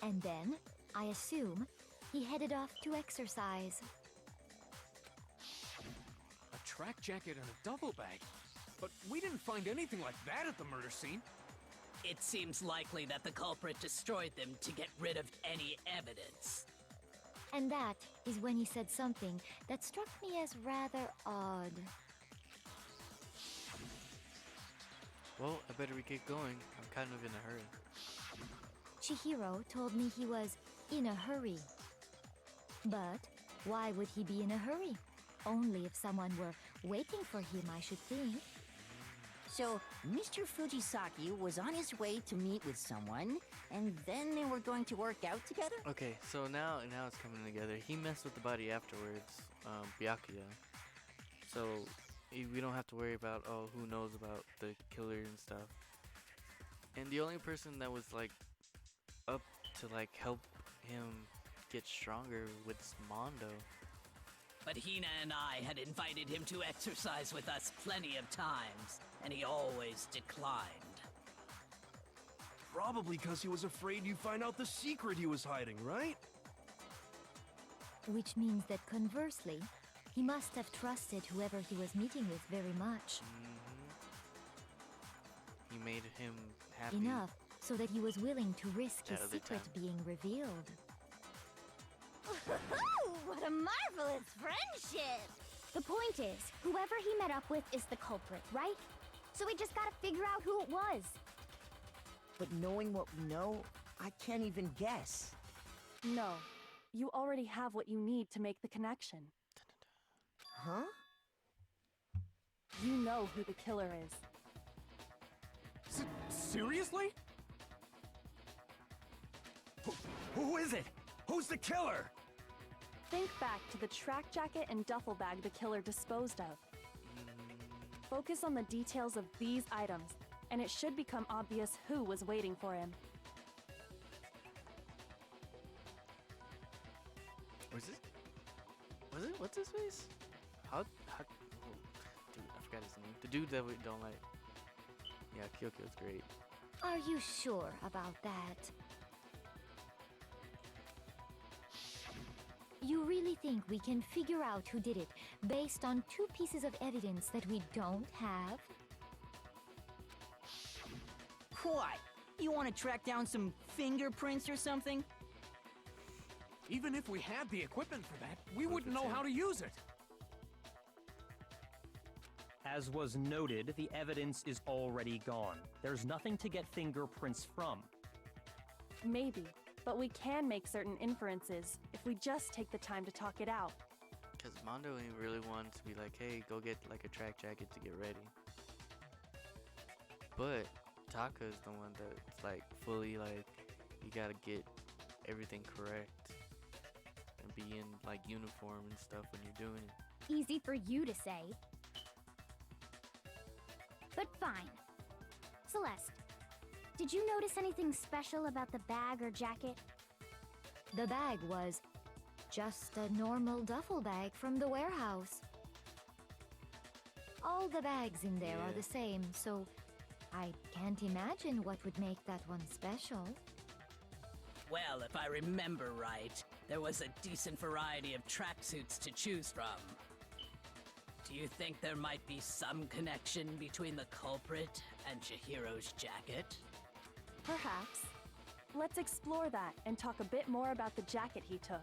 And then, I assume, he headed off to exercise. A track jacket and a duffel bag? But we didn't find anything like that at the murder scene. It seems likely that the culprit destroyed them to get rid of any evidence. And that is when he said something that struck me as rather odd. Well, I better get going. I'm kind of in a hurry. Chihiro told me he was in a hurry. But why would he be in a hurry? Only if someone were waiting for him, I should think. So, Mr. Fujisaki was on his way to meet with someone, and then they were going to work out together? Okay, so now it's coming together. He messed with the body afterwards, Byakuya. So we don't have to worry about, oh, who knows about the killer and stuff. And the only person that was like up to like help him get stronger was Mondo. But Hina and I had invited him to exercise with us plenty of times, and he always declined. Probably because he was afraid you'd find out the secret he was hiding, right? Which means that conversely, he must have trusted whoever he was meeting with very much. He made him happy. Enough so that he was willing to risk his That other secret time. being revealed. What a marvelous friendship! The point is, whoever he met up with is the culprit, right? So we just gotta figure out who it was. But knowing what we know, I can't even guess. No, you already have what you need to make the connection. Huh? You know who the killer is. Seriously? Who is it? Who's the killer? Think back to the track jacket and duffel bag the killer disposed of. Focus on the details of these items, and it should become obvious who was waiting for him. What's his face? How, dude, I forgot his name. The dude that we don't like. Yeah, Kyokyo's great. Are you sure about that? You really think we can figure out who did it based on 2 pieces of evidence that we don't have? What? You want to track down some fingerprints or something? Even if we had the equipment for that, we wouldn't know how to use it. As was noted, the evidence is already gone. There's nothing to get fingerprints from. Maybe, but we can make certain inferences if we just take the time to talk it out. Because Mondo ain't really wanted to be like, hey, go get like a track jacket to get ready. But Taka's the one that's like fully like, you gotta get everything correct and be in like uniform and stuff when you're doing it. Easy for you to say. But fine. Celeste, did you notice anything special about the bag or jacket? The bag was just a normal duffel bag from the warehouse. All the bags in there are the same, so I can't imagine what would make that one special. Well, if I remember right, there was a decent variety of tracksuits to choose from. Do you think there might be some connection between the culprit and Chihiro's jacket? Perhaps. Let's explore that and talk a bit more about the jacket he took.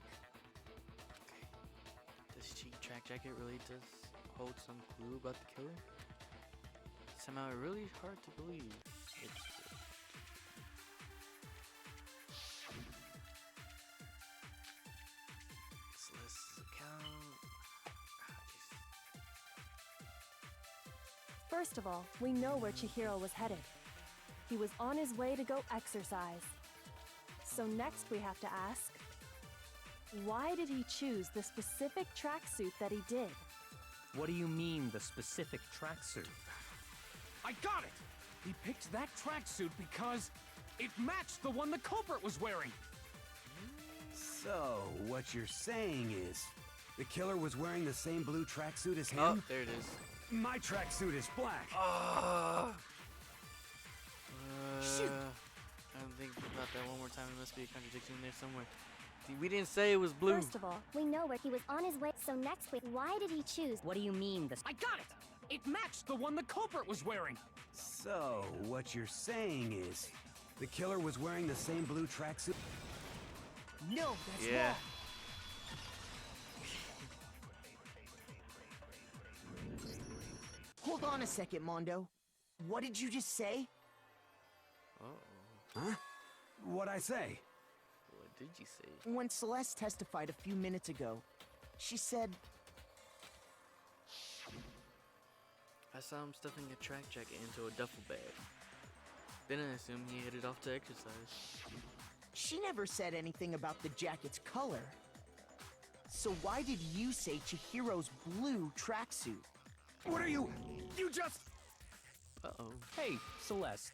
This cheap track jacket really does hold some clue about the killer? Somehow it's really hard to believe. Celeste's account. First of all, we know where Chihiro was headed. He was on his way to go exercise. So next we have to ask, why did he choose the specific tracksuit that he did? What do you mean, the specific tracksuit? I got it! He picked that tracksuit because it matched the one the culprit was wearing. So, what you're saying is, the killer was wearing the same blue tracksuit as him? Oh, there it is. My tracksuit is black. Shoot! I'm thinking about that one more time. There must be a contradiction there somewhere. See, we didn't say it was blue. First of all, we know where he was on his way, so next week, why did he choose? What do you mean, I got it! It matched the one the culprit was wearing. So, what you're saying is, the killer was wearing the same blue tracksuit? No, that's yeah. wrong. Hold on a second, Mondo. What did you just say? Uh-oh. Huh? What'd I say? What did you say? When Celeste testified a few minutes ago, she said... I saw him stuffing a track jacket into a duffel bag. Then I assumed he headed off to exercise. She never said anything about the jacket's color. So why did you say Chihiro's blue tracksuit? What are you... You just... Uh-oh. Hey, Celeste.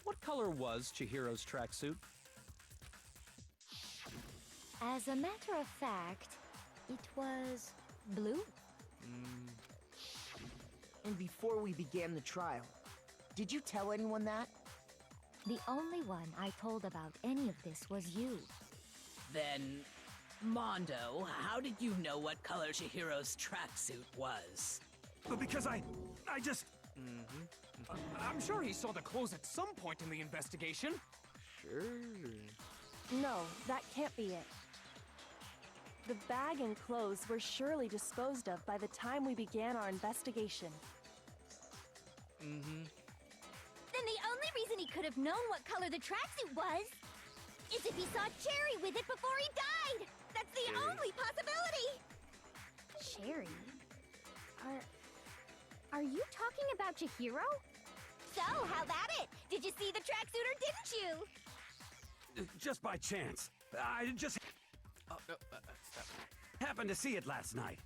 What color was Chihiro's tracksuit? As a matter of fact, it was blue. And before we began the trial, did you tell anyone that? The only one I told about any of this was you. Then, Mondo, how did you know what color Chihiro's tracksuit was? Because I just... I'm sure he saw the clothes at some point in the investigation. Sure. No, that can't be it. The bag and clothes were surely disposed of by the time we began our investigation. Then the only only reason he could have known what color the tracksuit was is if he saw Cherry with it before he died. That's the only possibility. Cherry? Are you talking about Chihiro? So, how about it? Did you see the tracksuit or didn't you? Just by chance. I just Stop. happened to see it last night.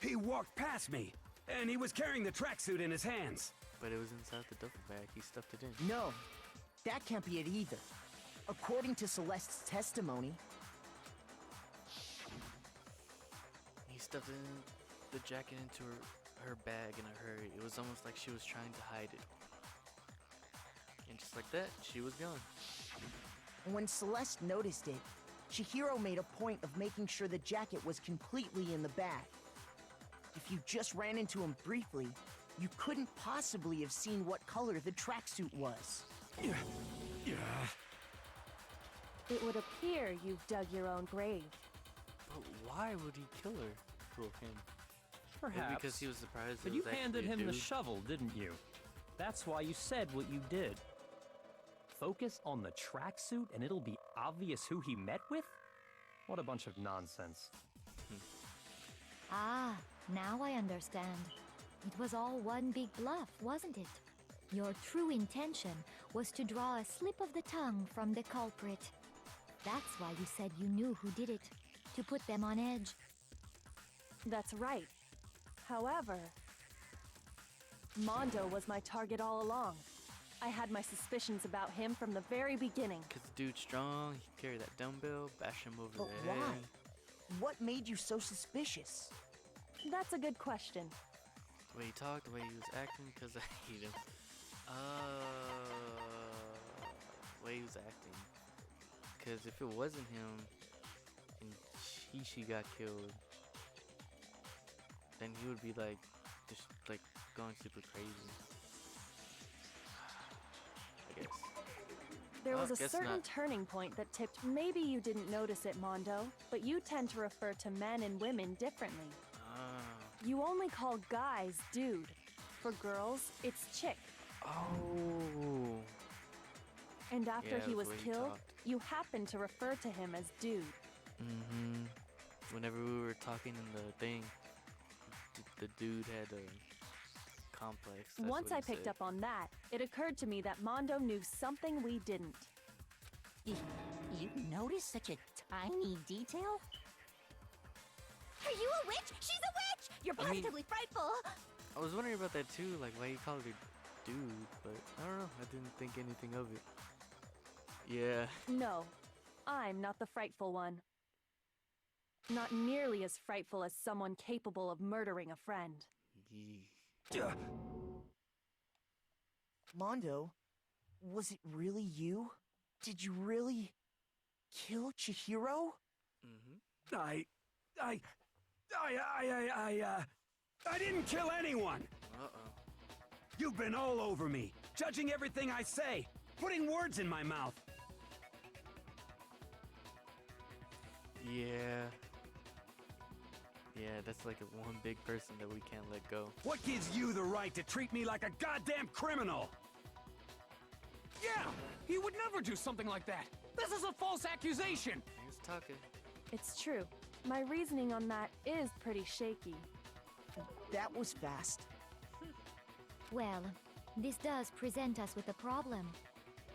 He walked past me, and he was carrying the tracksuit in his hands. But it was inside the duffel bag. He stuffed it in. No, that can't be it either. According to Celeste's testimony, He stuffed the jacket into her bag in a hurry. It was almost like she was trying to hide it. And just like that, she was gone. when Celeste noticed it, Chihiro made a point of making sure the jacket was completely in the bag. If you just ran into him briefly, you couldn't possibly have seen what color the tracksuit was. Yeah. It would appear you've dug your own grave. But why would he kill her? Kill him? Maybe Perhaps. because he was surprised. But it you was handed actually a him the dude. shovel, didn't you? That's why you said what you did. Focus on the tracksuit and it'll be obvious who he met with? What a bunch of nonsense. Ah, now I understand. It was all one big bluff, wasn't it? Your true intention was to draw a slip of the tongue from the culprit. That's why you said you knew who did it, to put them on edge. That's right. However, Mondo was my target all along. I had my suspicions about him from the very beginning. Because the dude's strong, he can carry that dumbbell, bash him over But the why? head. What made you so suspicious? That's a good question. The way he talked, the way he was acting, because I hate him. The way he was acting. Because if it wasn't him, and she got killed, then he would be like, just like going super crazy. I guess. There Well, was a guess certain not. turning point that tipped. Maybe you didn't notice it, Mondo, but you tend to refer to men and women differently. You only call guys dude. For girls, it's chick. Oh. And after Yeah, he the was way he killed, talked. you happened to refer to him as dude. Mm-hmm. Whenever we were talking in the thing, the dude had a complex. That's Once what I he picked said. up on that, it occurred to me that Mondo knew something we didn't. You noticed such a tiny detail? Are you a witch? She's a witch! You're I mean- positively frightful! I was wondering about that too, like why he called her dude, but I don't know. I didn't think anything of it. Yeah. No, I'm not the frightful one. Not nearly as frightful as someone capable of murdering a friend. Mondo, was it really you? Did you really kill Chihiro? Mm-hmm. I didn't kill anyone! Uh-oh. You've been all over me, judging everything I say, putting words in my mouth. Yeah. Yeah, that's like a one big person that we can't let go. What gives you the right to treat me like a goddamn criminal? Yeah! He would never do something like that! This is a false accusation! He's talking. It's true. My reasoning on that is pretty shaky. That was fast. Well, this does present us with a problem.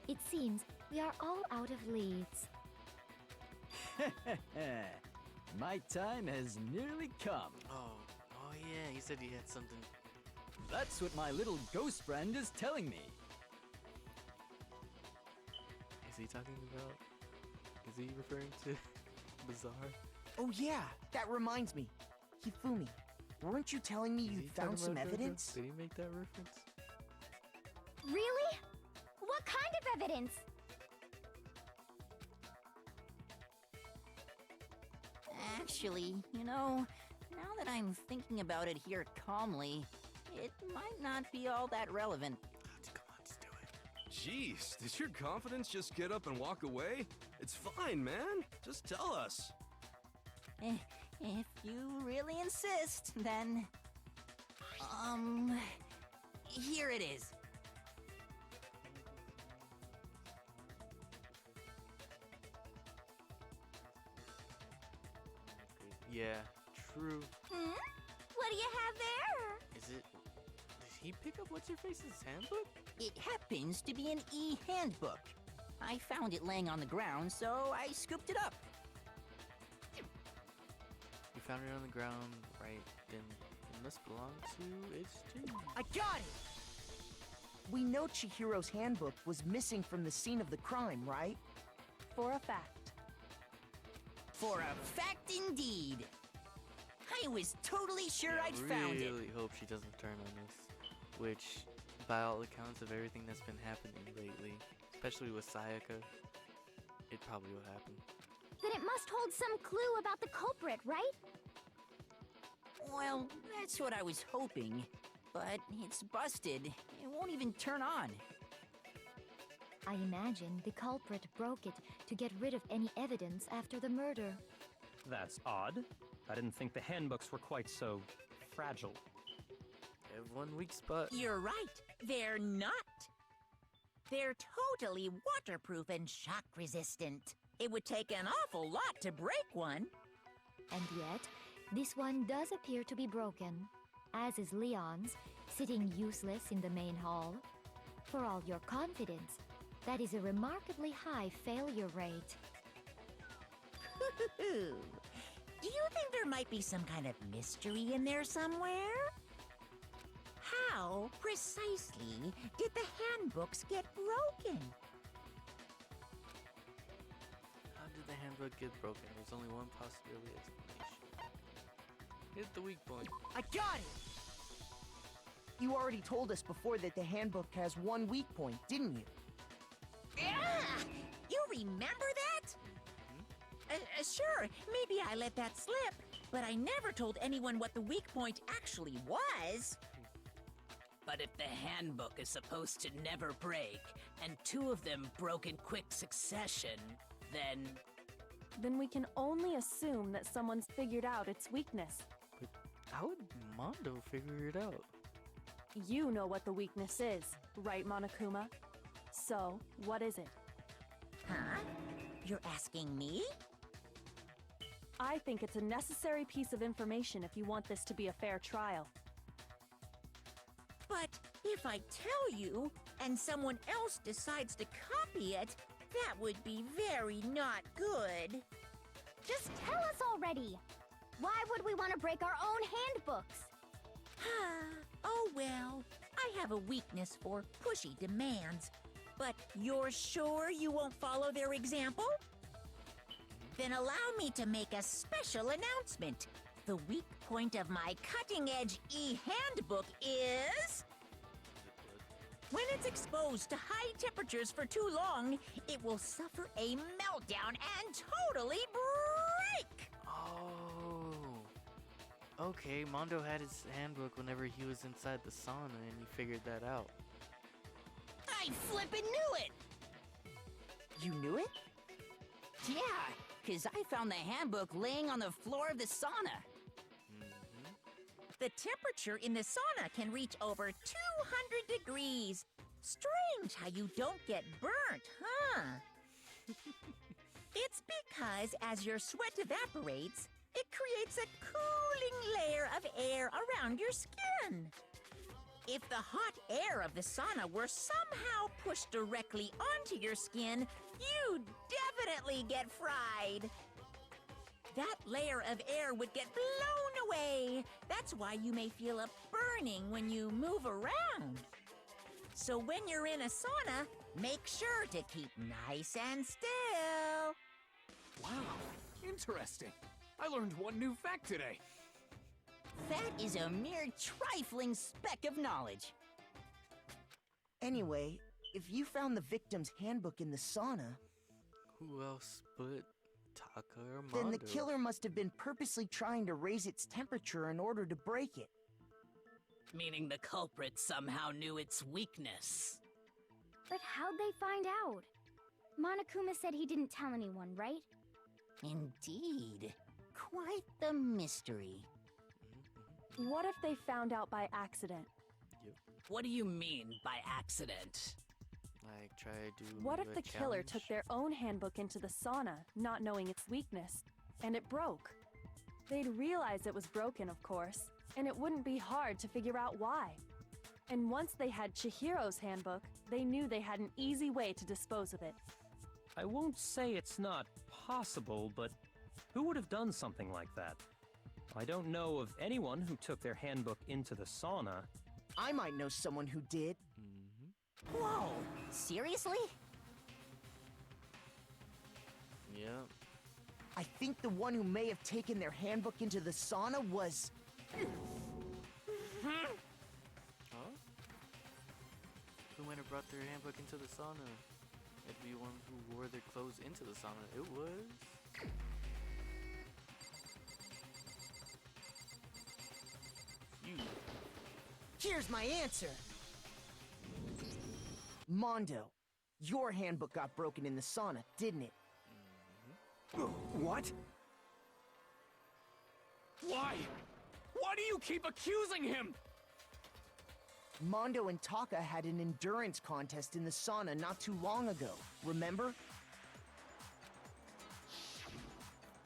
It seems we are all out of leads. My time has nearly come. Oh yeah, he said he had something. That's what my little ghost friend is telling me. Is he talking about? Is he referring to Bizarre? Oh yeah, that reminds me. Hifumi, weren't you telling me Is you he found talking some about JoJo? evidence? Did he make that reference? Really? What kind of evidence? Actually, now that I'm thinking about it here calmly, it might not be all that relevant. Come on, just do it. Jeez, did your confidence just get up and walk away? It's fine, man. Just tell us. If you really insist, then... here it is. Yeah, true. What do you have there? Is it... Did he pick up What's-Your-Face's handbook? It happens to be an e-handbook. I found it laying on the ground, so I scooped it up. You found it on the ground, right? Then it must belong to its too. I got it! We know Chihiro's handbook was missing from the scene of the crime, right? For a fact. For a fact indeed. I was totally sure I'd found it. I really hope she doesn't turn on us. Which, by all accounts of everything that's been happening lately, especially with Sayaka, it probably will happen. Then it must hold some clue about the culprit, right? Well, that's what I was hoping. But it's busted. It won't even turn on. I imagine the culprit broke it to get rid of any evidence after the murder. That's odd. I didn't think the handbooks were quite so fragile. They have one weak spot. You're right. They're not. They're totally waterproof and shock resistant. It would take an awful lot to break one. And yet, this one does appear to be broken, as is Leon's, sitting useless in the main hall. For all your confidence, that is a remarkably high failure rate. Do you think there might be some kind of mystery in there somewhere? How precisely did the handbooks get broken? How did the handbook get broken? There's only one possibility explanation. Hit the weak point. I got it! You already told us before that the handbook has one weak point, didn't you? Yeah! You remember that? Sure, maybe I let that slip, but I never told anyone what the weak point actually was. But if the handbook is supposed to never break, and two of them broke in quick succession, Then we can only assume that someone's figured out its weakness. But how would Mondo figure it out? You know what the weakness is, right, Monokuma? So, what is it? Huh? You're asking me? I think it's a necessary piece of information if you want this to be a fair trial. But if I tell you, and someone else decides to copy it, that would be very not good. Just tell us already! Why would we want to break our own handbooks? Oh well, I have a weakness for pushy demands. But you're sure you won't follow their example? Then allow me to make a special announcement. The weak point of my cutting-edge e-handbook is... when it's exposed to high temperatures for too long, it will suffer a meltdown and totally break! Oh. Okay, Mondo had his handbook whenever he was inside the sauna and he figured that out. I flippin' knew it! You knew it? Yeah, 'cause I found the handbook laying on the floor of the sauna. The temperature in the sauna can reach over 200 degrees. Strange how you don't get burnt, huh? It's because as your sweat evaporates, it creates a cooling layer of air around your skin. If the hot air of the sauna were somehow pushed directly onto your skin, you'd definitely get fried. That layer of air would get blown away. That's why you may feel a burning when you move around. So when you're in a sauna, make sure to keep nice and still. Wow, interesting. I learned one new fact today. That is a mere trifling speck of knowledge. Anyway, if you found the victim's handbook in the sauna... Who else but Taka or Mondo? Then the killer must have been purposely trying to raise its temperature in order to break it. meaning the culprit somehow knew its weakness. But how'd they find out? Monokuma said he didn't tell anyone, right? Indeed. Quite the mystery. What if they found out by accident? What do you mean by accident? Like, try to do What if a the killer challenge? took their own handbook into the sauna, not knowing its weakness, and it broke? They'd realize it was broken, of course, and it wouldn't be hard to figure out why. And once they had Chihiro's handbook, they knew they had an easy way to dispose of it. I won't say it's not possible, but who would have done something like that? I don't know of anyone who took their handbook into the sauna. I might know someone who did. Whoa, seriously? Yeah. I think the one who may have taken their handbook into the sauna was... Huh? Who might have brought their handbook into the sauna? It'd be one who wore their clothes into the sauna. It was... you. Here's my answer! Mondo, your handbook got broken in the sauna, didn't it? What? Why? Why do you keep accusing him? Mondo and Taka had an endurance contest in the sauna not too long ago, remember?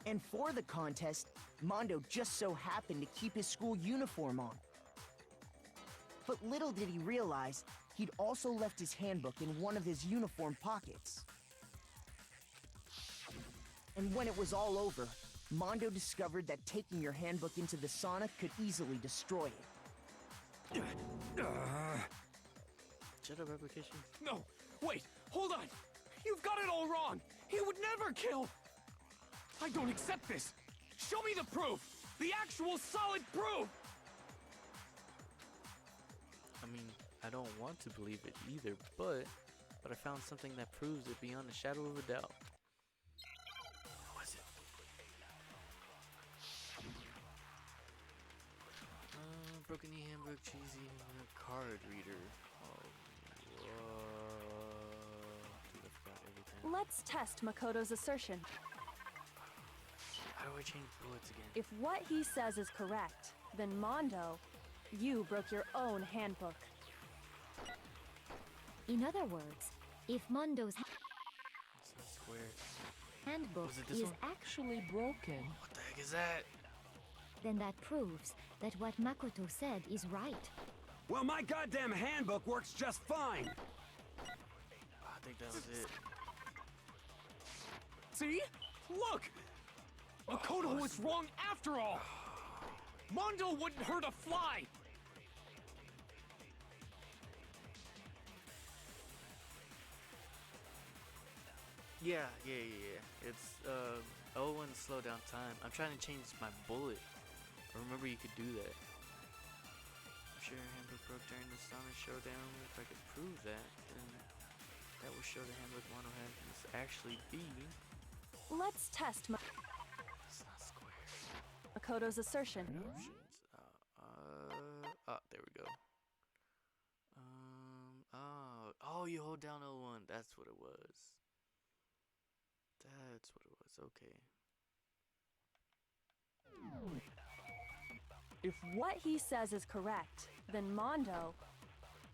And for the contest, Mondo just so happened to keep his school uniform on. But little did he realize, he'd also left his handbook in one of his uniform pockets. And when it was all over, Mondo discovered that taking your handbook into the sauna could easily destroy it. Shadow replication? No, wait, hold on. You've got it all wrong. He would never kill. I don't accept this. Show me the proof. The actual solid proof. I mean, I don't want to believe it either, but I found something that proves it beyond a shadow of a doubt. What was it? Broken knee handbook, cheesy card reader. Oh, dude, I forgot everything. Let's test Makoto's assertion. How do I change bullets again? If what he says is correct, then Mondo, you broke your own handbook. In other words, if Mondo's It's not square. handbook Was it this is one? actually broken, What the heck is that? then that proves that what Makoto said is right. Well, my goddamn handbook works just fine. I think that was it. See? Look! Makoto was wrong after all! Mondo wouldn't hurt a fly! Yeah. It's L1 slow down time. I'm trying to change my bullet. I remember you could do that. I'm sure your handbook broke during the Sonic Showdown. If I could prove that, then that will show the handbook Mono has must actually be. Let's test It's not square. Makoto's assertion. Options. There we go. Oh, you hold down L1. That's what it was. That's what it was. Okay. If what he says is correct, then Mondo,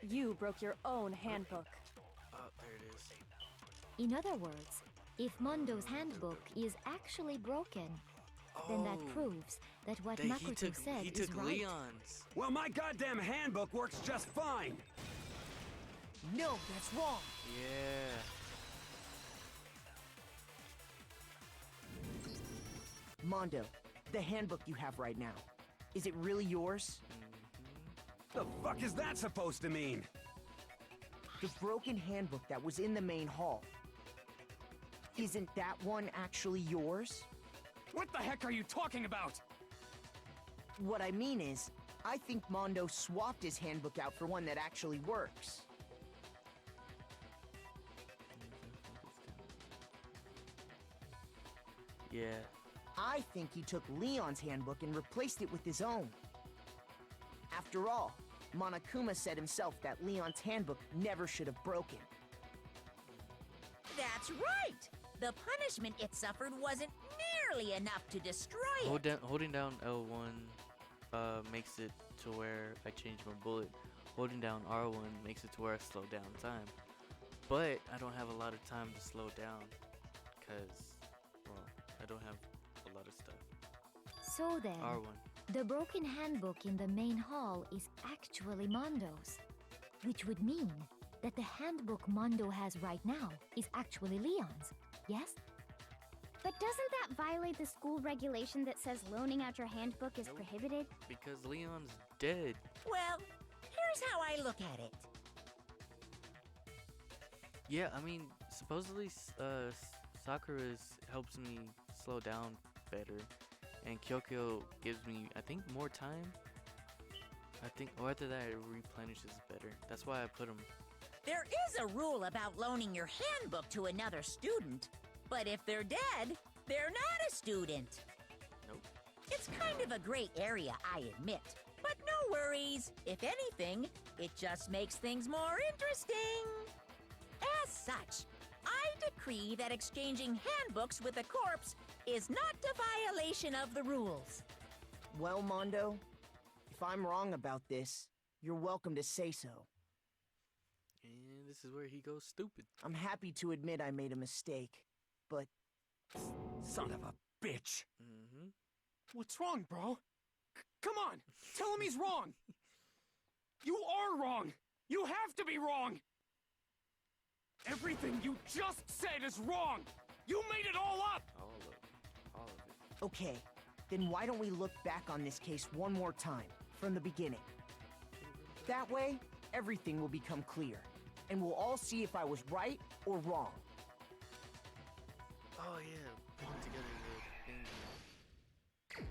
you broke your own handbook. Oh, there it is. In other words, if Mondo's handbook is actually broken, then that proves that what Makoto said he is took right. Leon's. Well, my goddamn handbook works just fine. No, that's wrong. Yeah. Mondo, the handbook you have right now, is it really yours? The fuck is that supposed to mean? The broken handbook that was in the main hall. Isn't that one actually yours? What the heck are you talking about? What I mean is, I think Mondo swapped his handbook out for one that actually works. Yeah. I think he took Leon's handbook and replaced it with his own. After all, Monokuma said himself that Leon's handbook never should have broken. That's right! The punishment it suffered wasn't nearly enough to destroy it. Holding down L1 makes it to where I change my bullet. Holding down R1 makes it to where I slow down time. But I don't have a lot of time to slow down because, well, I don't have a lot of stuff. So then, R1. the broken handbook in the main hall is actually Mondo's. Which would mean that the handbook Mondo has right now is actually Leon's, yes? But doesn't that violate the school regulation that says loaning out your handbook is prohibited? Because Leon's dead. Well, here's how I look at it. Yeah, I mean, supposedly, Sakura's helps me slow down better, and Kyokyo gives me, I think, more time. I think, or after that, it replenishes better. That's why I put him. There is a rule about loaning your handbook to another student, but if they're dead, they're not a student. Nope. It's kind of a gray area, I admit. But no worries. If anything, it just makes things more interesting. As such, I decree that exchanging handbooks with a corpse is not a violation of the rules. Well, Mondo, if I'm wrong about this, you're welcome to say so. And this is where he goes stupid. I'm happy to admit I made a mistake, but... Son of a bitch! Mm-hmm. What's wrong, bro? Come on! Tell him he's wrong! You are wrong! You have to be wrong! Everything you just said is wrong! You made it all up! All of it. All of it. Okay, then why don't we look back on this case one more time, from the beginning? That way, everything will become clear, and we'll all see if I was right or wrong. Oh yeah, putting together the thing. Okay.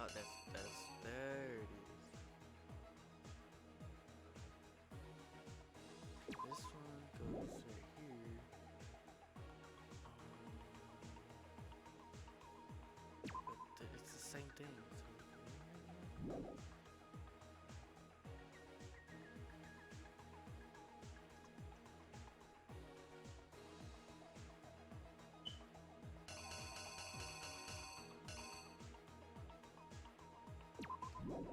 Oh, there it is. This one goes right here. But it's the same thing. So.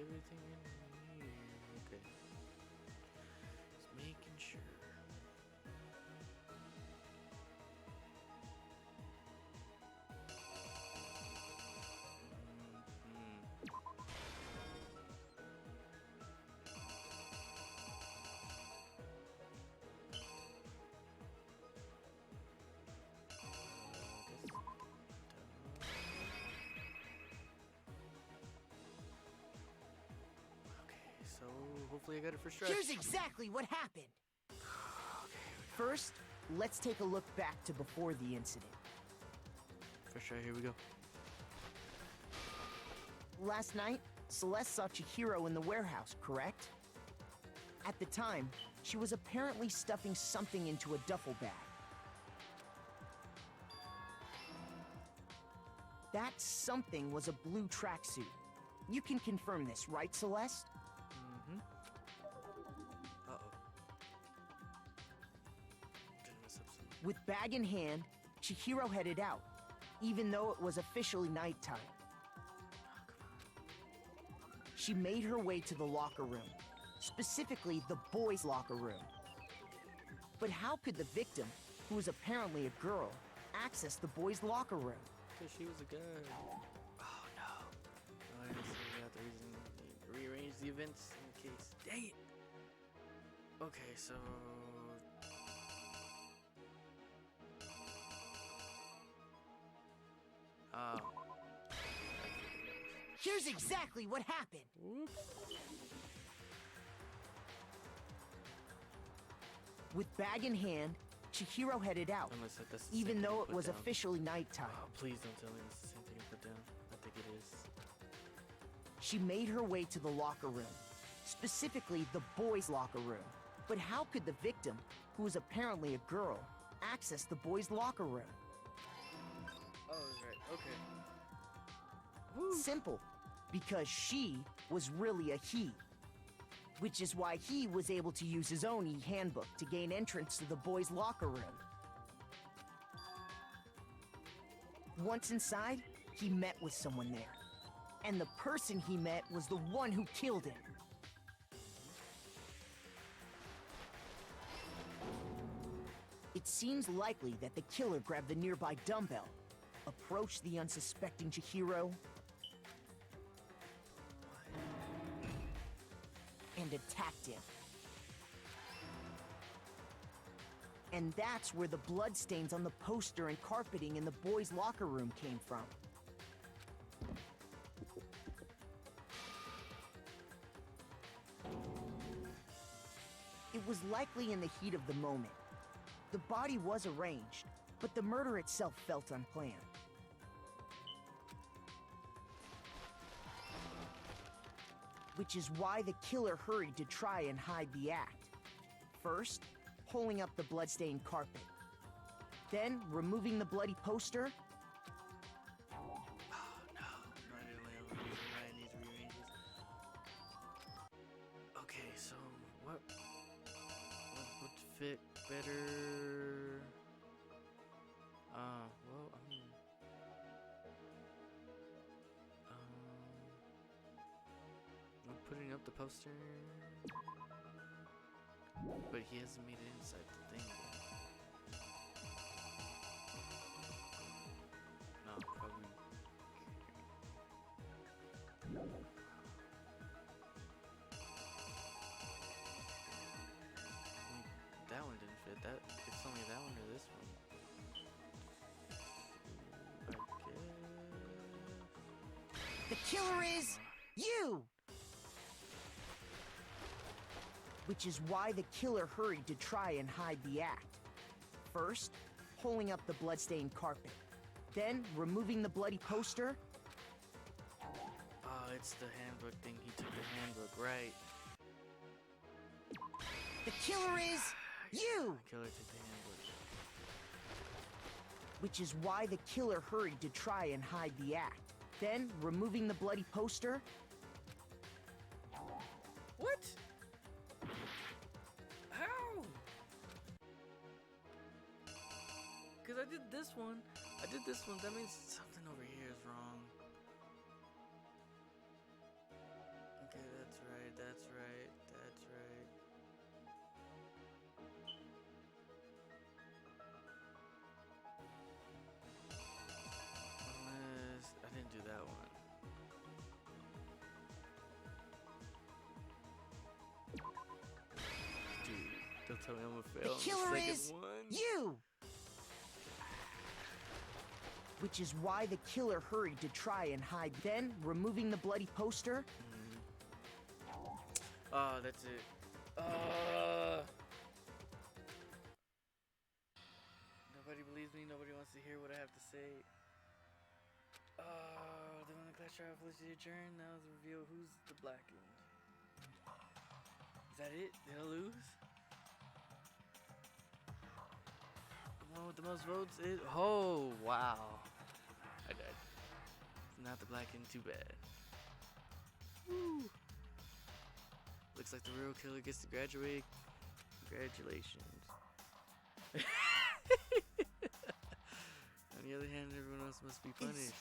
everything in here. Okay. Just making sure. So hopefully I got it for stretch. Here's exactly what happened. First, let's take a look back to before the incident. For sure, here we go. Last night, Celeste saw Chihiro in the warehouse, correct? At the time, she was apparently stuffing something into a duffel bag. That something was a blue tracksuit. You can confirm this, right, Celeste? Mm-hmm. Uh-oh. Didn't mess up some. With bag in hand, Chihiro headed out, even though it was officially nighttime. She made her way to the locker room, specifically the boys' locker room. But how could the victim, who was apparently a girl, access the boys' locker room? Because she was a guy. Oh no. Oh, I see we have to rearrange the events in case. Dang it. Okay, so. Here's exactly what happened. Whoops. With bag in hand, Chihiro headed out, Unless that's the even same thing though I it put was down. officially nighttime. Oh, please don't tell me it's the same thing I put down. I think it is. She made her way to the locker room, specifically the boys' locker room. But how could the victim, who was apparently a girl, access the boys' locker room? Oh, right. Okay. Simple, because she was really a he. Which is why he was able to use his own e-handbook to gain entrance to the boys' locker room. Once inside, he met with someone there. And the person he met was the one who killed him. It seems likely that the killer grabbed the nearby dumbbell, approached the unsuspecting Chihiro, and attacked him. And that's where the bloodstains on the poster and carpeting in the boys' locker room came from. It was likely in the heat of the moment. The body was arranged, but the murder itself felt unplanned. Which is why the killer hurried to try and hide the act. First, pulling up the bloodstained carpet. Then, removing the bloody poster. Oh no. I didn't have a reason why I need to rearrange this. Okay, so what would fit better? Well, I mean, I'm putting up the poster, but he hasn't made it inside the thing yet. No, probably. That one didn't fit. That it's only that one or this one. I guess. The killer is you! Which is why the killer hurried to try and hide the act. First, pulling up the bloodstained carpet. Then, removing the bloody poster. Oh, it's the handbook thing. He took the handbook, right? The killer is you! The killer took the handbook. Which is why the killer hurried to try and hide the act. Then, removing the bloody poster. What? How? Because I did this one. That means something over here is wrong. Okay, tell me I'm gonna The fail on killer the second is one. you! Which is why the killer hurried to try and hide. Then, removing the bloody poster. Oh, that's it. Nobody believes me. Nobody wants to hear what I have to say. Then when the class trial felicity adjourned, now is the reveal who's the blackened. Is that it? Did I lose? The one with the most votes is... Oh, wow. I died. Not the blackened, too bad. Woo. Looks like the real killer gets to graduate. Congratulations. On the other hand, everyone else must be punished.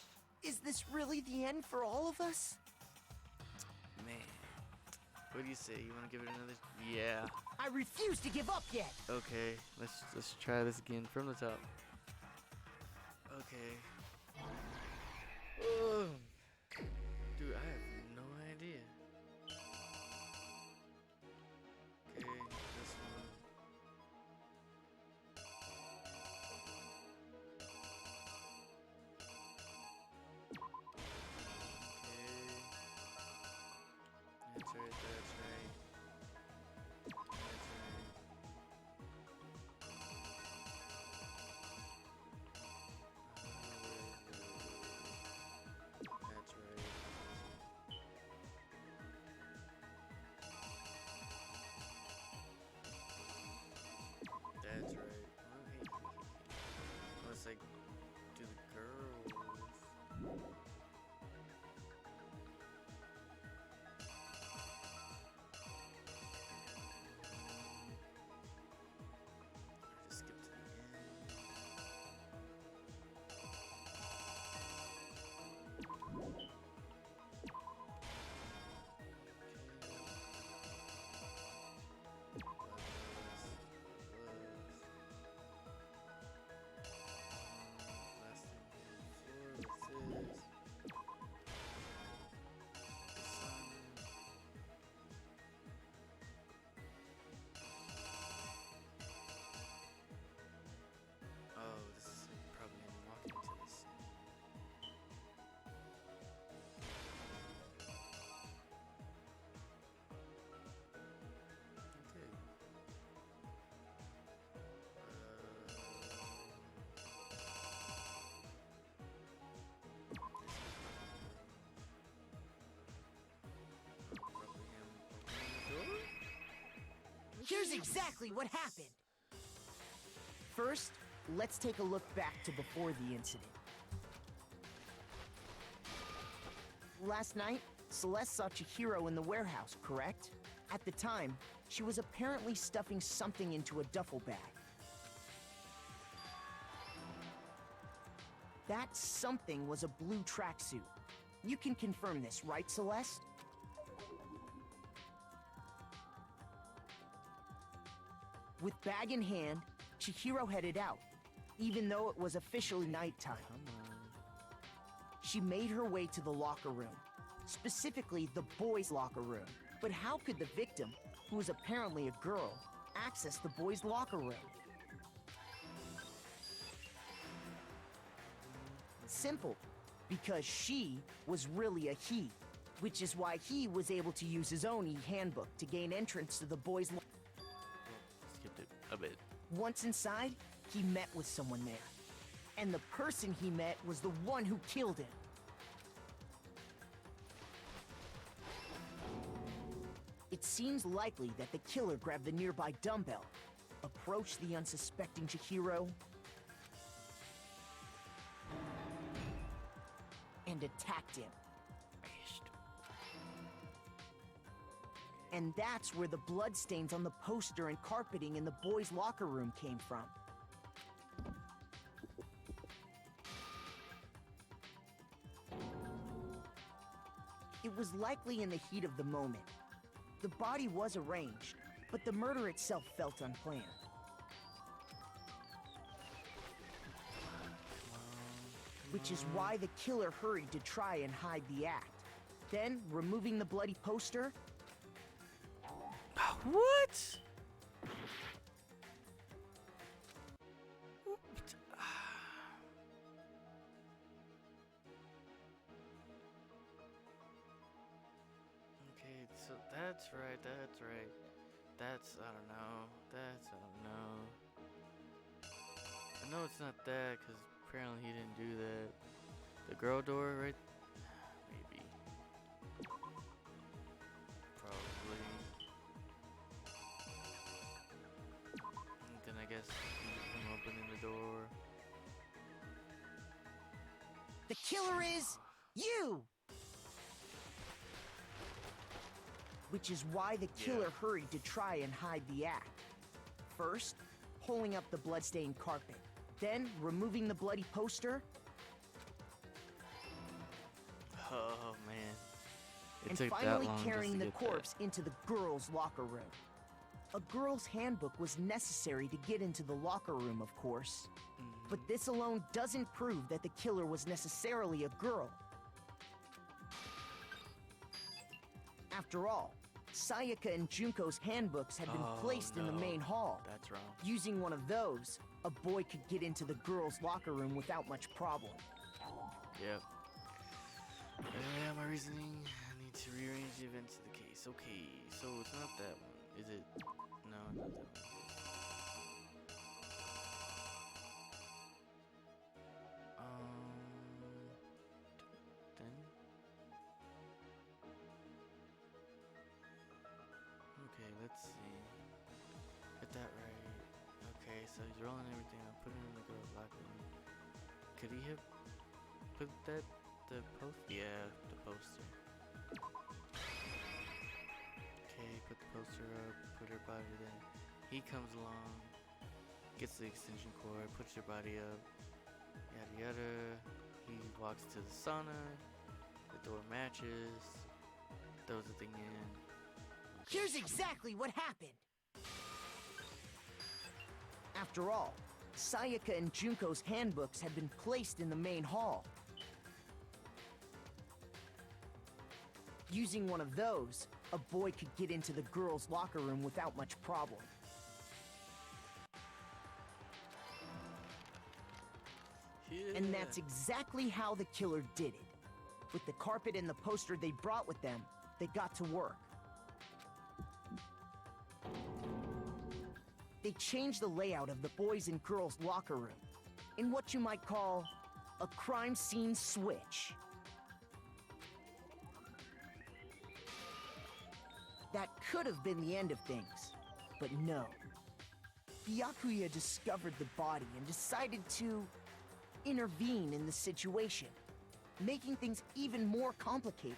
Is this really the end for all of us? Man. What do you say? You want to give it another? Yeah. I refuse to give up yet. Okay, let's try this again from the top. Okay. Dude, I have no idea. Okay, this one. Okay. That's right, that's right. That's right. That's right. That's right. Unless I do the girls. I just skip to the end. Last thing on the floor, what's this? The sun. Oh, this is like probably unlocking to this. Okay. Probably him opening the door? Here's exactly what happened. First, let's take a look back to before the incident. Last night, Celeste saw Chihiro in the warehouse, correct? At the time, she was apparently stuffing something into a duffel bag. That something was a blue tracksuit. You can confirm this, right, Celeste? With bag in hand, Chihiro headed out, even though it was officially nighttime. She made her way to the locker room, specifically the boys' locker room. But how could the victim, who was apparently a girl, access the boys' locker room? Simple, because she was really a he, which is why he was able to use his own e-handbook to gain entrance to the boys' locker room. Skipped it a bit. Once inside, he met with someone there. And the person he met was the one who killed him. It seems likely that the killer grabbed the nearby dumbbell, approached the unsuspecting Chihiro, and attacked him. And that's where the bloodstains on the poster and carpeting in the boys' locker room came from. It was likely in the heat of the moment. The body was arranged, but the murder itself felt unplanned. Which is why the killer hurried to try and hide the act. Then, removing the bloody poster, What? That's right. That's I don't know. I don't know. I know it's not that because apparently he didn't do that. The girl door, right? Maybe. Probably. And then I guess him opening the door. The killer is you! Which is why the killer hurried to try and hide the act. First, pulling up the bloodstained carpet. Then, removing the bloody poster. Oh man. It And took finally that long carrying just to the get corpse into the girls' locker room. A girl's handbook was necessary to get into the locker room, of course. But this alone doesn't prove that the killer was necessarily a girl. After all, Sayaka and Junko's handbooks had been placed in the main hall. That's wrong. Using one of those, a boy could get into the girls' locker room without much problem. Yep. Yeah, my reasoning. I need to rearrange the events of the case. Okay, so it's not that one, is it? No, not that one. Then. Okay, let's see. Get that right. Okay, so he's rolling everything up, putting it in the girl's locker room. Could he have put the post? Yeah, the poster. Okay, put the poster up, put her body there. He comes along, gets the extension cord, puts her body up, yada yada. He walks to the sauna, the door matches, throws the thing in. Here's exactly what happened! After all, Sayaka and Junko's handbooks had been placed in the main hall. Using one of those, a boy could get into the girls' locker room without much problem. Yeah. And that's exactly how the killer did it. With the carpet and the poster they brought with them, they got to work. They changed the layout of the boys' and girls' locker room in what you might call a crime scene switch. That could have been the end of things, but no. Byakuya discovered the body and decided to intervene in the situation, making things even more complicated.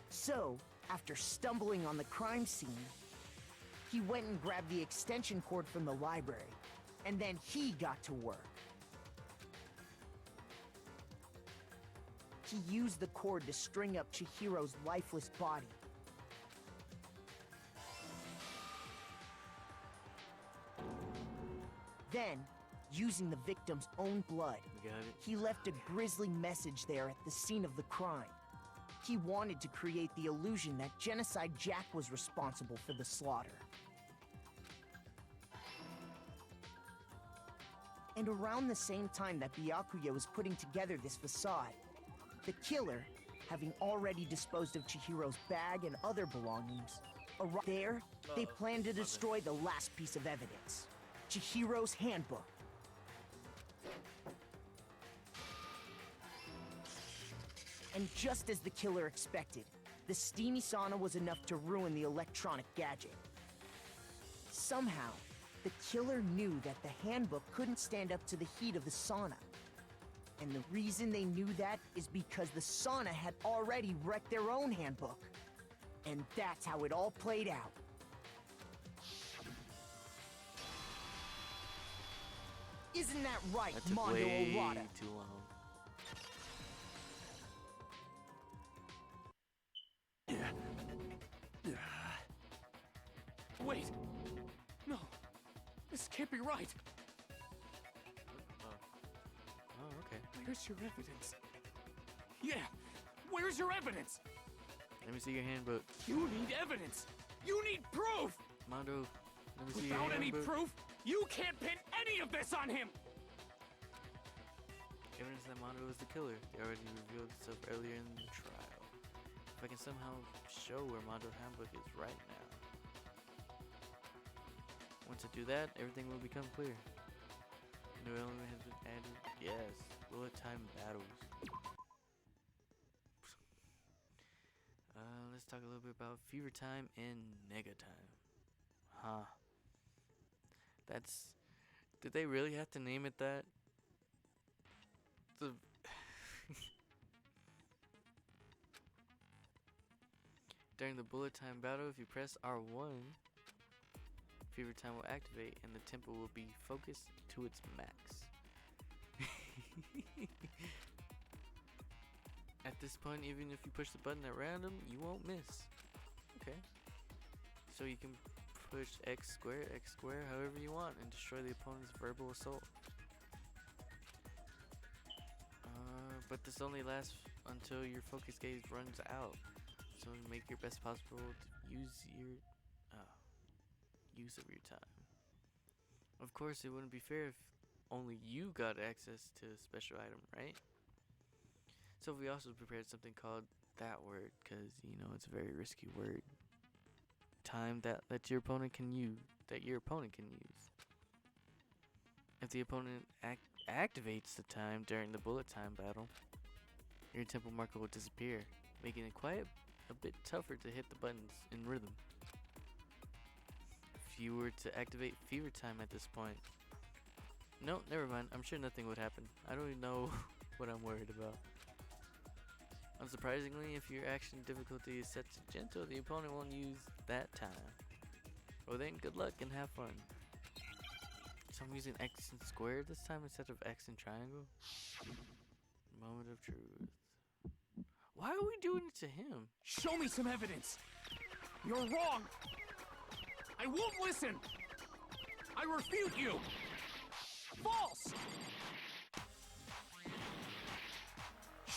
So, after stumbling on the crime scene, he went and grabbed the extension cord from the library, and then he got to work. He used the cord to string up Chihiro's lifeless body. Then, using the victim's own blood, he left a grisly message there at the scene of the crime. He wanted to create the illusion that Genocide Jack was responsible for the slaughter. And around the same time that Byakuya was putting together this facade, the killer, having already disposed of Chihiro's bag and other belongings, arrived there. They planned to destroy the last piece of evidence, Chihiro's handbook. And just as the killer expected, the steamy sauna was enough to ruin the electronic gadget. Somehow, the killer knew that the handbook couldn't stand up to the heat of the sauna. And the reason they knew that is because the sauna had already wrecked their own handbook. And that's how it all played out. Isn't that right, That took Mondo way Orada? too long. Wait! No! This can't be right! Oh, okay. Where's your evidence? Yeah! Where's your evidence? Let me see your handbook. You need evidence! You need proof! Mondo, let me see your Without any handbook. proof, you can't pin any of this on him! evidence that Mondo is the killer. They already revealed itself earlier in the trial. If I can somehow show where Mondo's handbook is right now. Once I do that, everything will become clear. New element has been added. Yes, bullet time battles. Let's talk a little bit about Fever Time and Nega Time. Huh. That's... Did they really have to name it that? The... During the bullet time battle, if you press R1, Fever Time will activate and the tempo will be focused to its max. At this point, even if you push the button at random, you won't miss. Okay. So you can push X square, however you want, and destroy the opponent's verbal assault. But this only lasts until your focus gauge runs out. So make your best possible to use of your time. Of course, it wouldn't be fair if only you got access to a special item, right? So we also prepared something called that word, because you know it's a very risky word. Time that your opponent can use. If the opponent activates the time during the bullet time battle, your tempo marker will disappear, making it quite a bit tougher to hit the buttons in rhythm. If you were to activate Fever Time at this point, no, never mind. I'm sure nothing would happen. I don't even know what I'm worried about. Unsurprisingly, if your action difficulty is set to gentle, the opponent won't use that time. Well then, good luck and have fun. So I'm using X and square this time instead of X and triangle. Moment of truth. Why are we doing it to him? Show me some evidence. You're wrong. I won't listen. I refute you. False.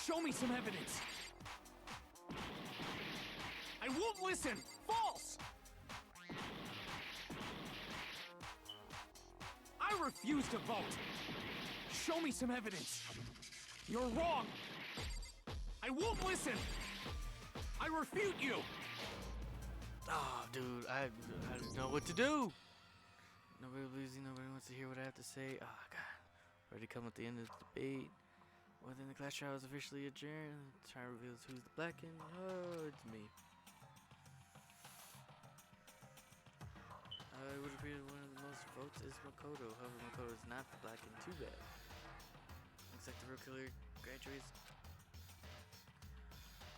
Show me some evidence. I won't listen. False. I refuse to vote. Show me some evidence. You're wrong. I won't listen. I refute you. Oh, dude, I don't know what to do. Nobody believes you. Nobody wants to hear what I have to say. Oh, God. Already come at the end of the debate. Well, then the class trial is officially adjourned. The trial reveals who's the blacken. Oh, it's me. It would appear one of the most votes is Makoto. However, Makoto is not the blacken. Too bad. Looks like the real killer graduates.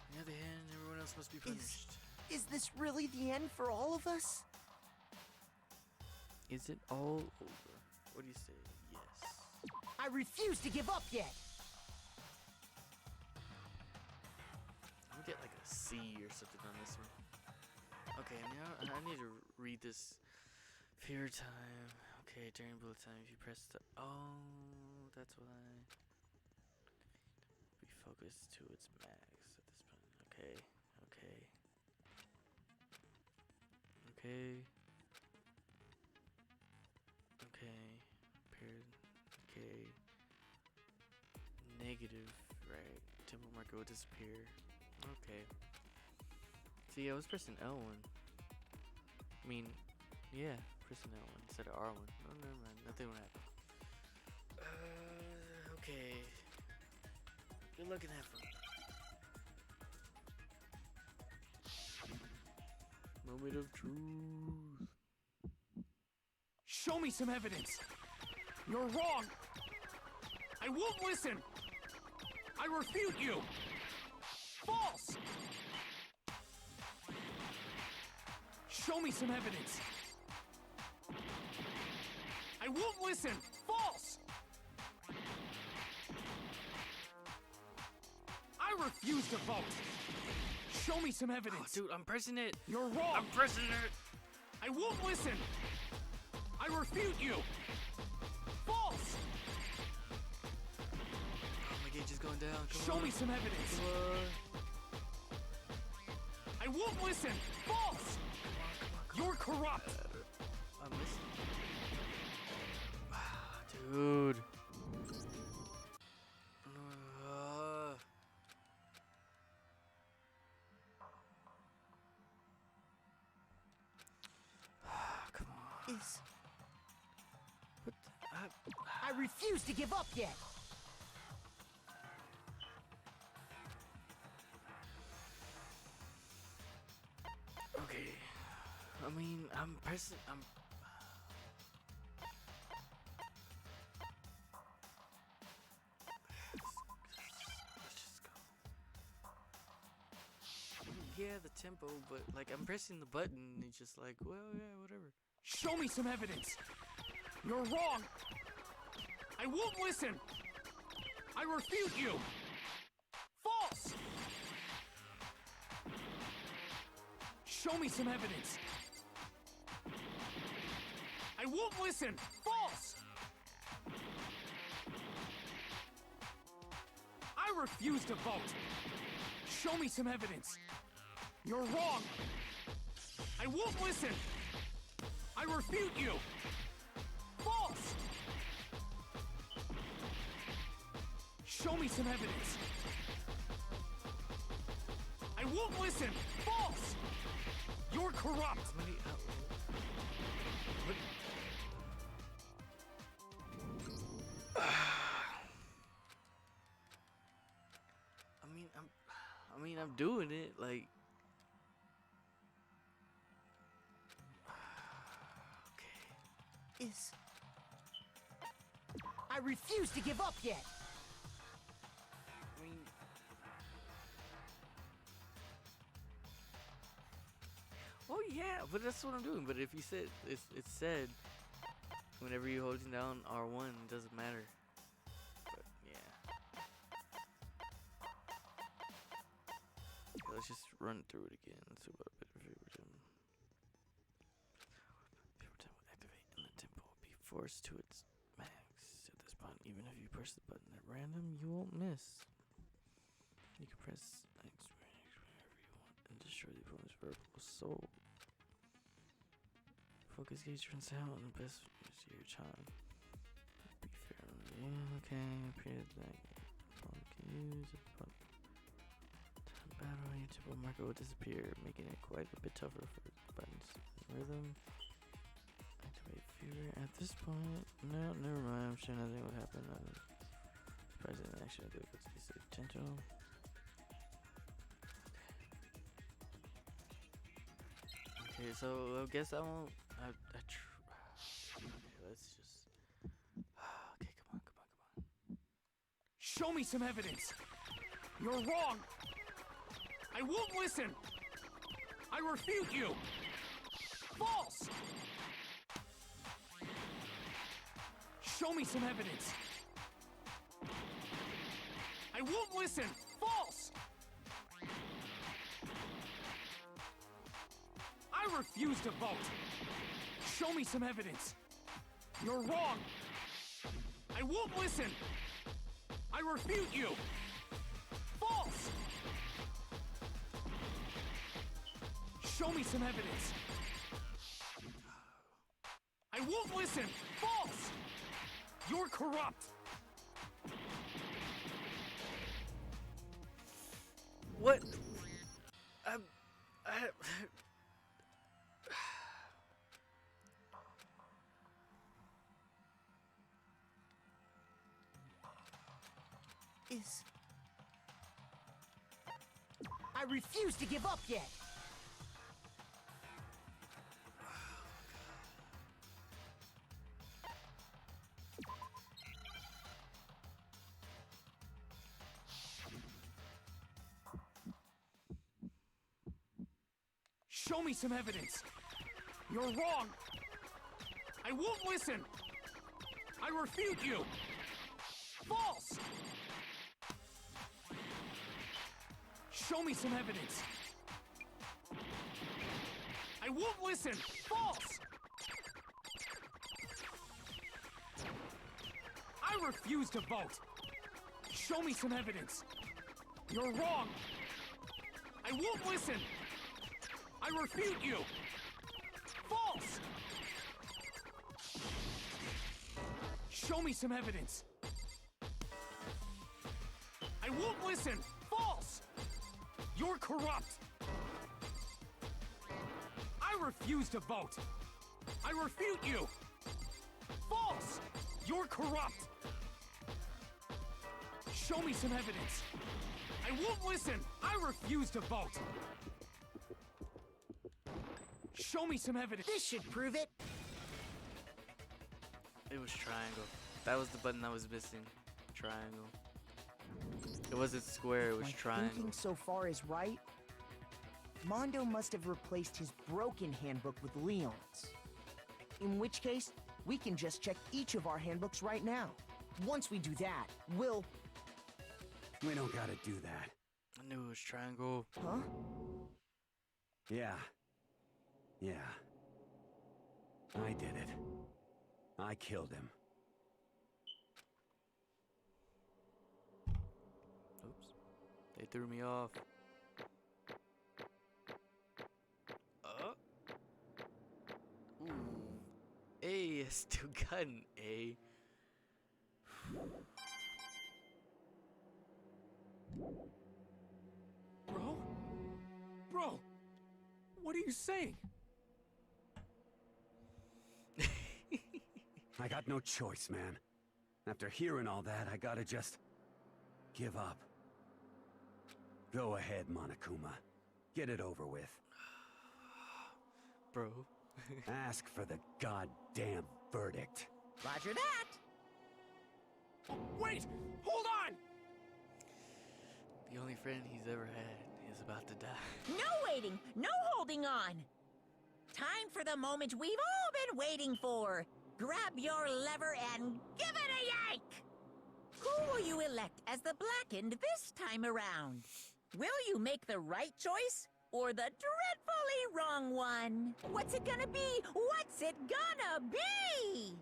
On the other hand, everyone else must be punished. Is this really the end for all of us? Is it all over? What do you say? Yes. I refuse to give up yet. I'm gonna get like a C or something on this one. Okay, now I need to read this. Fear time. Okay, during bullet time, if you press the... Oh, that's why. Be focused to its max at this point. Okay. Paired. Okay. Negative. Right. Tempo marker will disappear. Okay. See, I was pressing L1. I mean, yeah. Pressing L1 instead of R1. Oh, never mind. Nothing will happen. Okay. Good luck and have fun. Moment of truth. Show me some evidence. You're wrong. I won't listen. I refute you. False. Show me some evidence. I won't listen. False. I refuse to vote. Show me some evidence. Oh, dude, I'm pressing it. You're wrong. I'm pressing it. I won't listen. I refute you. False. Oh, my gauge is going down. Come Show on. me some evidence. Come on. I won't listen. False. You're corrupt. I'm missing. Dude. I refuse to give up yet. Okay. I mean, I'm pressing. Let's just go. Yeah, the tempo, but like I'm pressing the button, and it's just like, well, yeah, whatever. Show me some evidence. You're wrong. I won't listen. I refute you. False. Show me some evidence. I won't listen. False. I refuse to vote. Show me some evidence. You're wrong. I won't listen. I refute you. False. Show me some evidence. I won't listen. False. You're corrupt. I'm doing it, like. I refuse to give up yet. I mean, oh yeah, but that's what I'm doing. But if you said it's said whenever you're holding down R1, it doesn't matter. But yeah, okay, let's just run through it again. Let's see what a bit of favoritism. Favoritism will activate, and the tempo will be forced to its max. At this point, even if you press the button at random, you won't miss. You can press X wherever you want and destroy the opponent's vertical soul. Focus gauge turns out on the best use of your time. Be fair. Yeah, okay. Period that opponent can use. Time battle, your typical marker will disappear, making it quite a bit tougher for buttons and rhythm. Activate fever. At this point, no, never mind. I'm sure nothing would happen. Surprising action of difficulty save potential. Okay, so I guess I won't. Okay, let's just. Okay, come on. Show me some evidence. You're wrong. I won't listen. I refute you. False. Show me some evidence. I won't listen. False. I refuse to vote. Show me some evidence. You're wrong. I won't listen. I refute you. False. Show me some evidence. I won't listen. False. You're corrupt. What? I refuse to give up yet. Show me some evidence. You're wrong. I won't listen. I refute you. False. Show me some evidence. I won't listen. False. I refuse to vote. Show me some evidence. You're wrong. I won't listen. I refute you. False. Show me some evidence. I won't listen. False. You're corrupt. I refuse to vote. I refute you. False. You're corrupt! Show me some evidence! I won't listen! I refuse to vote! Show me some evidence! This should prove it! It was triangle. That was the button I was missing. Triangle. It wasn't square, it was My triangle. thinking so far is right. Mondo must have replaced his broken handbook with Leon's. In which case, we can just check each of our handbooks right now. Once we do that, we'll... We don't gotta do that. I knew it was triangle. Huh? Yeah. Yeah. I did it. I killed him. Oops. They threw me off. Ooh. A, I still got an A. Bro, what are you saying? I got no choice, man. After hearing all that, I gotta just give up. Go ahead, Monokuma. Get it over with. Bro. Ask for the goddamn verdict. Roger that! Wait! Hold on! The only friend he's ever had is about to die. No waiting! No holding on! Time for the moment we've all been waiting for! Grab your lever and give it a yank! Who will you elect as the Blackened this time around? Will you make the right choice or the dreadfully wrong one? What's it gonna be? What's it gonna be?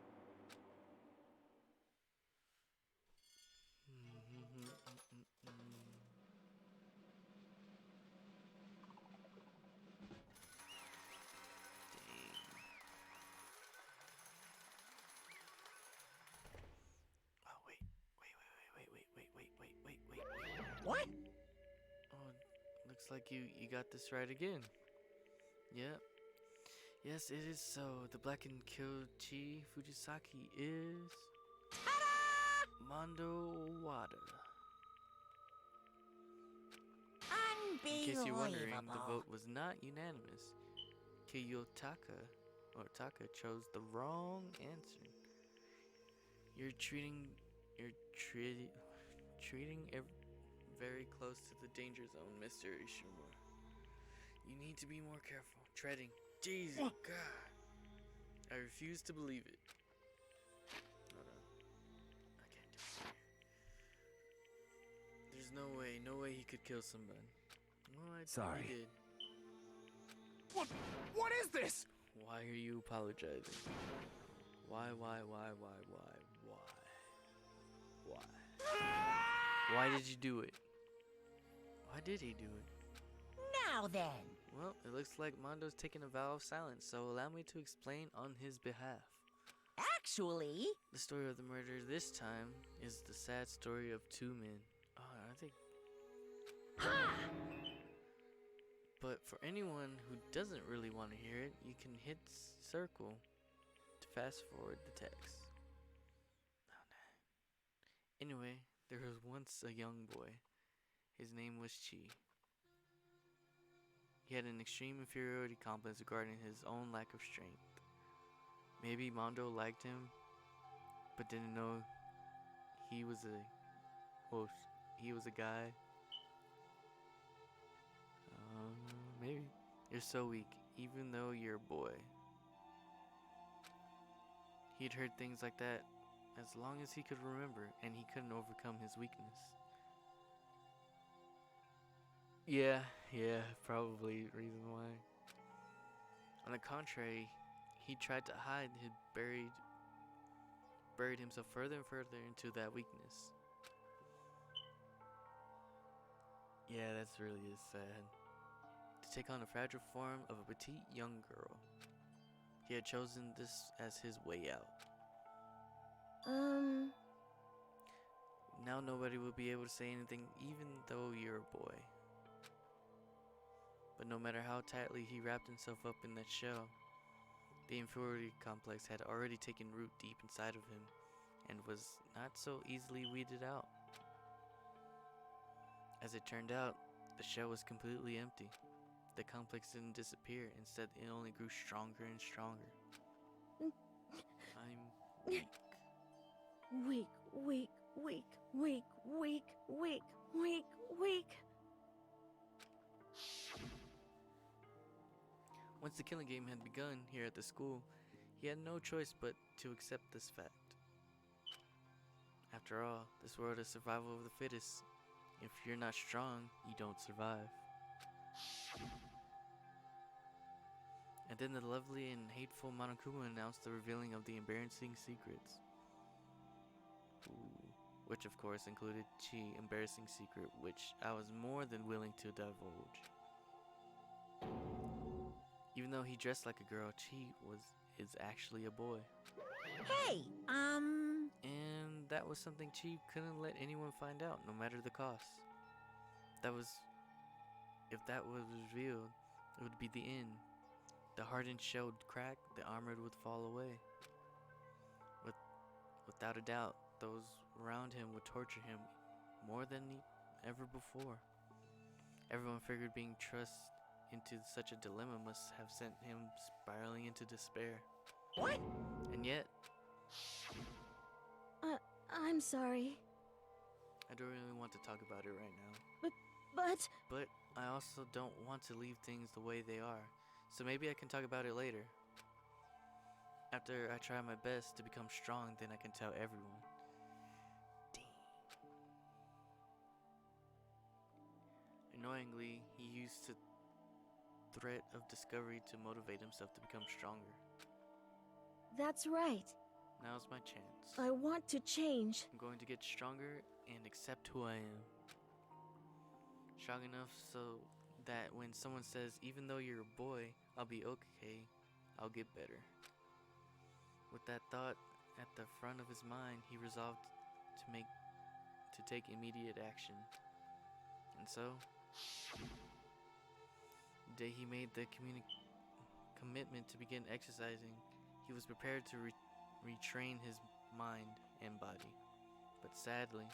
What? Oh, looks like you got this right again. Yep. Yes, it is so. The blackened Kyochi Fujisaki is Mondo Wada. In case you're wondering, the vote was not unanimous. Kiyotaka or Taka chose the wrong answer. You're treating very close to the danger zone, Mr. Ishimura. You need to be more careful. Treading. Jesus God. I refuse to believe it. Hold on. I can't do it. There's no way he could kill somebody. Well, I Sorry. He did. What is this? Why are you apologizing? Why? Why did you do it? Why did he do it? Now then. Well, it looks like Mondo's taking a vow of silence, so allow me to explain on his behalf. Actually... The story of the murder this time is the sad story of two men. Oh, I think... Ha! But for anyone who doesn't really want to hear it, you can hit circle to fast forward the text. Oh, no. Anyway, there was once a young boy. His name was Chi. He had an extreme inferiority complex regarding his own lack of strength. Maybe Mondo liked him, but didn't know he was a guy. Maybe. You're so weak, even though you're a boy. He'd heard things like that as long as he could remember, and he couldn't overcome his weakness. Yeah, probably reason why. On the contrary, he tried to hide, he buried himself further and further into that weakness. Yeah, that's really is sad. To take on the fragile form of a petite young girl. He had chosen this as his way out. Now nobody will be able to say anything even though you're a boy. But no matter how tightly he wrapped himself up in that shell, the inferiority complex had already taken root deep inside of him, and was not so easily weeded out. As it turned out, the shell was completely empty. The complex didn't disappear, instead it only grew stronger and stronger. I'm weak. Weak, weak, weak, weak, weak, weak, weak, weak. Once the killing game had begun here at the school, he had no choice but to accept this fact. After all, this world is survival of the fittest. If you're not strong, you don't survive. And then the lovely and hateful Monokuma announced the revealing of the embarrassing secrets. Ooh. Which of course included Chi's embarrassing secret, which I was more than willing to divulge. Even though he dressed like a girl, Chi is actually a boy. Hey, And that was something Chi couldn't let anyone find out, no matter the cost. If that was revealed, it would be the end. The hardened shell would crack, the armor would fall away. Without a doubt, those around him would torture him more than ever before. Everyone figured being thrust into such a dilemma must have sent him spiraling into despair. What? And yet, I'm sorry. I don't really want to talk about it right now. But I also don't want to leave things the way they are. So maybe I can talk about it later. After I try my best to become strong, then I can tell everyone. Annoyingly, he used the threat of discovery to motivate himself to become stronger. that's right. Now's my chance. I want to change. I'm going to get stronger and accept who I am. Strong enough so that when someone says, even though you're a boy, I'll be okay, I'll get better. With that thought at the front of his mind, he resolved to take immediate action. And so, the day he made the commitment to begin exercising, he was prepared to retrain his mind and body. But sadly,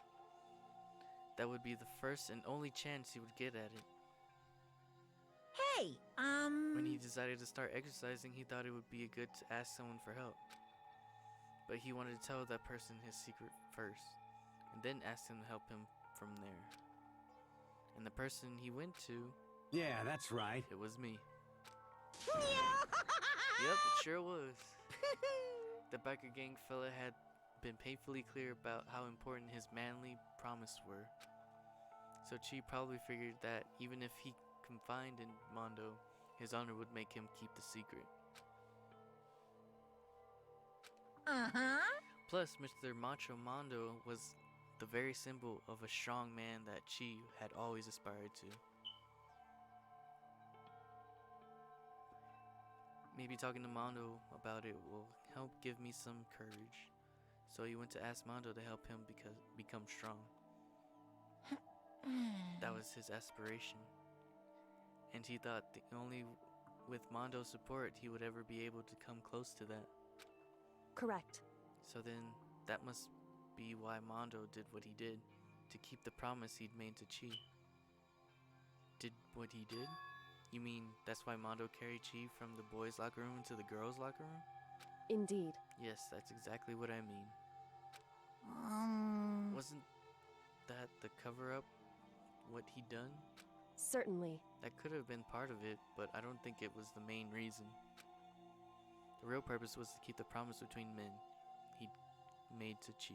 that would be the first and only chance he would get at it. Hey, When he decided to start exercising, he thought it would be good to ask someone for help. But he wanted to tell that person his secret first, and then ask him to help him from there. And the person he went to... Yeah, that's right. It was me. Yep, it sure was. The biker gang fella had been painfully clear about how important his manly promise were. So Chi probably figured that even if he confined in Mondo, his honor would make him keep the secret. Plus, Mr. Macho Mondo was the very symbol of a strong man that Chi had always aspired to. Maybe talking to Mondo about it will help give me some courage. So he went to ask Mondo to help him become strong. That was his aspiration. And he thought only with Mondo's support he would ever be able to come close to that. Correct. So then, that must be why Mondo did what he did, to keep the promise he'd made to Chi. Did what he did? You mean that's why Mondo carried Chi from the boys' locker room into the girls' locker room? Indeed. Yes, that's exactly what I mean. Wasn't that the cover-up what he'd done? Certainly. That could have been part of it, but I don't think it was the main reason. The real purpose was to keep the promise between men he'd made to Chi.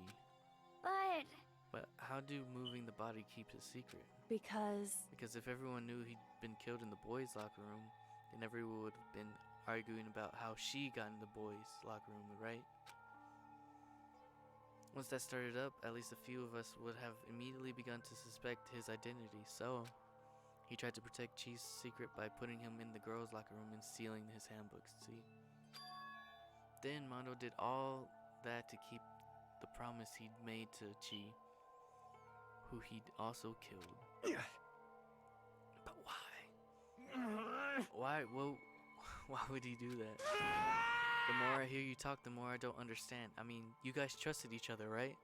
But how do moving the body keep it secret? Because if everyone knew he'd been killed in the boys' locker room, then everyone would have been arguing about how she got in the boys' locker room, right? Once that started up, at least a few of us would have immediately begun to suspect his identity, so he tried to protect Chi's secret by putting him in the girls' locker room and stealing his handbooks, see? Then Mondo did all that to keep the promise he'd made to Chi, who he'd also killed. But why? Why would he do that? The more I hear you talk, the more I don't understand. I mean, you guys trusted each other, right?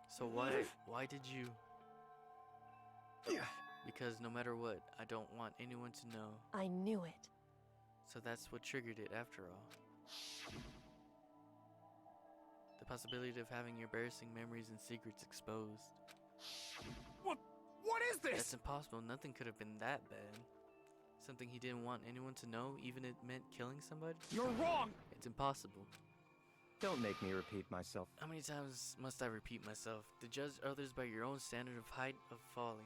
So why did you? Because no matter what, I don't want anyone to know. I knew it. So that's what triggered it after all. The possibility of having your embarrassing memories and secrets exposed. What is this? That's impossible. Nothing could have been that bad. Something he didn't want anyone to know, even if it meant killing somebody? You're wrong! It's impossible. Don't make me repeat myself. How many times must I repeat myself? To judge others by your own standard of height of folly.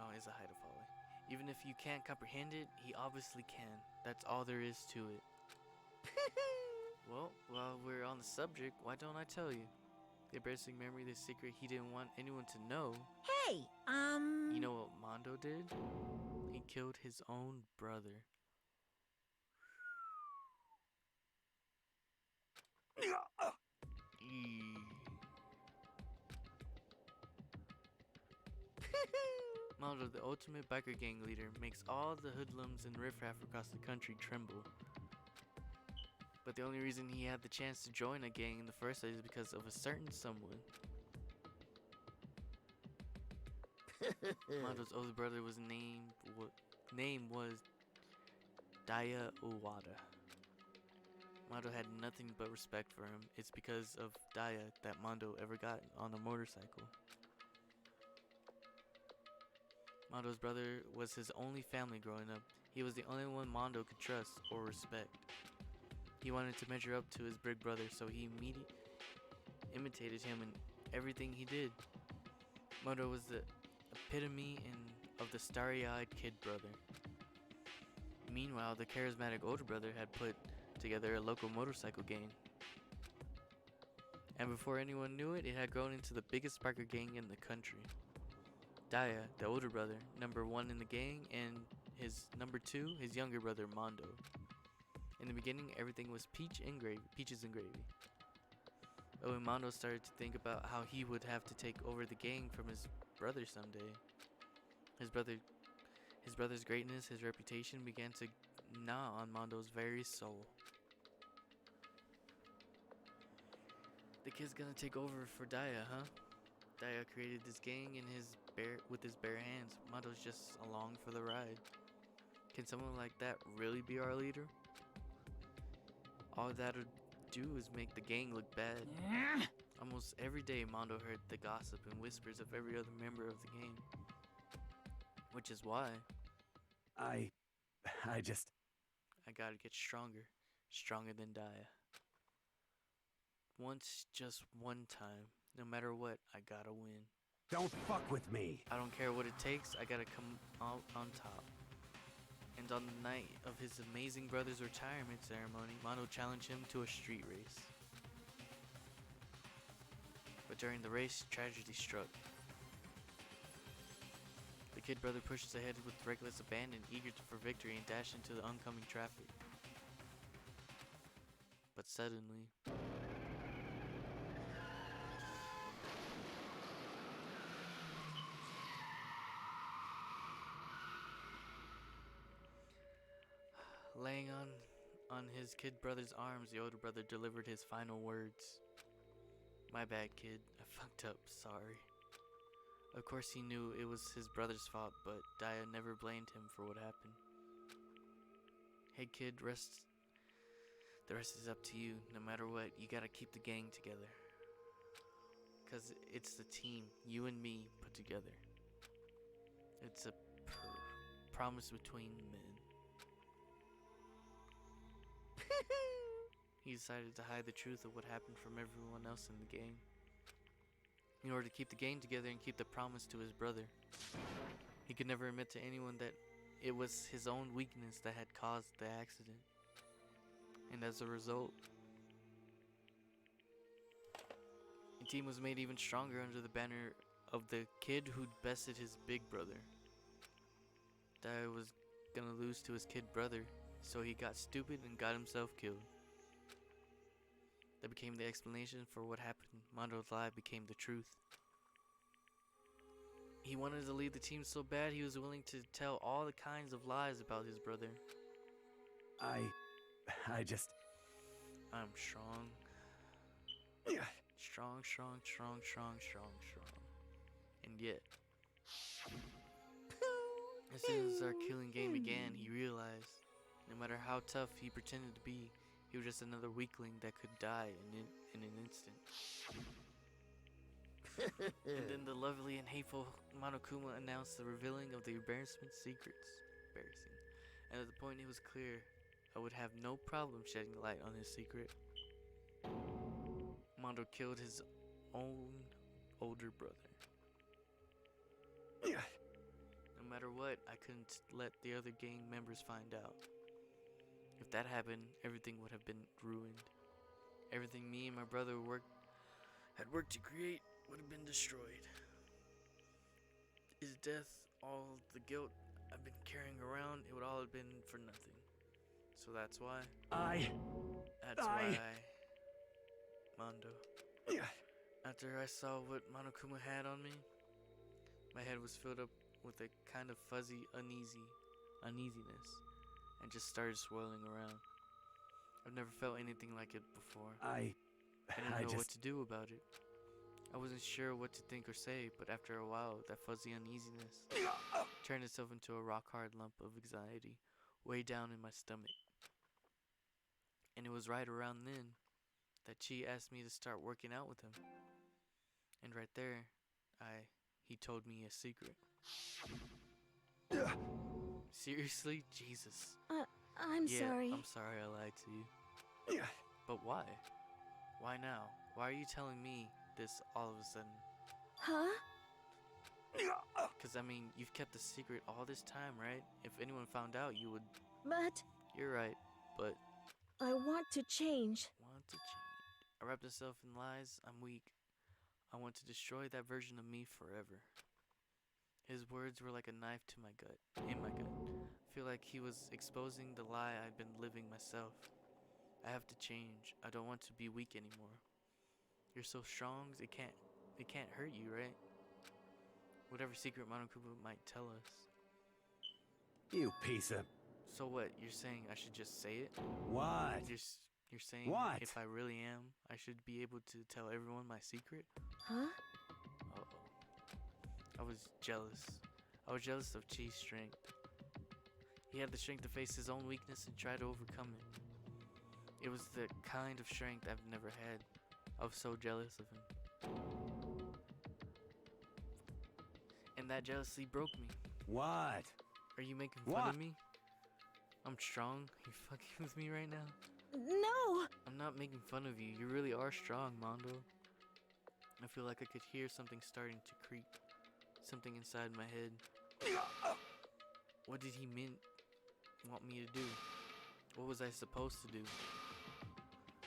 Oh, it's a height of folly. Even if you can't comprehend it, he obviously can. That's all there is to it. Well, while we're on the subject, why don't I tell you? The embarrassing memory, the secret he didn't want anyone to know. Hey, You know what Mondo did? He killed his own brother. Mondo, the ultimate biker gang leader, makes all the hoodlums and riffraff across the country tremble. But the only reason he had the chance to join a gang in the first place is because of a certain someone. Mondo's older brother was name was Daya Owada. Mondo had nothing but respect for him. It's because of Daya that Mondo ever got on a motorcycle. Mondo's brother was his only family growing up. He was the only one Mondo could trust or respect. He wanted to measure up to his big brother, so he imitated him in everything he did. Mondo was the epitome of the starry-eyed kid brother. Meanwhile, the charismatic older brother had put together a local motorcycle gang. And before anyone knew it, it had grown into the biggest biker gang in the country. Daya, the older brother, number 1 in the gang, and his number 2, his younger brother, Mondo. In the beginning, everything was peaches and gravy. But when Mondo started to think about how he would have to take over the gang from his brother someday, his brother's greatness, his reputation began to gnaw on Mondo's very soul. The kid's gonna take over for Daya, huh? Daya created this gang with his bare hands. Mondo's just along for the ride. Can someone like that really be our leader? All that'll do is make the gang look bad. Almost every day, Mondo heard the gossip and whispers of every other member of the gang. Which is why I gotta get stronger. Stronger than Daya. Once, just one time. No matter what, I gotta win. Don't fuck with me. I don't care what it takes, I gotta come out on top. And on the night of his amazing brother's retirement ceremony, Mondo challenged him to a street race. But during the race, tragedy struck. The kid brother pushed ahead with reckless abandon, eager for victory, and dashed into the oncoming traffic. But suddenly, laying on his kid brother's arms, the older brother delivered his final words. My bad, kid. I fucked up. Sorry. Of course he knew it was his brother's fault, but Daya never blamed him for what happened. Hey kid, the rest is up to you. No matter what, you gotta keep the gang together. Cause it's the team, you and me, put together. It's a promise between men. He decided to hide the truth of what happened from everyone else in the gang, in order to keep the gang together and keep the promise to his brother. He could never admit to anyone that it was his own weakness that had caused the accident. And as a result, the team was made even stronger under the banner of the kid who'd bested his big brother. Daya was gonna lose to his kid brother, so he got stupid and got himself killed. That became the explanation for what happened. Mondo's lie became the truth. He wanted to lead the team so bad he was willing to tell all the kinds of lies about his brother. I I'm strong. Strong. And yet, as soon as our killing game began, he realized no matter how tough he pretended to be, he was just another weakling that could die in an instant. And then the lovely and hateful Monokuma announced the revealing of the embarrassment secrets. Embarrassing. And at the point it was clear I would have no problem shedding light on his secret. Mondo killed his own older brother. No matter what, I couldn't let the other gang members find out. If that happened, everything would have been ruined. Everything me and my brother had worked to create would have been destroyed. His death, all the guilt I've been carrying around, it would all have been for nothing. So that's why. Mondo. After I saw what Monokuma had on me, my head was filled up with a kind of fuzzy uneasiness, and just started swirling around. I've never felt anything like it before. I didn't know what to do about it. I wasn't sure what to think or say, but after a while, that fuzzy uneasiness turned itself into a rock-hard lump of anxiety way down in my stomach. And it was right around then that Chi asked me to start working out with him. And right there, he told me a secret. Seriously? Jesus. I'm sorry. I'm sorry I lied to you. But why? Why now? Why are you telling me this all of a sudden? Huh? Because, I mean, you've kept the secret all this time, right? If anyone found out, you would... But... You're right, but... I want to change. I wrapped myself in lies. I'm weak. I want to destroy that version of me forever. His words were like a knife to my gut, in my gut. I feel like he was exposing the lie I'd been living myself. I have to change. I don't want to be weak anymore. You're so strong, it can't hurt you, right? Whatever secret Monokuma might tell us. You piece of... So what, you're saying I should just say it? What? You're saying what? If I really am, I should be able to tell everyone my secret? Huh? Uh-oh. I was jealous. I was jealous of Chi's strength. He had the strength to face his own weakness and try to overcome it. It was the kind of strength I've never had. I was so jealous of him. And that jealousy broke me. What? Are you making fun of me? I'm strong. You fucking with me right now? No! I'm not making fun of you. You really are strong, Mondo. I feel like I could hear something starting to creep. Something inside my head. What did he want me to do? What was I supposed to do?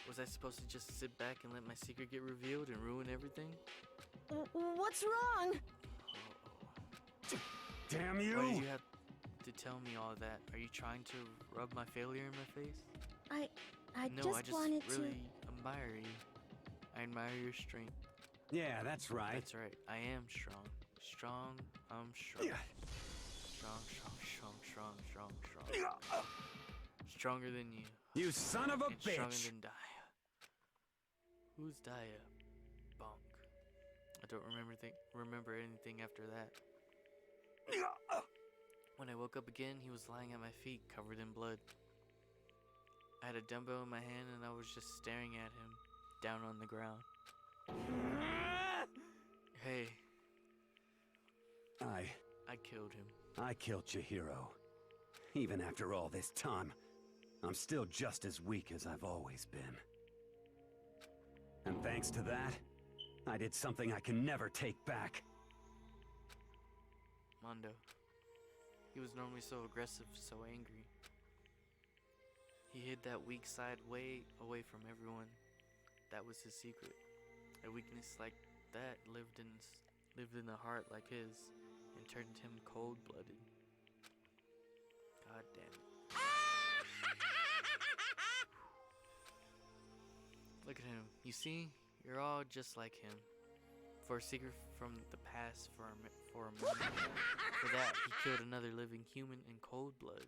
Was I supposed to just sit back and let my secret get revealed and ruin everything? What's wrong? Damn you! Why did you have to tell me all that? Are you trying to rub my failure in my face? I No, I just just wanted really admire you. I admire your strength. Yeah, that's right. That's right. I am strong. I'm strong. Strong. Stronger than you. You son of a bitch! Stronger than Daya. Who's Daya? Bonk. I don't remember anything after that. When I woke up again, he was lying at my feet, covered in blood. I had a dumbbell in my hand and I was just staring at him, down on the ground. Hey. I killed him. I killed Chihiro. Even after all this time, I'm still just as weak as I've always been. And thanks to that, I did something I can never take back. Mondo. He was normally so aggressive, so angry. He hid that weak side way away from everyone. That was his secret. A weakness like that lived in a heart like his and turned him cold-blooded. God damn it. Look at him. You see? You're all just like him. For a secret from the past for a moment. For that, he killed another living human in cold blood.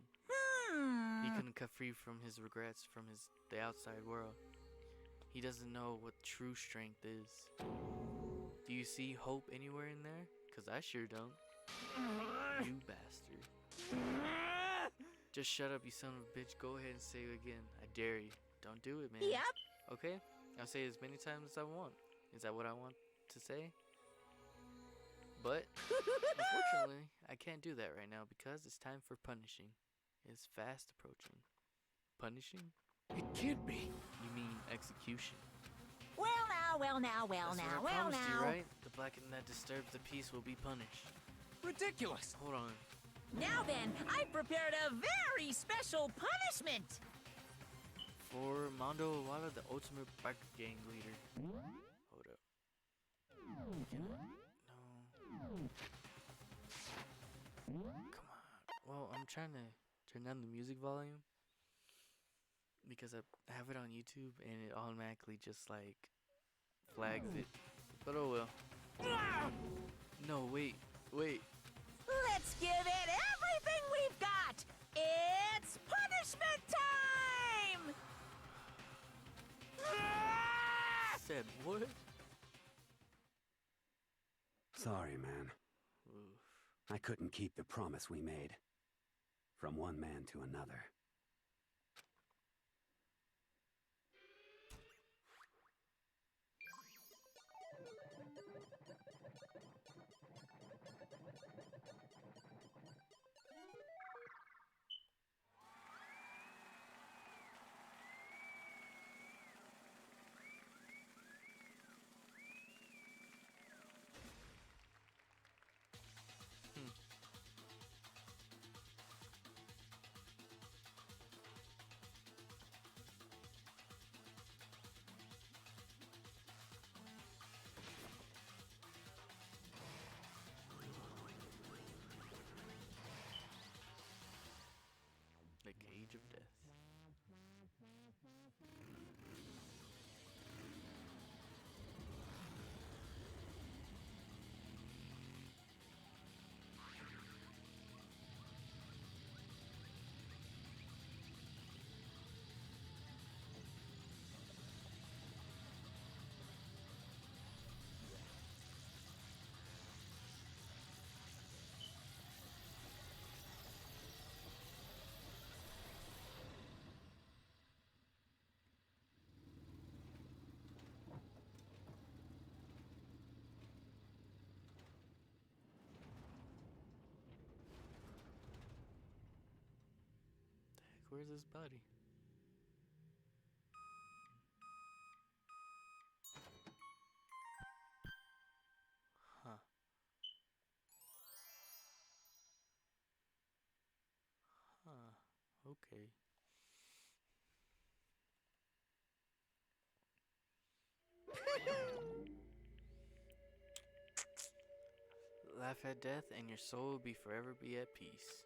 He couldn't cut free from his regrets from the outside world. He doesn't know what true strength is. Do you see hope anywhere in there? 'Cause I sure don't. You bastard. Just shut up, you son of a bitch. Go ahead and say it again. I dare you. Don't do it, man. Yep. Okay? I'll say it as many times as I want. Is that what I want to say? But, unfortunately, I can't do that right now because it's time for punishing. It's fast approaching. Punishing? It can't be. You mean execution. Well now, well now, well That's now, what I well promised now. you, right? The blackening that disturbs the peace will be punished. Ridiculous. Hold on. Now then, I've prepared a very special punishment. For Mondo Awala, the ultimate biker gang leader. Hold up. Can I? No. Come on. Well, I'm trying to turn down the music volume because I have it on YouTube and it automatically just like flags it. But oh well. No, wait. Let's give it everything we've got. It's punishment time! Said what? Sorry, man. I couldn't keep the promise we made. From one man to another. The Cage of Death. Where's his body? Huh. Okay. Laugh at death and your soul will forever be at peace.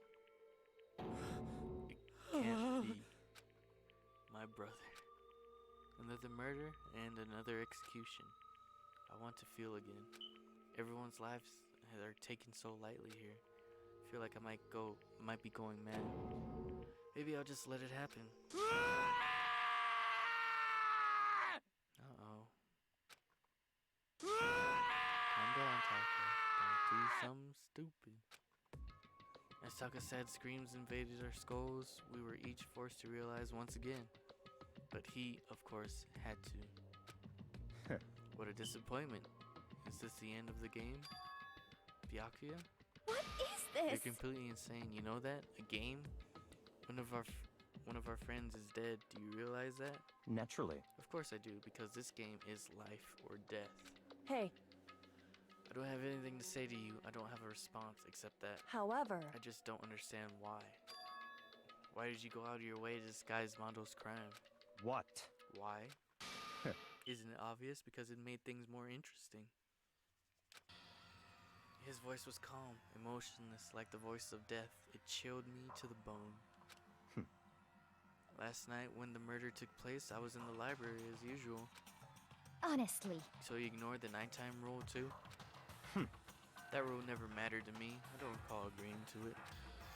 It can't be. My brother. Another murder and another execution. I want to feel again. Everyone's lives are taken so lightly here. I feel like I might be going mad. Maybe I'll just let it happen. Uh-oh. Calm down, Taka. Don't do something stupid. As Taka's sad screams invaded our skulls, we were each forced to realize once again. But he, of course, had to. What a disappointment. Is this the end of the game? Byakuya? What is this? You're completely insane. You know that? A game? One of our friends is dead. Do you realize that? Naturally. Of course I do, because this game is life or death. Hey. I don't have anything to say to you. I don't have a response except that. However, I just don't understand why. Why did you go out of your way to disguise Mondo's crime? What? Why? Isn't it obvious? Because it made things more interesting. His voice was calm, emotionless, like the voice of death. It chilled me to the bone. Last night, when the murder took place, I was in the library as usual. Honestly. So you ignored the nighttime rule too? That rule never mattered to me. I don't recall agreeing to it.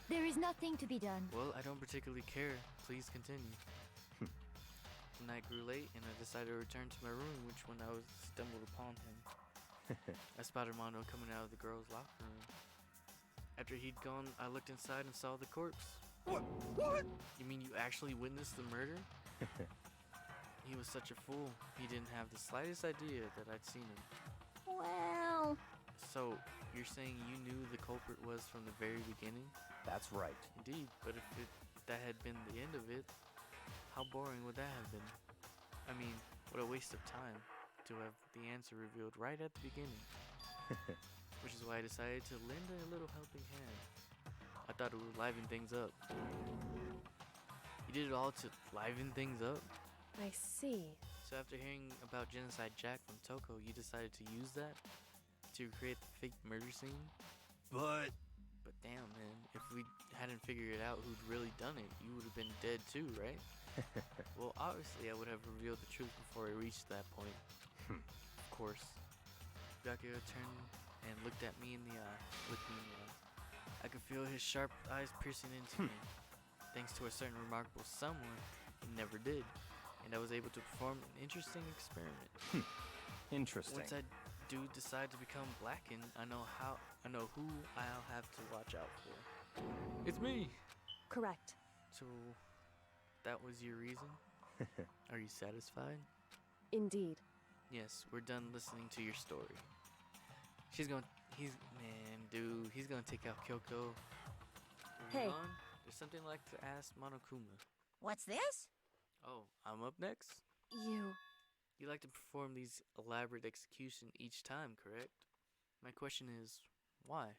There is nothing to be done. Well, I don't particularly care. Please continue. The night grew late, and I decided to return to my room, which when I stumbled upon him. I spotted Mondo coming out of the girls' locker room. After he'd gone, I looked inside and saw the corpse. What? You mean you actually witnessed the murder? He was such a fool. He didn't have the slightest idea that I'd seen him. Well... So, you're saying you knew the culprit was from the very beginning? That's right. Indeed, but if that had been the end of it, how boring would that have been? I mean, what a waste of time to have the answer revealed right at the beginning. Which is why I decided to lend a little helping hand. I thought it would liven things up. You did it all to liven things up? I see. So after hearing about Genocide Jack from Toko, you decided to use that to create the fake murder scene? But damn, man, if we hadn't figured it out who'd really done it, you would have been dead too, right? Well, obviously I would have revealed the truth before I reached that point. Of course. Byakuya turned and looked me in the eye. I could feel his sharp eyes piercing into me. Thanks to a certain remarkable someone, he never did. And I was able to perform an interesting experiment. Interesting. Once I do decide to become blackened, I know who I'll have to watch out for. It's me! Correct. So, that was your reason? Are you satisfied? Indeed. Yes, we're done listening to your story. He's gonna take out Kyoko. Hey. Moving on, there's something I'd like to ask Monokuma. What's this? Oh, I'm up next? You like to perform these elaborate executions each time, correct? My question is, why?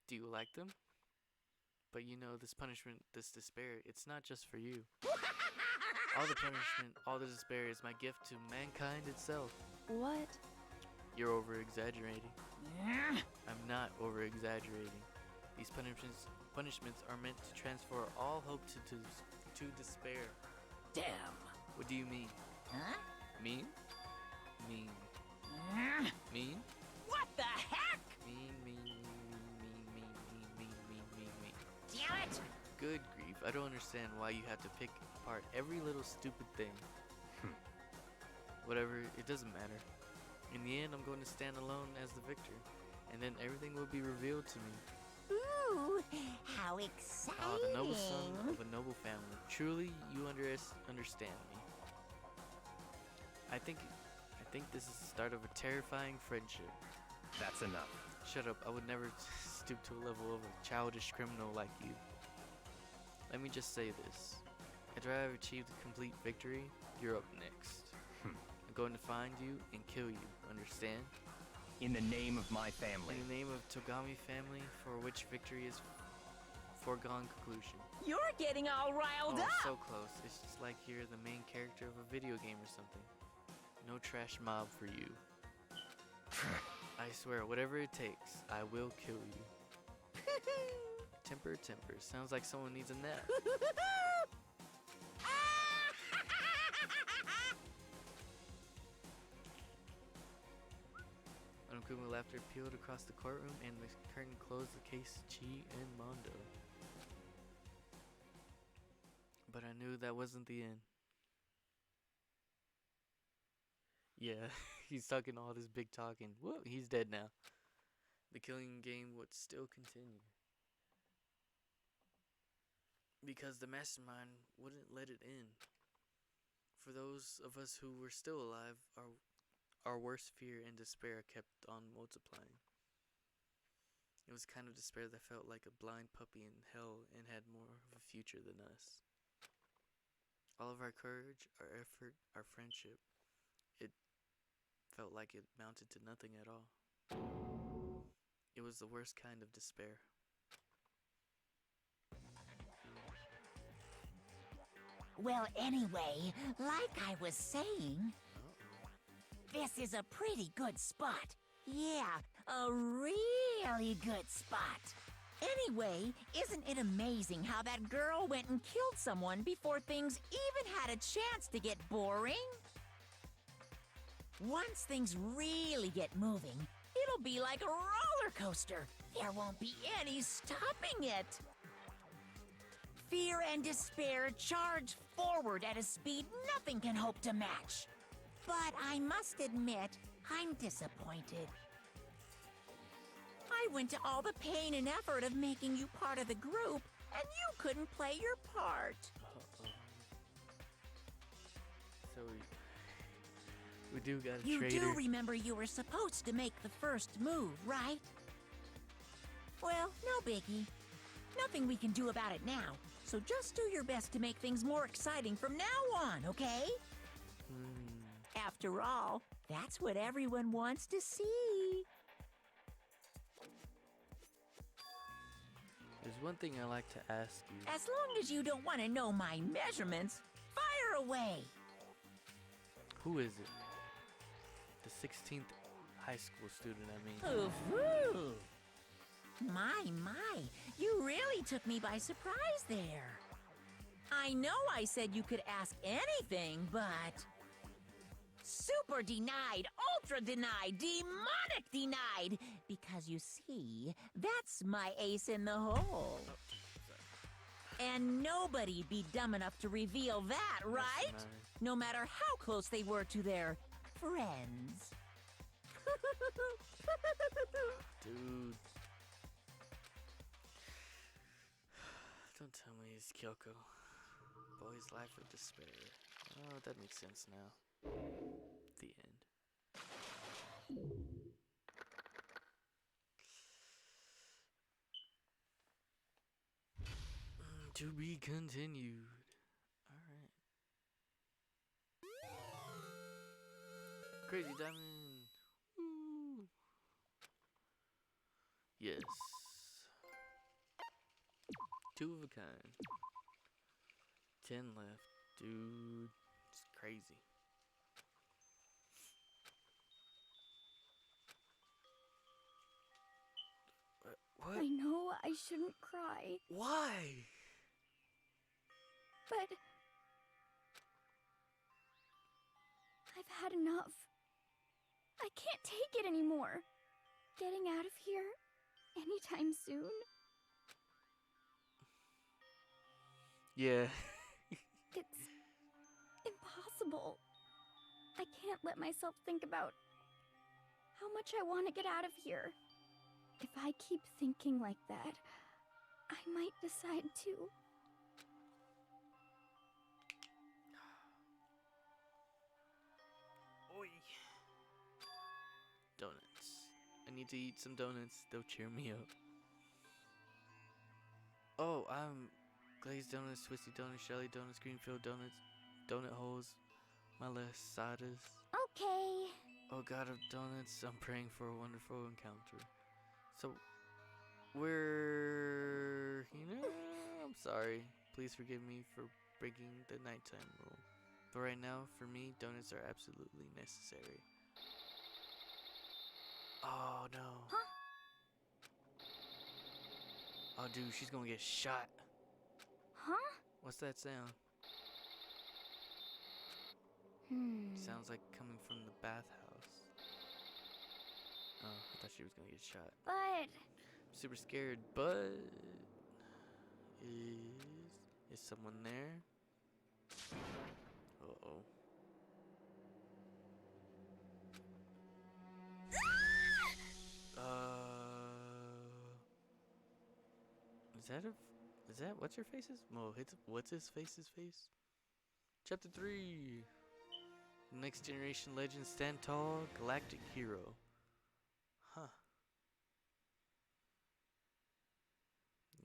Do you like them? But you know, this punishment, this despair, it's not just for you. All the punishment, all the despair is my gift to mankind itself. What? You're over-exaggerating. I'm not over-exaggerating. These punishments are meant to transfer all hope to despair. Damn. What do you mean? Huh? Mean? Mean. Mean? What the heck? Mean. Damn it! Good grief, I don't understand why you have to pick apart every little stupid thing. Whatever, it doesn't matter. In the end, I'm going to stand alone as the victor, and then everything will be revealed to me. Ooh, how exciting! Oh, the noble son of a noble family. Truly, you understand me. I think this is the start of a terrifying friendship. That's enough. Shut up, I would never stoop to a level of a childish criminal like you. Let me just say this. After I have achieved a complete victory, you're up next. I'm going to find you and kill you, understand? In the name of my family. In the name of Togami family, for which victory is foregone conclusion. You're getting all riled up! So close. It's just like you're the main character of a video game or something. No trash mob for you. I swear, whatever it takes, I will kill you. Temper. Sounds like someone needs a nap. Monokuma laughter peeled across the courtroom and the curtain closed the case Chi and Mondo. But I knew that wasn't the end. Yeah, he's talking all this big talking. Whoa, he's dead now. The killing game would still continue. Because the mastermind wouldn't let it end. For those of us who were still alive, our worst fear and despair kept on multiplying. It was kind of despair that felt like a blind puppy in hell and had more of a future than us. All of our courage, our effort, our friendship, it felt like it amounted to nothing at all. It was the worst kind of despair. Well, anyway, like I was saying, this is a pretty good spot. Yeah, a really good spot. Anyway, isn't it amazing how that girl went and killed someone before things even had a chance to get boring? Once things really get moving, It'll be like a roller coaster. There won't be any stopping it. Fear and despair charge forward at a speed nothing can hope to match. But I must admit, I'm disappointed. I went to all the pain and effort of making you part of the group, and you couldn't play your part. So we do got a You traitor. do remember you were supposed to make the first move, right? Well, no biggie. Nothing we can do about it now, so just do your best to make things more exciting from now on, okay? After all, that's what everyone wants to see. There's one thing I like to ask you. As long as you don't want to know my measurements, fire away. Who is it? The 16th high school student, I mean. Ooh. My, you really took me by surprise there. I know I said you could ask anything, but... Super denied, ultra denied, demonic denied! Because you see, that's my ace in the hole. And nobody be dumb enough to reveal that, right? No matter how close they were to their friends. Dude. Don't tell me he's Kyoko. Boy's life of despair. Oh, that makes sense now. The end. To be continued. Alright. Crazy Diamond. Woo. Yes. 2 of a kind. 10 left. Dude. It's crazy. What? I know I shouldn't cry. Why? But I've had enough. I can't take it anymore. Getting out of here anytime soon. Yeah. It's impossible. I can't let myself think about how much I want to get out of here. If I keep thinking like that, I might decide to. Oi. Donuts. I need to eat some donuts. They'll cheer me up. Oh, glazed donuts, twisty donuts, jelly donuts, greenfield donuts, donut holes, my last sodas. Okay. Oh God of donuts, I'm praying for a wonderful encounter. So, I'm sorry. Please forgive me for breaking the nighttime rule. But right now, for me, donuts are absolutely necessary. Oh no. Huh? Oh dude, she's gonna get shot. Huh? What's that sound? Sounds like coming from the bathhouse. Oh, I thought she was gonna get shot. But I'm super scared, but is someone there? Uh-oh. Is that what's your face's? Well, what's his face's face? Chapter 3. Next Generation Legend Stand Tall, Galactic Hero. Huh.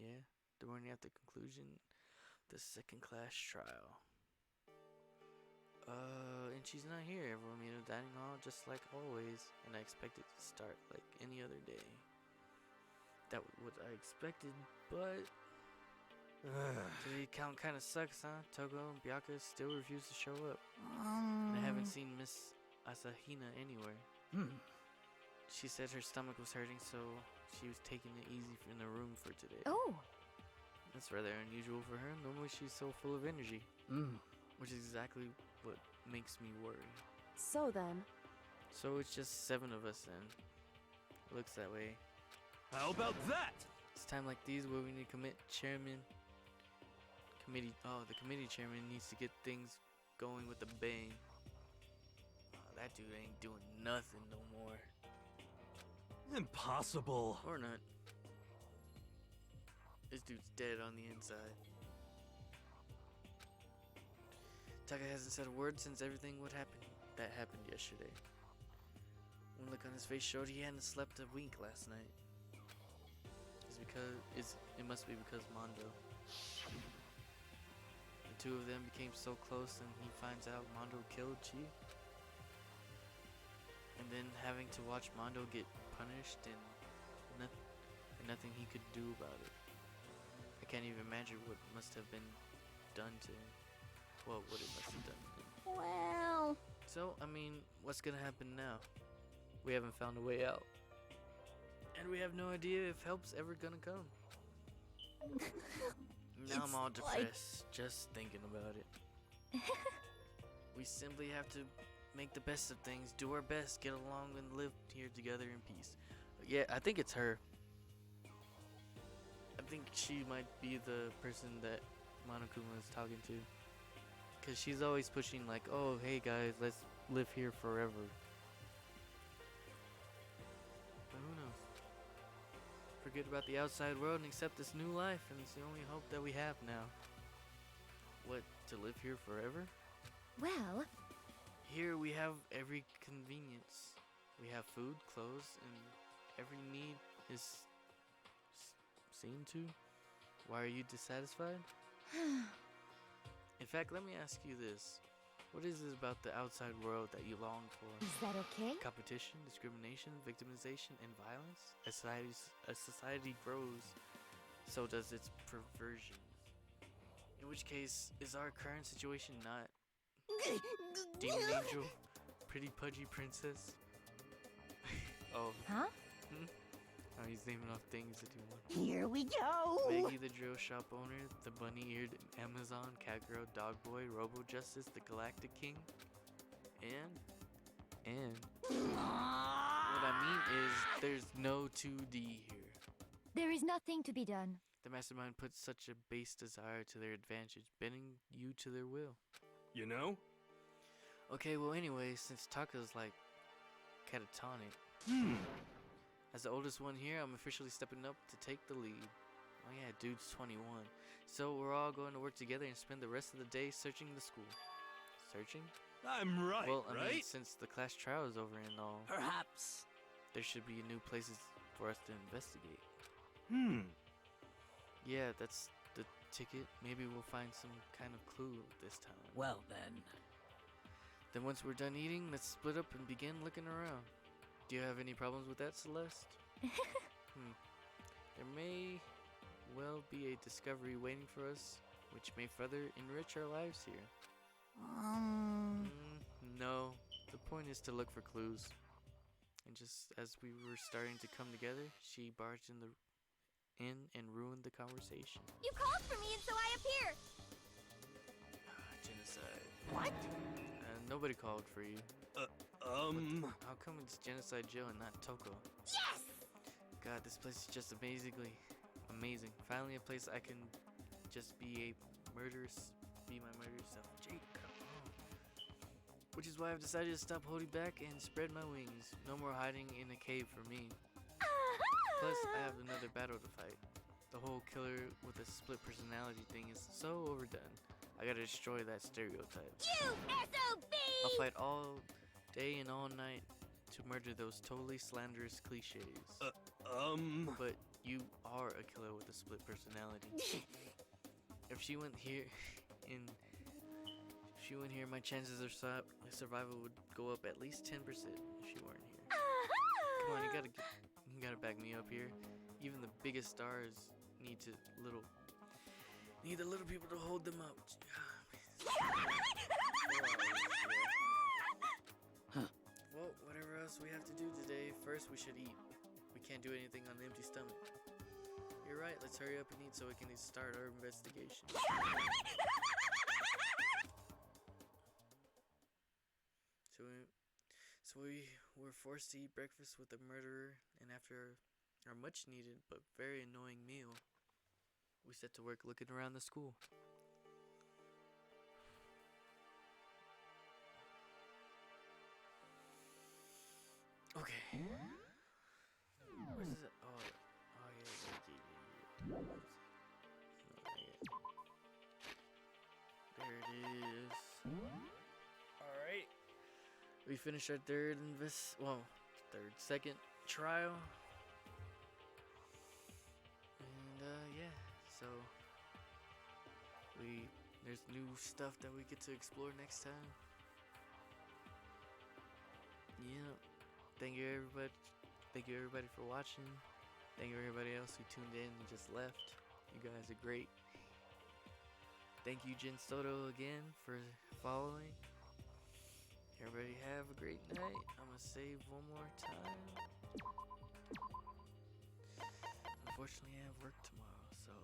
Yeah, the morning after conclusion, the second class trial. And she's not here. Everyone made a dining hall just like always, and I expected to start like any other day. That was what I expected, but the count kind of sucks, huh? Togo and Byaka still refuse to show up. And I haven't seen Miss Asahina anywhere. She said her stomach was hurting, so she was taking it easy in the room for today. Oh. That's rather unusual for her. Normally she's so full of energy. Which is exactly what makes me worry. So then. So it's just 7 of us then. It looks that way. How about that? It's time like these where we need to commit chairman. The committee chairman needs to get things going with a bang. That dude ain't doing nothing no more. Impossible. Or not. This dude's dead on the inside. Taka hasn't said a word since everything that happened yesterday. One look on his face showed he hadn't slept a wink last night. It must be because Mondo. The two of them became so close, and he finds out Mondo killed Chi. And then having to watch Mondo get punished and nothing he could do about it. I can't even imagine what must have been done to him. Well, what it must have done to him. Well... So, I mean, what's gonna happen now? We haven't found a way out. And we have no idea if help's ever gonna come. Now I'm all depressed just thinking about it. We simply have to make the best of things, do our best, get along, and live here together in peace. Yeah, I think it's her. I think she might be the person that Monokuma is talking to. Because she's always pushing like, oh, hey guys, let's live here forever. But who knows? Forget about the outside world and accept this new life, and it's the only hope that we have now. What, to live here forever? Well... Here we have every convenience. We have food, clothes, and every need is seen to. Why are you dissatisfied? In fact, let me ask you this. What is it about the outside world that you long for? Is that okay? Competition, discrimination, victimization, and violence? As society grows, so does its perversion. In which case, is our current situation not demon angel, pretty pudgy princess? Oh. Huh? Oh, he's naming off things to do one. Here we go! Maggie the drill shop owner, the bunny-eared Amazon, Catgirl, Dogboy, Robo-Justice, the Galactic King, and what I mean is there's no 2D here. There is nothing to be done. The mastermind puts such a base desire to their advantage, bending you to their will. You know? Okay, well anyway, since Taka's like catatonic, as the oldest one here, I'm officially stepping up to take the lead. Oh yeah, dude's 21. So we're all going to work together and spend the rest of the day searching the school. Searching? I'm right, well, I right? mean, since the class trial is over and all, Perhaps there should be new places for us to investigate. Yeah, that's the ticket. Maybe we'll find some kind of clue this time. Well then. Then once we're done eating, let's split up and begin looking around. Do you have any problems with that, Celeste? There may well be a discovery waiting for us, which may further enrich our lives here. No, the point is to look for clues. And just as we were starting to come together, she barged in and ruined the conversation. You called for me and so I appear. Genocide. What? Nobody called for you. How come it's Genocide Jill and not Toko? Yes! God, this place is just amazing. Finally a place I can just be my murderous self. Jake, come on. Which is why I've decided to stop holding back and spread my wings. No more hiding in a cave for me. Plus, I have another battle to fight. The whole killer with a split personality thing is so overdone. I gotta destroy that stereotype. You SOB! I'll fight all day and all night to murder those totally slanderous cliches. But you are a killer with a split personality. If she went here, my chances of survival would go up at least 10% if she weren't here. Come on, you gotta back me up here. Even the biggest stars need the little people to hold them up. Well, whatever else we have to do today, first we should eat. We can't do anything on an empty stomach. You're right, let's hurry up and eat so we can start our investigation. So we were forced to eat breakfast with a murderer, and after our much needed but very annoying meal, we set to work looking around the school. Okay. Where's it? Oh, yeah. There it is. Alright. We finished our second trial. And yeah, so there's new stuff that we get to explore next time. Yeah. Thank you everybody for watching. Thank you everybody else who tuned in and just left. You guys are great. Thank you Jin Soto again for following. Everybody have a great night. I'm gonna save one more time. Unfortunately I have work tomorrow, so